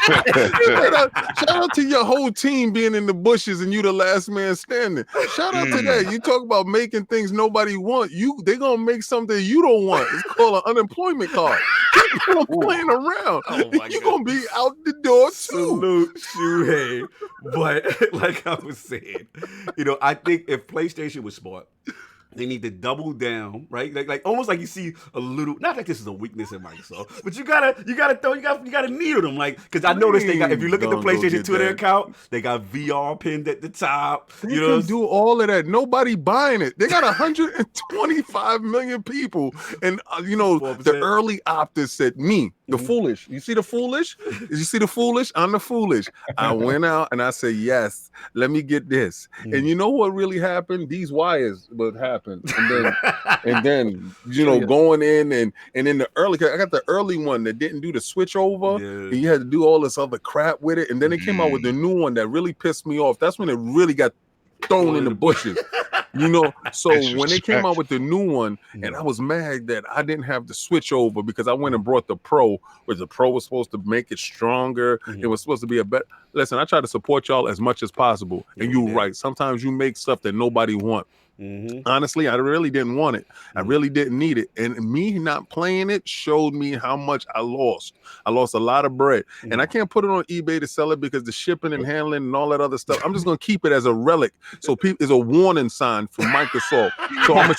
Shout out to your whole team being in the bushes and you the last man standing. Shout out to that. You talk about making things nobody want. They gonna make something you don't want. It's called an unemployment card. People playing around. You gonna be out the door too. Salute Shuhei. But like I was saying, I think if PlayStation was smart, they need to double down, right? Like almost like you see a little. Not like this is a weakness in Microsoft, but you gotta needle them, like because I noticed they got. If you look at the PlayStation Twitter account, they got VR pinned at the top. They can do all of that. Nobody buying it. They got 125 million people, and the early opters said me. The foolish. You see the foolish? Did you see the foolish? I'm the foolish. I went out and I said, yes, let me get this. And you know what really happened? These wires would happen. And then going in and in the early, I got the early one that didn't do the switch over. Yeah. And you had to do all this other crap with it. And then they came out with the new one that really pissed me off. That's when it really got thrown in the bushes. So when they came out with the new one, and I was mad that I didn't have the switch over because I went and brought the Pro, where the Pro was supposed to make it stronger. It was supposed to be a better. Listen, I try to support y'all as much as possible, and you're right. Sometimes you make stuff that nobody wants. Honestly, I really didn't want it. I really didn't need it. And me not playing it showed me how much I lost. I lost a lot of bread. And I can't put it on eBay to sell it because the shipping and handling and all that other stuff. I'm just going to keep it as a relic. So people is a warning sign for Microsoft. So I'm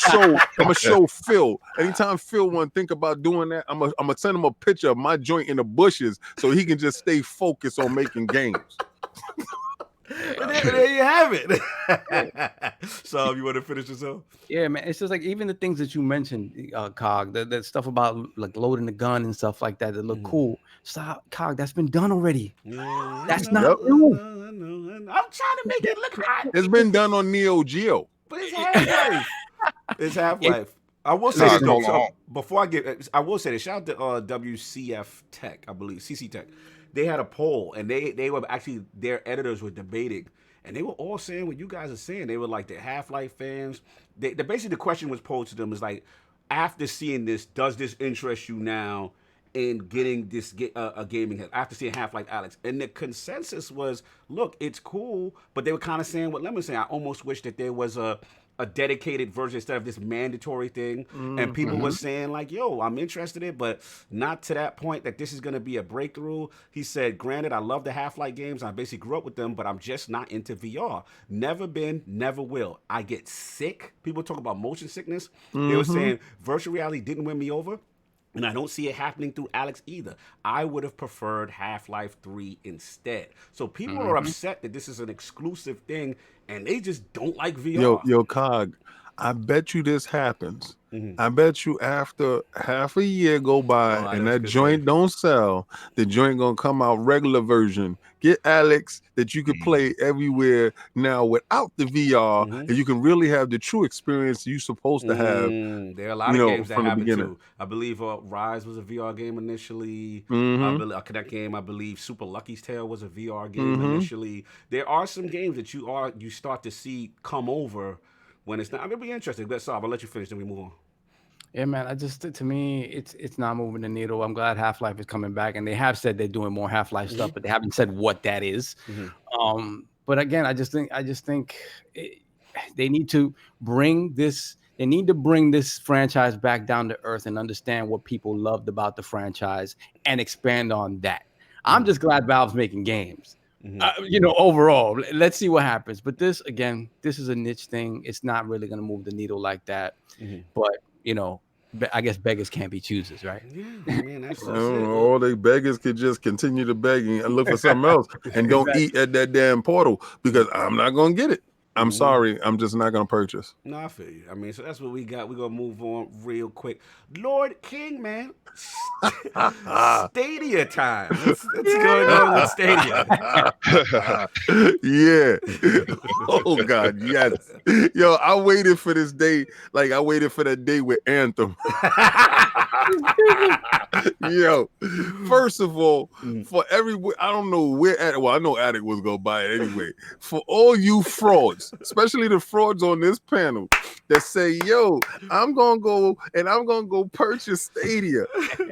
gonna show Phil. Anytime Phil want to think about doing that, I'm gonna send him a picture of my joint in the bushes so he can just stay focused on making games. There you have it. So you want to finish yourself? Yeah, man. It's just like even the things that you mentioned, Cog, that stuff about like loading the gun and stuff like that look cool. Stop, Cog. That's been done already. That's not new. I'm trying to make it look hot. It's been done on Neo Geo. But it's Half-Life. It's Half-Life. I will say this before I get. I will say this. Shout out to WCF Tech, I believe, CC Tech. They had a poll, and they were actually, their editors were debating, and they were all saying what you guys are saying. They were like the Half-Life fans. Basically, the question was posed to them is like, after seeing this, does this interest you now in getting this a gaming head? After seeing Half-Life Alyx, and the consensus was, look, it's cool, but they were kind of saying what Lemon was saying. I almost wish that there was a dedicated version instead of this mandatory thing. And people were saying like, yo, I'm interested in it, but not to that point that this is going to be a breakthrough. He said, granted, I love the Half-Life games. I basically grew up with them, but I'm just not into VR. Never been, never will. I get sick. People talk about motion sickness. They were saying virtual reality didn't win me over. And I don't see it happening through Alyx either. I would have preferred Half-Life 3 instead. So people are upset that this is an exclusive thing, and they just don't like VR. Yo, Cog, I bet you this happens. I bet you after half a year go by and that joint don't sell, the joint gonna come out regular version. Get Alyx that you can play everywhere now without the VR, and you can really have the true experience you're supposed to have. There are a lot of games that happen too. I believe Rise was a VR game initially. I believe Connect game. I believe Super Lucky's Tale was a VR game initially. There are some games that you start to see come over when it's not. I'm gonna be interested. I'll let you finish, then we move on. Yeah, man. To me, it's not moving the needle. I'm glad Half-Life is coming back, and they have said they're doing more Half-Life stuff, but they haven't said what that is. But again, I just think they need to bring this. They need to bring this franchise back down to earth and understand what people loved about the franchise and expand on that. I'm just glad Valve's making games. Overall, let's see what happens. But this is a niche thing. It's not really going to move the needle like that. But I guess beggars can't be choosers, right? Yeah, I mean, that's all they beggars could just continue to beg and look for something else and don't eat at that damn portal because I'm not gonna get it. I'm sorry, I'm just not gonna purchase. No, I feel you. I mean, so that's what we got. We're gonna move on real quick. Lord King, man. Stadia time. What's going on with Stadia? Yeah. Oh God, yes. Yo, I waited for this day, like I waited for that day with Anthem. Yo, first of all, for I don't know where I know Addict was gonna buy it anyway. For all you frauds, especially the frauds on this panel that say, yo, I'm gonna go purchase Stadia.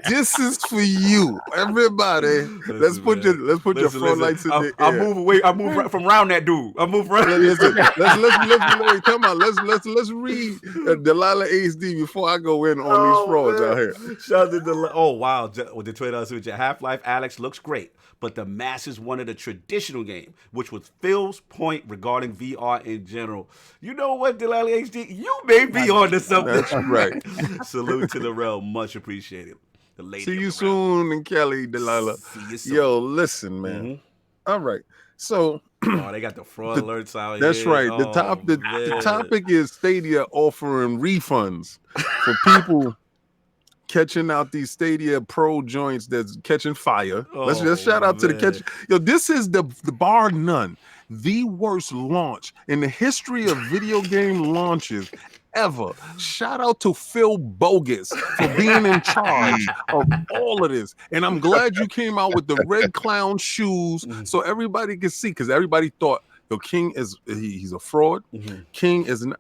This is for you, everybody. Let's put your front lights in the air. I move away. I move from around that dude. I move right. Let's come on. Let's read Delilah HD before I go in on these frauds out here. Shout out to Delilah. Oh wow, with the Twitter with your Half-Life Alyx looks great, but the masses wanted a traditional game, which was Phil's point regarding VR in general. You know what, Delilah HD, you may be on to something. That's right. Salute to the realm, much appreciated. The lady. See you soon, and Kelly, Delilah. See you soon. Yo, listen, man. All right, so. Oh, they got the fraud alerts out That's here. right. The topic is Stadia offering refunds for people catching out these Stadia Pro joints that's catching fire. Let's just shout out to the catch. Yo, this is the bar none, the worst launch in the history of video game launches ever. Shout out to Phil Bogus for being in charge of all of this. And I'm glad you came out with the red clown shoes so everybody can see, because everybody thought the King he's a fraud. King is not.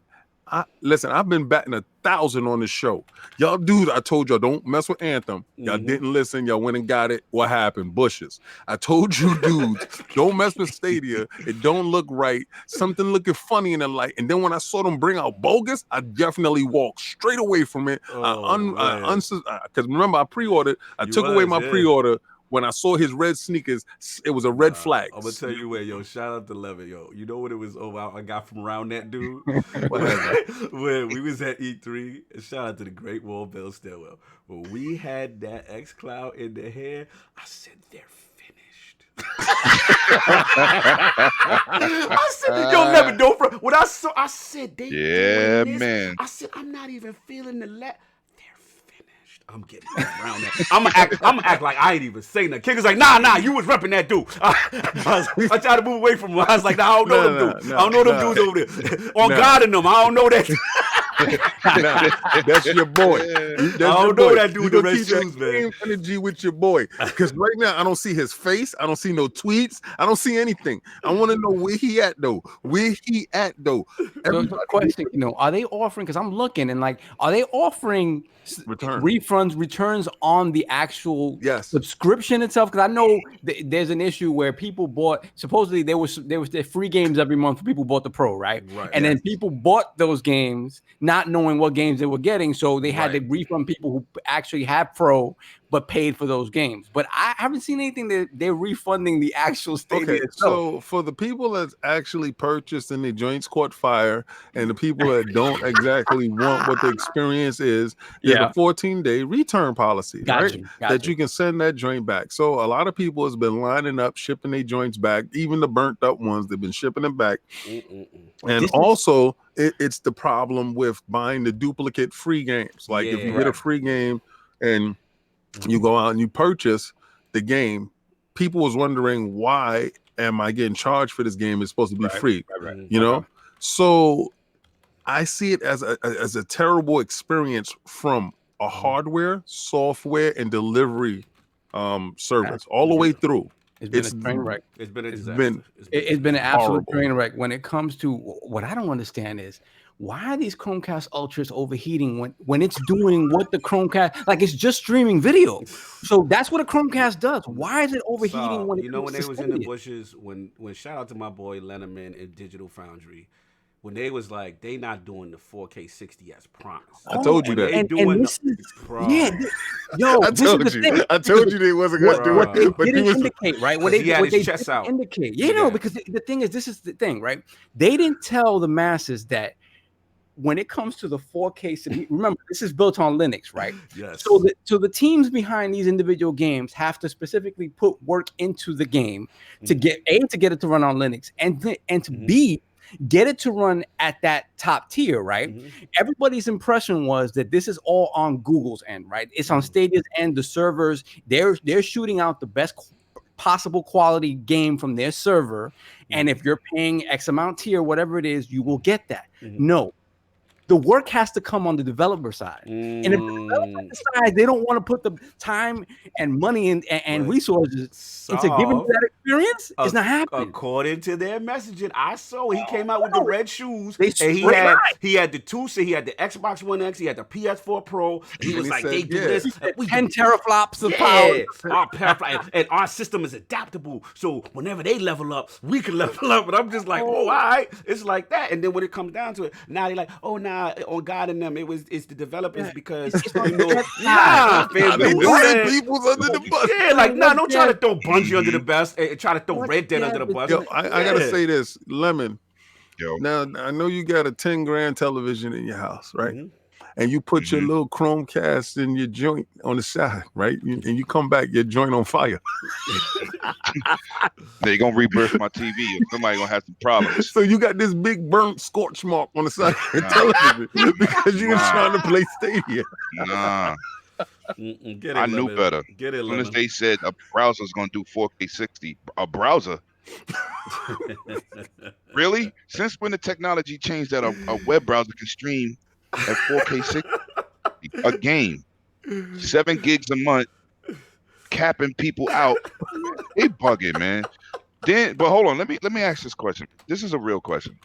Listen, I've been batting 1,000 on this show. Y'all dudes, I told y'all don't mess with Anthem. Y'all didn't listen. Y'all went and got it. What happened? Bushes. I told you dudes, don't mess with Stadia. It don't look right. Something looking funny in the light. And then when I saw them bring out Bogus, I definitely walked straight away from it. Because remember, I pre-ordered. I took away my pre-order. When I saw his red sneakers, it was a red flag. I'm gonna tell you where, yo. Shout out to Levin, yo. You know what it was? Oh, I got from around that dude. When we was at E3. Shout out to the Great Wall Bell Stairwell. When we had that XCloud in the hair, I said they're finished. I said, yo, Levin, don't. When I saw, I said they. Yeah, doing this. man. I said I'm not even feeling the I'm getting around that. I'm gonna act like I ain't even saying that. King was like, nah, you was repping that dude. I tried to move away from him. I was like, nah, I don't know them dudes. I don't know them dudes over there. On God in them, I don't know that. That's your boy. I don't know that dude with the red shoes, man. Energy with your boy, because right now I don't see his face. I don't see no tweets. I don't see anything. I want to know where he at though. The question, are they offering? Because I'm looking and like, are they offering returns on the actual subscription itself? Because I know there's an issue where people bought. Supposedly there was free games every month for people who bought the Pro, right? And then people bought those games not knowing what games they were getting, so they had to refund people who actually had Pro but paid for those games. But I haven't seen anything that they're refunding the actual Stadia itself. So for the people that actually purchased and the joints caught fire, and the people that don't exactly want what the experience is, there's a 14-day return policy, that you can send that joint back. So a lot of people has been lining up, shipping their joints back, even the burnt up ones, they've been shipping them back. And also, it's the problem with buying the duplicate free games. Like if you get a free game and you go out and you purchase the game, people was wondering, why am I getting charged for this game? It's supposed to be free, you know? So I see it as a terrible experience from a hardware, software, and delivery service all the way through. It's been a train wreck. It's been a disaster. It's been an absolute train wreck. When it comes to what I don't understand is, why are these Chromecast Ultras overheating when it's doing what the Chromecast, like it's just streaming video? So that's what a Chromecast does. why is it overheating when it when they was in the bushes, when shout out to my boy Lenormand and Digital Foundry, when they was like, they not doing the 4K 60 as promised. I told you that. I told you they wasn't gonna do it. But they didn't indicate, right? What they had his chest out. Indicate, because the thing is, this is the thing, right? They didn't tell the masses that when it comes to the 4K, remember this is built on Linux, right? Yes. So the teams behind these individual games have to specifically put work into the game to get to get it to run on Linux, and to B, get it to run at that top tier, right? Everybody's impression was that this is all on Google's end, right? It's on Stadia's end. The servers, they're shooting out the best possible quality game from their server, and if you're paying X amount tier, whatever it is, you will get that. No, the work has to come on the developer side, and if the developer decides they don't want to put the time and money and resources into giving you that experience, it's not happening. According to their messaging, I saw he came out with the red shoes, and he had the two. So he had the Xbox One X, he had the PS4 Pro. He was like, they do this. We 10 teraflops of power. And our system is adaptable. So whenever they level up, we can level up. And I'm just like, all right, it's like that. And then when it comes down to it, now they're like, oh, nah, on God and them, it's the developers because you know, people's under the bus. Yeah, like don't try to throw Bungie under the bus and try to throw Red Dead under the bus. Yo, I gotta say this, Lemon. Yo. Now I know you got a 10 grand television in your house, right? And you put your little Chromecast in your joint on the side, right? And you come back, your joint on fire. They're gonna rebirth my TV. Somebody gonna have some problems. So you got this big burnt scorch mark on the side of your television because you was trying to play Stadia. Nah. I knew better. Get it, as soon as they said a browser's gonna do 4K 60, a browser. Really? Since when the technology changed that a web browser can stream at 4K 60 a game, 7 gigs a month, capping people out? They bugging, man. Then, but hold on, let me ask this question. This is a real question.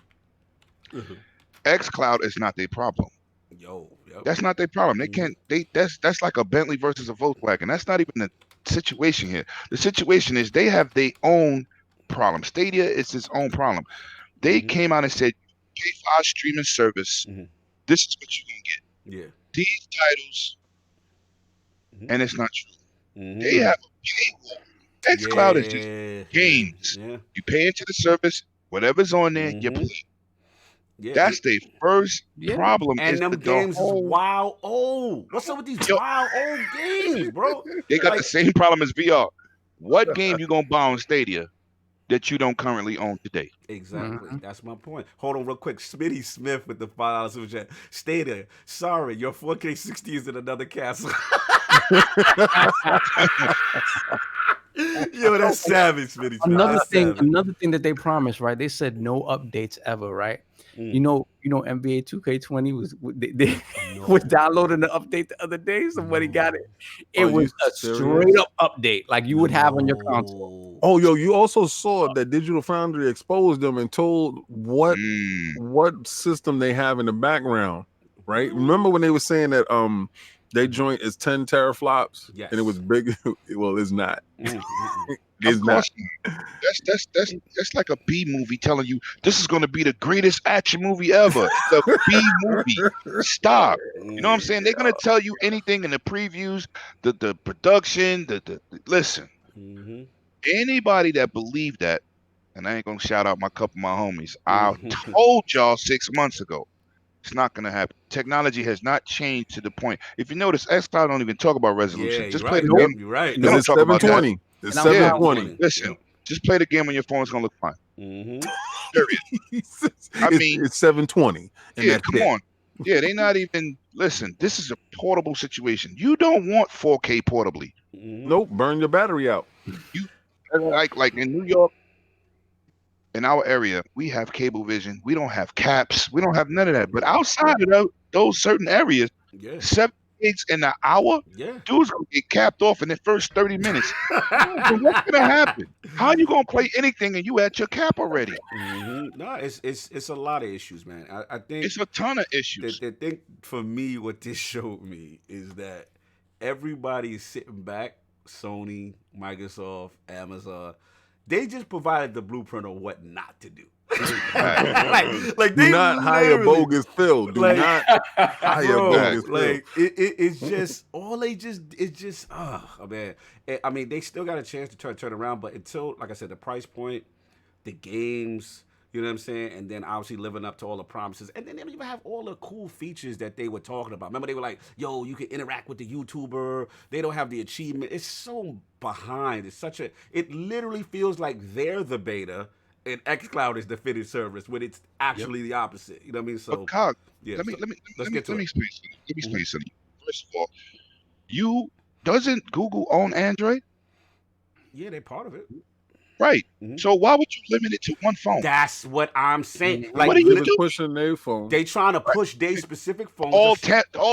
xCloud is not their problem. That's not their problem. They can't. That's like a Bentley versus a Volkswagen. That's not even the situation here. The situation is they have their own problem. Stadia is its own problem. They came out and said, pay for our streaming service. This is what you're gonna get. These titles, and it's not true. They have a paywall. xCloud is just games. You pay into the service, whatever's on there, you play. That's their first problem. And them games is wild old. What's up with these wild old games, bro? They got the same problem as VR. What game you gonna buy on Stadia that you don't currently own today? Exactly. That's my point. Hold on real quick. Smitty Smith with the $5 super chat. Stadia, sorry, your 4K 60 is in another castle. Yo, that's savage, Smitty. Another thing that they promised, right? They said no updates ever, right? You know, NBA 2K20 was downloading the update the other day. Somebody got it. It was a straight up update, like you would have on your console. Oh, yo, you also saw that Digital Foundry exposed them and told what system they have in the background, right? Remember when they were saying that their joint is 10 teraflops and it was big? Well, it's not. It's not. That's like a B movie telling you this is going to be the greatest action movie ever. It's a B movie. Stop. You know what I'm saying? They're going to tell you anything in the previews, the production, listen. Anybody that believed that, and I ain't going to shout out my couple of my homies, I told y'all 6 months ago, it's not going to happen. Technology has not changed to the point. If you notice, xCloud don't even talk about resolution. Just play the game. You're right. They don't talk about that. It's 720. Listen, just play the game on your phone. It's gonna look fine. Period. I mean, it's 720. Yeah, come on. Yeah, they not even. Listen, this is a portable situation. You don't want 4K portably. Nope, burn your battery out. You like in New York, in our area, we have cable vision. We don't have caps. We don't have none of that. But outside of those certain areas, 7 gigs in an hour, dude's gonna get capped off in the first 30 minutes. So what's gonna happen? How are you gonna play anything and you at your cap already? No, it's a lot of issues, man. I think it's a ton of issues. The thing for me, what this showed me is that everybody is sitting back. Sony, Microsoft, Amazon, they just provided the blueprint of what not to do. like do not hire bogus Phil. Do not hire bogus Phil. Like it's just all they just it's just man. I mean, they still got a chance to turn around, but until, like I said, the price point, the games, You know what I'm saying? And then obviously living up to all the promises. And then they don't even have all the cool features that they were talking about. Remember, they were like, yo, you can interact with the YouTuber. They don't have the achievement. It's so behind. It literally feels like they're the beta and xCloud is the finished service when it's actually the opposite. You know what I mean? So, but Cog, yeah. let me get to it. explain something. First of all, doesn't Google own Android? Yeah, they're part of it. Right. So why would you limit it to one phone? That's what I'm saying. Like, what are you doing? Pushing their phone. They trying to push their specific phone. All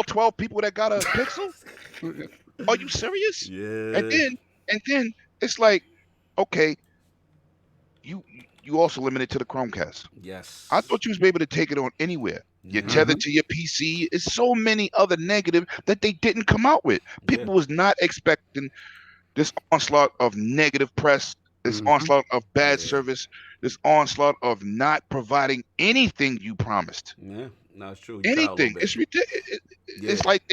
12 people that got a Pixel? Are you serious? Yeah. And then it's like, okay, you also limited to the Chromecast. Yes. I thought you was able to take it on anywhere. You're tethered to your PC. It's so many other negative that they didn't come out with. People was not expecting this onslaught of negative press, this onslaught of bad service, this onslaught of not providing anything you promised. Yeah, no, it's true. Anything. It's ridiculous. It's like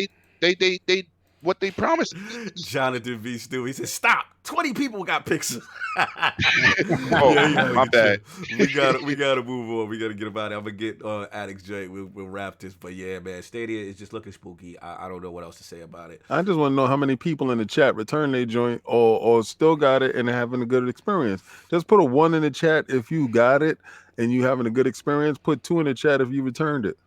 they what they promised. Jonathan V. Stew, he said, stop. 20 people got Pixel. My bad. We gotta move on. We gotta get about it. I'm gonna get Alyx J. We'll wrap this. But yeah, man, Stadia is just looking spooky. I don't know what else to say about it. I just want to know how many people in the chat return their joint or still got it and having a good experience. Just put a 1 in the chat if you got it and you having a good experience. Put 2 in the chat if you returned it.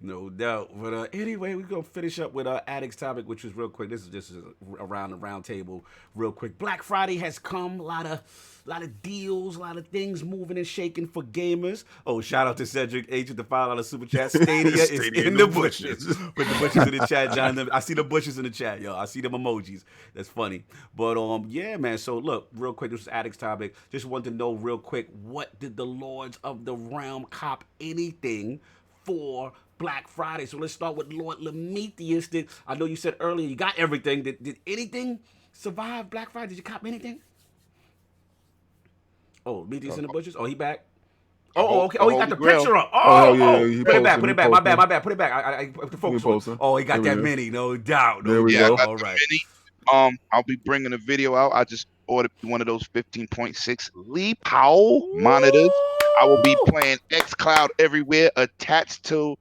No doubt. But anyway, we're going to finish up with Addict's topic, which was real quick. This is just around the round table real quick. Black Friday has come. A lot of deals, a lot of things moving and shaking for gamers. Oh, shout out to Cedric H with the $5 super chat. Stadia is in the bushes. Put the bushes in the chat, Jonathan. I see the bushes in the chat, yo. I see them emojis. That's funny. But yeah, man. So look, real quick, this was Addict's topic. Just wanted to know real quick, what did the Lords of the Realm cop anything for Black Friday? So let's start with Lord Prometheus. I know you said earlier you got everything. Did anything survive Black Friday? Did you cop anything? Oh, Prometheus in the bushes? Oh, he back? Oh, okay. Oh, he got the picture up. Yeah, put it back. My bad. Put it back. I put the focus on. Oh, he got that mini. No doubt. There we go. All right. I'll be bringing a video out. I just ordered one of those 15.6 Lee Powell monitors. I will be playing xCloud everywhere attached to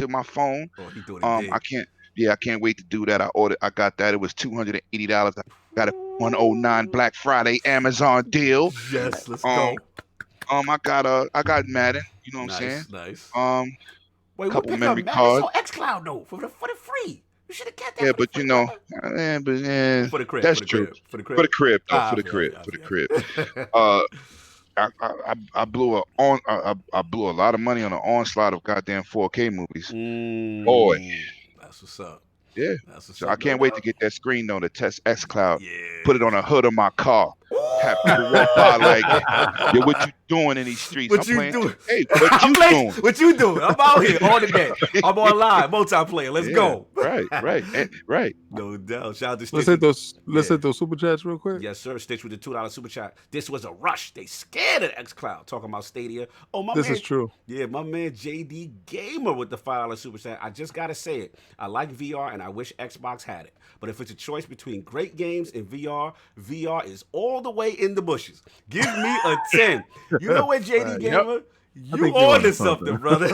my phone. Oh, he doing it big. I can't wait to do that. I got that. It was $280. I got a 109 Black Friday Amazon deal. Yes, let's go. I got Madden, you know what I'm saying? Nice. Wait, couple memory cards. It's xCloud though, for the free. You should have kept that. Yeah, but for the crib. That's true. For the crib. I blew a lot of money on an onslaught of goddamn 4K movies. Boy, that's what's up. Yeah, so I can't wait to get that screen though to test xCloud. Yeah. Put it on the hood of my car. Have people walk by like, yo, what you doing in these streets? What you doing? Hey, what you doing? What you doing? I'm out here all the day. I'm online, multiplayer. Let's go. Right. No doubt. Shout out to Stitch. Let's hit those super chats real quick. Yes, sir. Stitch with the $2 super chat. This was a rush. They scared of xCloud. Talking about Stadia. Oh, this is true. Yeah, my man JD Gamer with the $5 super chat. I just gotta say it. I like VR and I wish Xbox had it. But if it's a choice between great games and VR is all the way in the bushes. Give me a 10. You know what, JD Gamer? You ordered something, brother.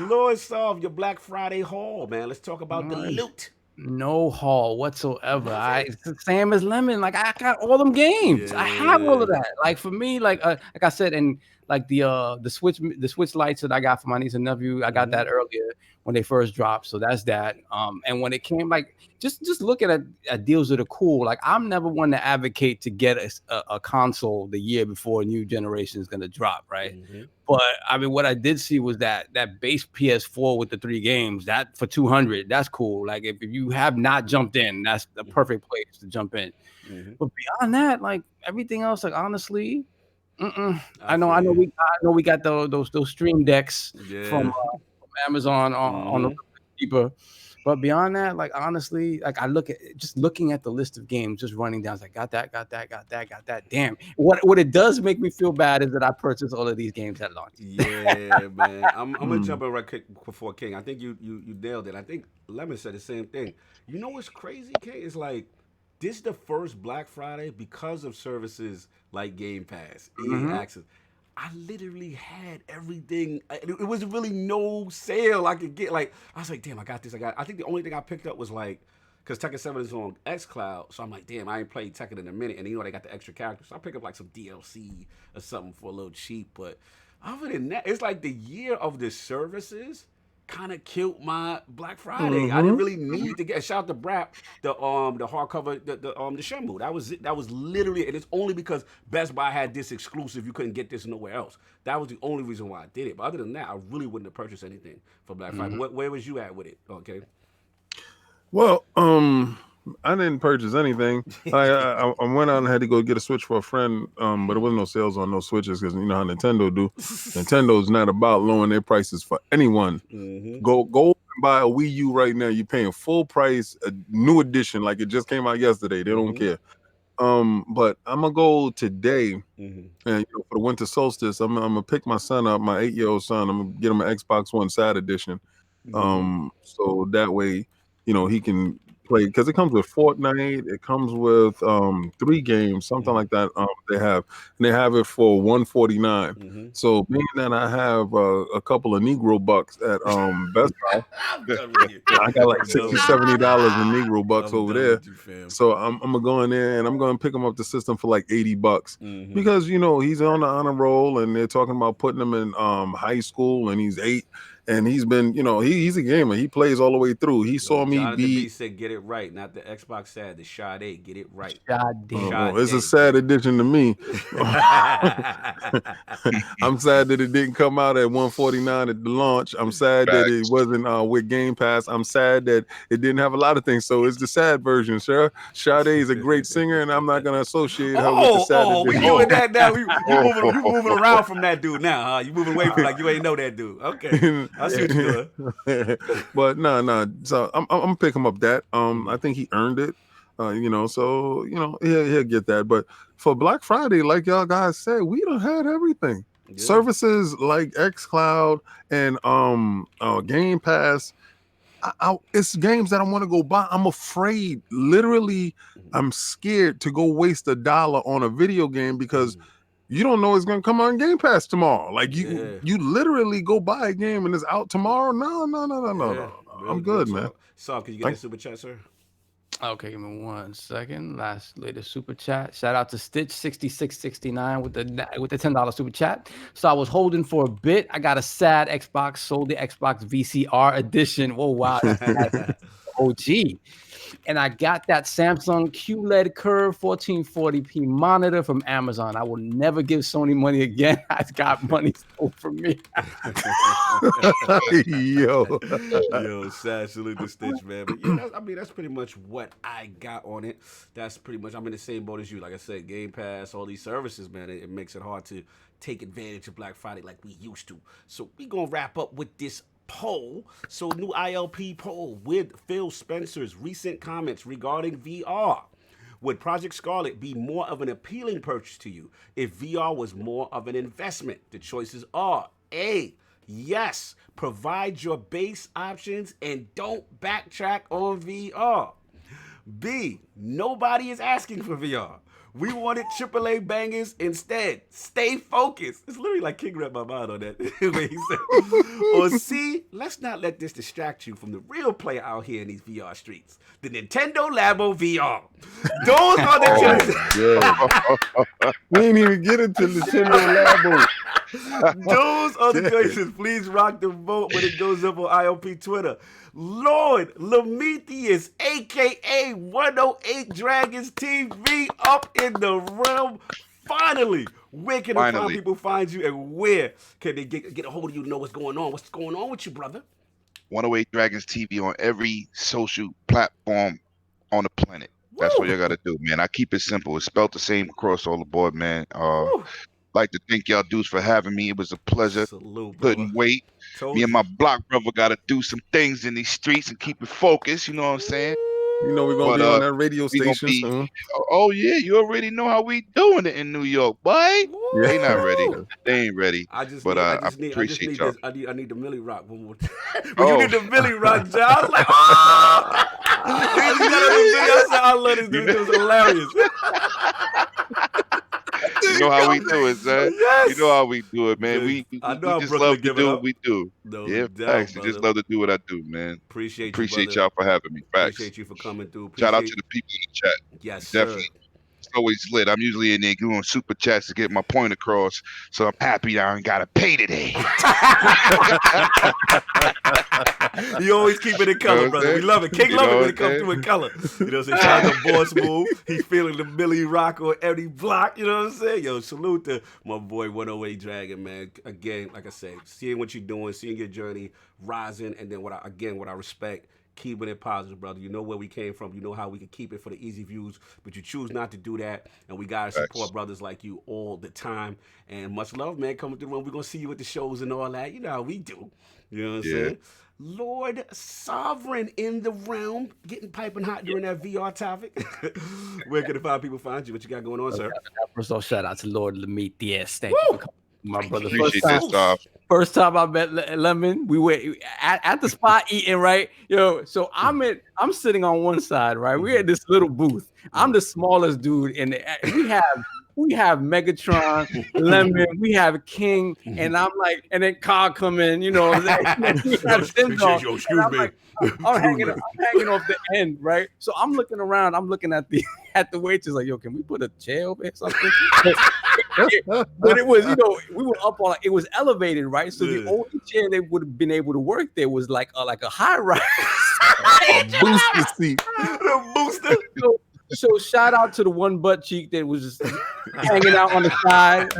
Lord Solve your Black Friday haul, man. Let's talk about the loot. No haul whatsoever. Sam is lemon. Like I got all them games. I have all of that. Like for me, like I said, and like the Switch lights that I got for my niece and nephew, I got that earlier when they first dropped. So that's that. And when it came, like just looking at deals that are cool. Like I'm never one to advocate to get a console the year before a new generation is gonna drop, right? But I mean, what I did see was that base PS4 with the 3 games, that for $200, that's cool. Like if you have not jumped in, that's the perfect place to jump in. But beyond that, like everything else, like honestly, I know we got those stream decks from Amazon on the cheaper. But beyond that, like honestly, like I looking at the list of games, just running down, it's like got that. Damn. What it does make me feel bad is that I purchased all of these games at launch. Yeah, man. I'm gonna jump in right quick before King. I think you nailed it. I think Lemon said the same thing. You know what's crazy, King? It's like this is the first Black Friday because of services like Game Pass, EA Access. I literally had everything. It was really no sale I could get. Like, I was like, damn, I got this. I think the only thing I picked up was like, because Tekken 7 is on xCloud, so I'm like, damn, I ain't played Tekken in a minute, and they got the extra characters, so I pick up like some DLC or something for a little cheap. But other than that, it's like the year of the services kind of killed my Black Friday. I didn't really need to get. Shout out to Brap, the hardcover, the Shenmue. That was it. That was literally, and it's only because Best Buy had this exclusive. You couldn't get this nowhere else. That was the only reason why I did it. But other than that, I really wouldn't have purchased anything for Black Friday. Where was you at with it? Okay. Well, I didn't purchase anything. I went out and had to go get a Switch for a friend, but there wasn't no sales on no Switches because you know how Nintendo do. Nintendo's not about lowering their prices for anyone. Go and buy a Wii U right now. You're paying full price, a new edition, like it just came out yesterday. They don't care. But I'm gonna go today, and for the winter solstice, I'm gonna pick my son up, my 8-year-old son. I'm gonna get him an Xbox One Sad Edition, so that way, he can play, because it comes with Fortnite, it comes with 3 games, something like that. They have it for $149. So being that I have a couple of Negro bucks at Best Buy, I got like $60-$70 in Negro bucks over there. So I'm gonna go in there and I'm gonna pick him up the system for like $80 because he's on the honor roll and they're talking about putting him in high school and he's 8. And he's been, he's a gamer. He plays all the way through. He saw me Jonathan beat. B said, "Get it right, not the Xbox Sad, the Sade. Get it right." It's a sad addition to me. I'm sad that it didn't come out at $149 at the launch. I'm sad that it wasn't with Game Pass. I'm sad that it didn't have a lot of things. So it's the sad version, sure. Sade is a great singer, and I'm not gonna associate her with the sad edition. We doing that now. You moving around from that dude now, huh? You moving away from like you ain't know that dude. Okay. I see what you're doing. But no. So I'm gonna pick him up that. I think he earned it. So he'll get that. But for Black Friday, like y'all guys said, we done had everything. Yeah. Services like xCloud and Game Pass. It's games that I want to go buy. I'm afraid, literally, I'm scared to go waste $1 on a video game because you don't know it's gonna come on Game Pass tomorrow. Like you literally go buy a game and it's out tomorrow. No. I'm good, man. So, can you get that super chat, sir? Okay, give me 1 second. Latest super chat. Shout out to Stitch 6669 with the $10 super chat. So I was holding for a bit. I got a sad Xbox, sold the Xbox VCR edition. Whoa, wow. OG. And I got that Samsung QLED Curve 1440p monitor from Amazon. I will never give Sony money again. I got money stole from me. Yo, sad salute to Stitch, man. But yeah, that's pretty much what I got on it. That's pretty much, I'm in the same boat as you. Like I said, Game Pass, all these services, man, it makes it hard to take advantage of Black Friday like we used to. So we gonna wrap up with this poll. So new ILP poll with Phil Spencer's recent comments regarding VR. Would Project Scarlet be more of an appealing purchase to you if VR was more of an investment? The choices are A, yes, provide your base options and don't backtrack on VR. B, nobody is asking for VR. We wanted AAA bangers instead. Stay focused. It's literally like King read my mind on that. Or C, let's not let this distract you from the real player out here in these VR streets. The Nintendo Labo VR. Those are the choices. We didn't even get into Nintendo Labo. Those are the choices. Please rock the vote when it goes up on IOP Twitter. Lord Prometheus, a.k.a. 108 Dragons TV, up in the realm. Finally, where can the fine people find you, and where can they get a hold of you to know what's going on? What's going on with you, brother? 108 Dragons TV on every social platform on the planet. That's what you got to do, man. I keep it simple. It's spelled the same across all the board, man. Like to thank y'all dudes for having me. It was a pleasure. Couldn't wait. Me and my block brother got to do some things in these streets and keep it focused. You know what I'm saying? We're going to be on that radio station soon. Oh, yeah. You already know how we doing it in New York, boy. Yeah. They not ready. They ain't ready. I appreciate y'all. I need the Millie Rock one more time. You need the Millie Rock, John. I was like, I love this dude. It was hilarious. You know how we do it, son. Yes. You know how we do it, man. We I know just love to do what we do. No yeah, doubt, thanks. I just love to do what I do, man. Appreciate y'all for having me. Facts. Appreciate you for coming through. Shout out to the people in the chat. Yes, definitely. Sir. It's always lit. I'm usually in there doing super chats to get my point across. So I'm happy I ain't got to pay today. You always keep it in color, brother. We love it. King love it when it comes through in color. You know what I'm saying? Shout out to Boss Move. He feeling the Millie Rock on every block. You know what I'm saying? Yo, salute to my boy 108 Dragon, man. Again, like I said, seeing what you're doing, seeing your journey, rising, and then what I respect, keeping it positive, brother. You know where we came from. You know how we can keep it for the easy views, but you choose not to do that. And we got to support brothers like you all the time. And much love, man, coming through. We're going to see you at the shows and all that. You know how we do. You know what I'm saying? Lord Sovereign in the realm, getting piping hot during that VR topic. Where can the people find you? What you got going on, sir? First off, shout out to Lord Lemitius. Thank you for coming, my brother. First time I met Lemon, we were at the spot eating, right? Yo, so I'm sitting on one side, right? We're at this little booth. I'm the smallest dude, and we have Megatron, Lemon, we have King, and I'm like, and then Cog come in, you know. Excuse me. I'm hanging off the end, right? So I'm looking around, I'm looking at the waitress, like, yo, can we put a chair over here or something? But it was, you know, we were up on, it was elevated, right? So the only chair they would have been able to work there was like a high rise. A booster seat. The booster. So shout out to the one butt cheek that was just hanging out on the side.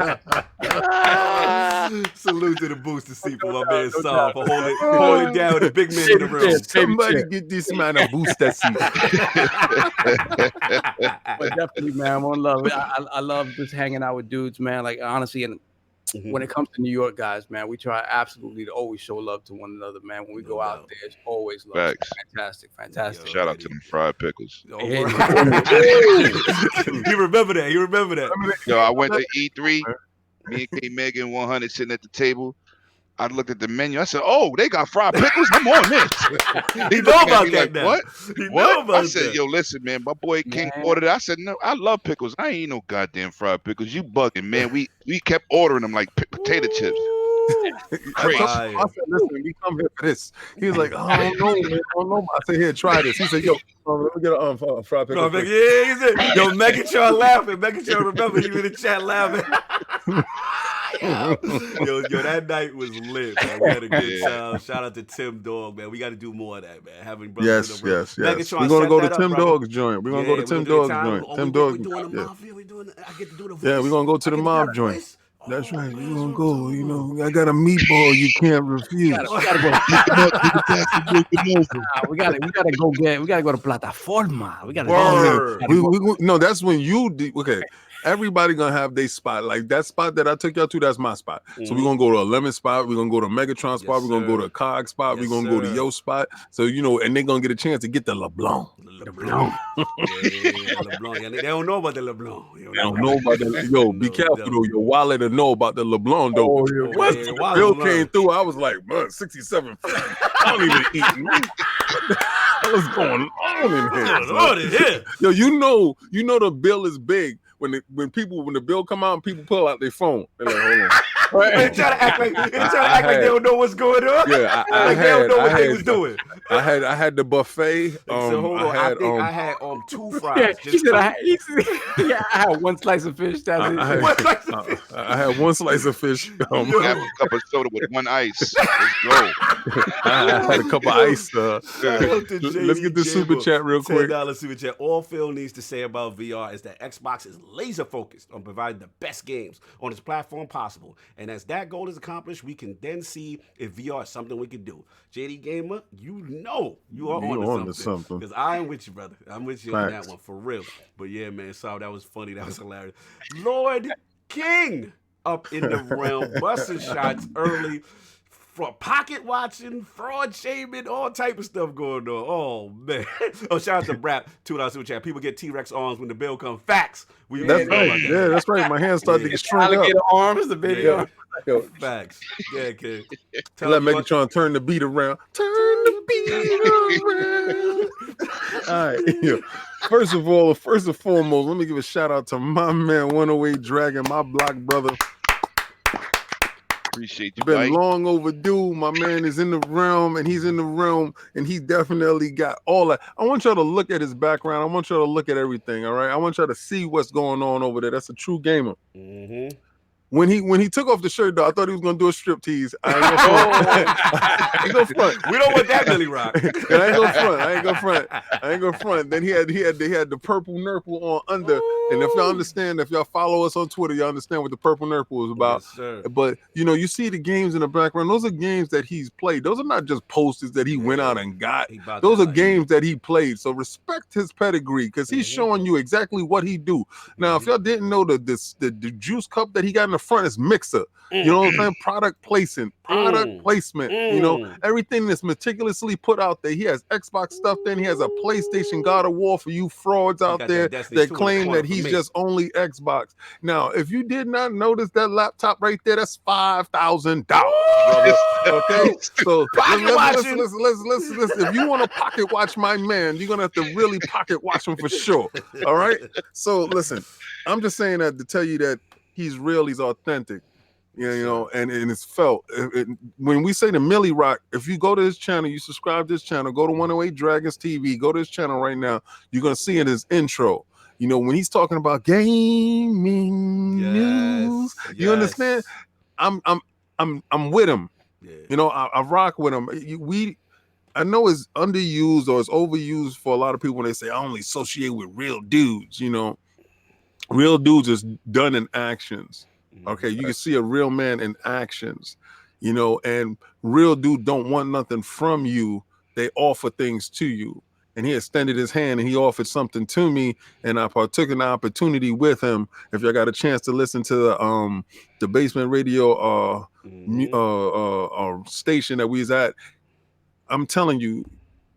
Salute to the booster seat for my man Saul for holding down the big man in the room. Somebody get this man a booster seat. But definitely, man, one love. I love just hanging out with dudes, man. Like honestly, and when it comes to New York guys, man, we try absolutely to always show love to one another, man. When we go out there, it's always love. Fantastic. Shout out to them fried pickles. You remember that. Yo, I went to E3. Me and K Megan 100 sitting at the table. I looked at the menu. I said, "Oh, they got fried pickles. I'm on this." He know about that. Like, what? I said, "Yo, listen, man. My boy King ordered it." I said, "No, I love pickles. I ain't eat no goddamn fried pickles. You bugging, man. We kept ordering them like potato chips." Crazy. I said, "Listen, we come here for this." He was like, "I don't know, man. I don't know." I said, "Here, try this." He said, "Yo, let me get a fried pickle." Yeah, he said, "Yo, Megatron laughing. Megatron, remember, he in the chat laughing." yo, that night was lit, man. We had a good time. Shout out to Tim Dog, man. We got to do more of that, man. Having brothers yes. We're gonna go to Tim Dog's joint. We're gonna go to Tim Dog's joint. Tim Dog. I get to do the voice. Yeah, we're gonna go to the mob joint. That's right. We're gonna go. You know, I got a meatball you can't refuse. We gotta go to Plataforma. We gotta go. No, that's when you okay. Everybody gonna have their spot. Like that spot that I took y'all to, that's my spot. So we're gonna go to a Lemon spot, we're gonna go to a Megatron spot, we're gonna go to a Cog spot, we're gonna go to Yo spot. So you know, and they're gonna get a chance to get the LeBlanc. LeBlanc. LeBlanc. They don't know about the LeBlanc. They don't know about the Yo, be careful though. Your wallet will know about the LeBlanc though. Once the bill came through, I was like, man, 67. I don't even eat. What's going on in here? Yo, you know the bill is big. When the bill come out and people pull out their phone, they're like, hold on. They try to act like they don't know what's going on. Yeah, they don't know what they was doing. I had the buffet. So hold on. I had 2 fries. I had one slice of fish. I had one slice of fish. I have a cup of soda with 1 ice. Let's go. I had a cup of ice. Let's get the super chat real quick. $10 super chat. All Phil needs to say about VR is that Xbox is laser focused on providing the best games on its platform possible. And as that goal is accomplished, we can then see if VR is something we can do. JD Gamer, you know you are on to something. Because I am with you, brother. I'm with you on that one, for real. But yeah, man, sorry, that was funny. That was hilarious. Lord King up in the realm, busting shots early. For pocket watching, fraud shaming, all type of stuff going on. Oh man! Oh, shout out to Brap. $2 super chat. People get T-Rex arms when the bill comes. Facts. That's right. Yeah, that's right. My hands started to get shrunk up. Alligator arms, the baby arms. Facts. Yeah, kid. Let Megatron turn the beat around. Turn the beat around. All right. Yeah. First and foremost, let me give a shout out to my man 108 Dragon, my block brother. Appreciate you. Been long overdue. My man is in the realm, and he's in the realm, and he definitely got all that. I want y'all to look at his background. I want y'all to look at everything. All right. I want y'all to see what's going on over there. That's a true gamer. Mm-hmm. When he took off the shirt, though, I thought he was gonna do a strip tease. I ain't gonna front. We don't want that, Billy Rock. I ain't gonna front. Then he had the purple nurple on under. Ooh. And if y'all understand, if y'all follow us on Twitter, y'all understand what the purple nurple is about. Yes, sir. But you see the games in the background. Those are games that he's played. Those are not just posters that he went out and got. Those are games that he played. So respect his pedigree, because he's showing you exactly what he do. Now, if y'all didn't know, the juice cup that he got in the front is mixer. You know what I'm saying? Product placement. You know, everything that's meticulously put out there. He has Xbox stuff. Then he has a PlayStation God of War for you frauds out there that claim that he's just only Xbox. Now, if you did not notice that laptop right there, that's $5,000, brother. Okay, so listen. If you want to pocket watch my man, you're gonna have to really pocket watch him for sure. All right. So listen, I'm just saying that to tell you that he's real, he's authentic. You know, and it's felt. When we say the Millie Rock, if you go to his channel, you subscribe to his channel, go to 108 Dragons TV, go to his channel right now, you're gonna see in his intro. You know, when he's talking about gaming news, you understand? I'm with him. Yeah. You know, I rock with him. I know it's underused or it's overused for a lot of people when they say I only associate with real dudes. You know, real dudes is done in actions. Okay, you can see a real man in actions, you know, and real dude don't want nothing from you. They offer things to you. And he extended his hand and he offered something to me, and I partook in the opportunity with him. If y'all got a chance to listen to the Basement Radio station that we was at, I'm telling you,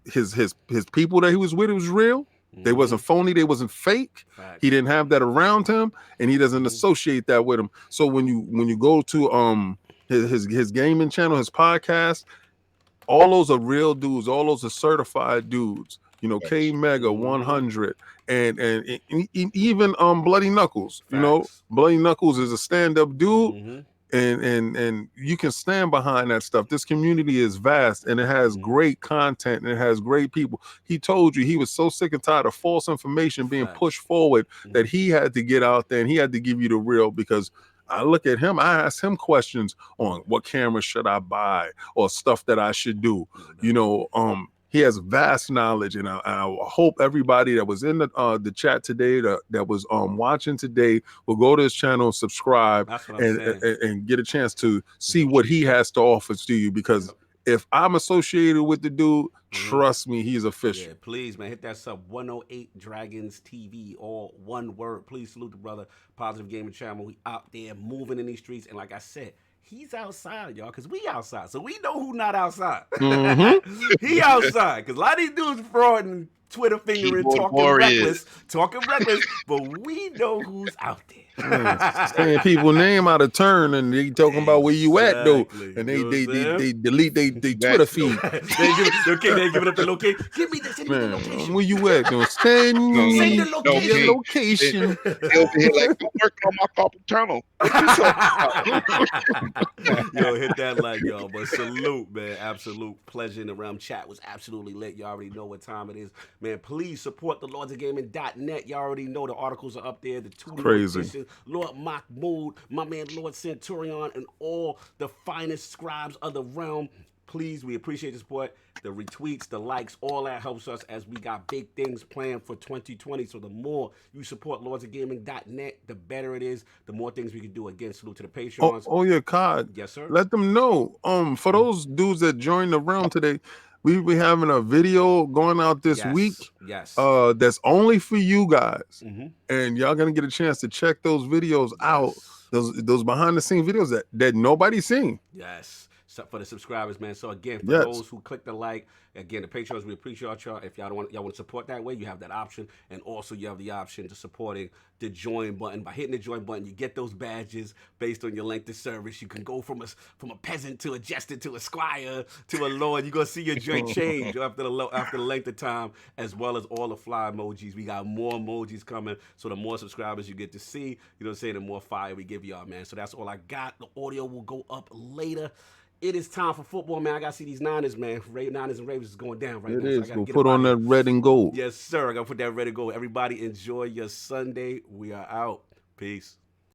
his people that he was with, it was real. They wasn't phony. They wasn't fake. Fact. He didn't have that around him, and he doesn't associate that with him. So when you go to his gaming channel, his podcast, all those are real dudes. All those are certified dudes. You know, K Mega 100, and even Bloody Knuckles. Facts. You know, Bloody Knuckles is a stand-up dude. And you can stand behind that stuff. This community is vast, and it has great content, and it has great people. He told you he was so sick and tired of false information being pushed forward that he had to get out there and he had to give you the real. Because I look at him, I ask him questions on what camera should I buy or stuff that I should do. You know, he has vast knowledge, and I hope everybody that was in the chat today, that was watching today, will go to his channel, subscribe, and get a chance to see what he has to offer to you. Because if I'm associated with the dude, trust me, he's official. Yeah, please, man, hit that sub 108 Dragons TV, all one word. Please salute the brother. Positive Gaming Channel. We out there moving in these streets, and like I said, he's outside, y'all, because we outside. So we know who not outside. He outside, because a lot of these dudes fraud and Twitter fingering, talking reckless, but we know who's out there. Saying people name out of turn, and they talking about where you at though, and they delete they Twitter feed. they give it up the location. Give me the location. Where you at? Send me the location. They over here like, I'm working on my carpal tunnel. Yo, hit that like, y'all. But salute, man. Absolute pleasure in the realm. Chat was absolutely lit. You already know what time it is. Man, please support the LordsOfGaming.net. You already know the articles are up there. The two editions, Lord Mahmoud, my man Lord Centurion, and all the finest scribes of the realm. Please, we appreciate the support, the retweets, the likes, all that helps us as we got big things planned for 2020. So the more you support LordsOfGaming.net, the better it is, the more things we can do. Again, salute to the Patreons. Oh yeah, COD. Yes, sir. Let them know. For those dudes that joined the realm today, we be having a video going out this week. Yes. That's only for you guys, and y'all gonna get a chance to check those videos out. Those behind the scene videos that nobody's seen. Yes. for the subscribers, man. So again, for those who click the like, again, the Patreons, we appreciate y'all. If y'all want to support that way, you have that option, and also you have the option to supporting the join button. By hitting the join button, you get those badges based on your length of service. You can go from a peasant to a jester to a squire to a lord. You're gonna see your joint change after the length of time, as well as all the fly emojis. We got more emojis coming, so the more subscribers you get to see, you know what I'm saying, the more fire we give y'all, man. So that's all I got. The audio will go up later. It is time for football, man. I gotta see these Niners, man. Niners and Ravens is going down right now. It is. So I gotta put on that red and gold. Yes, sir. I gotta put that red and gold. Everybody enjoy your Sunday. We are out. Peace.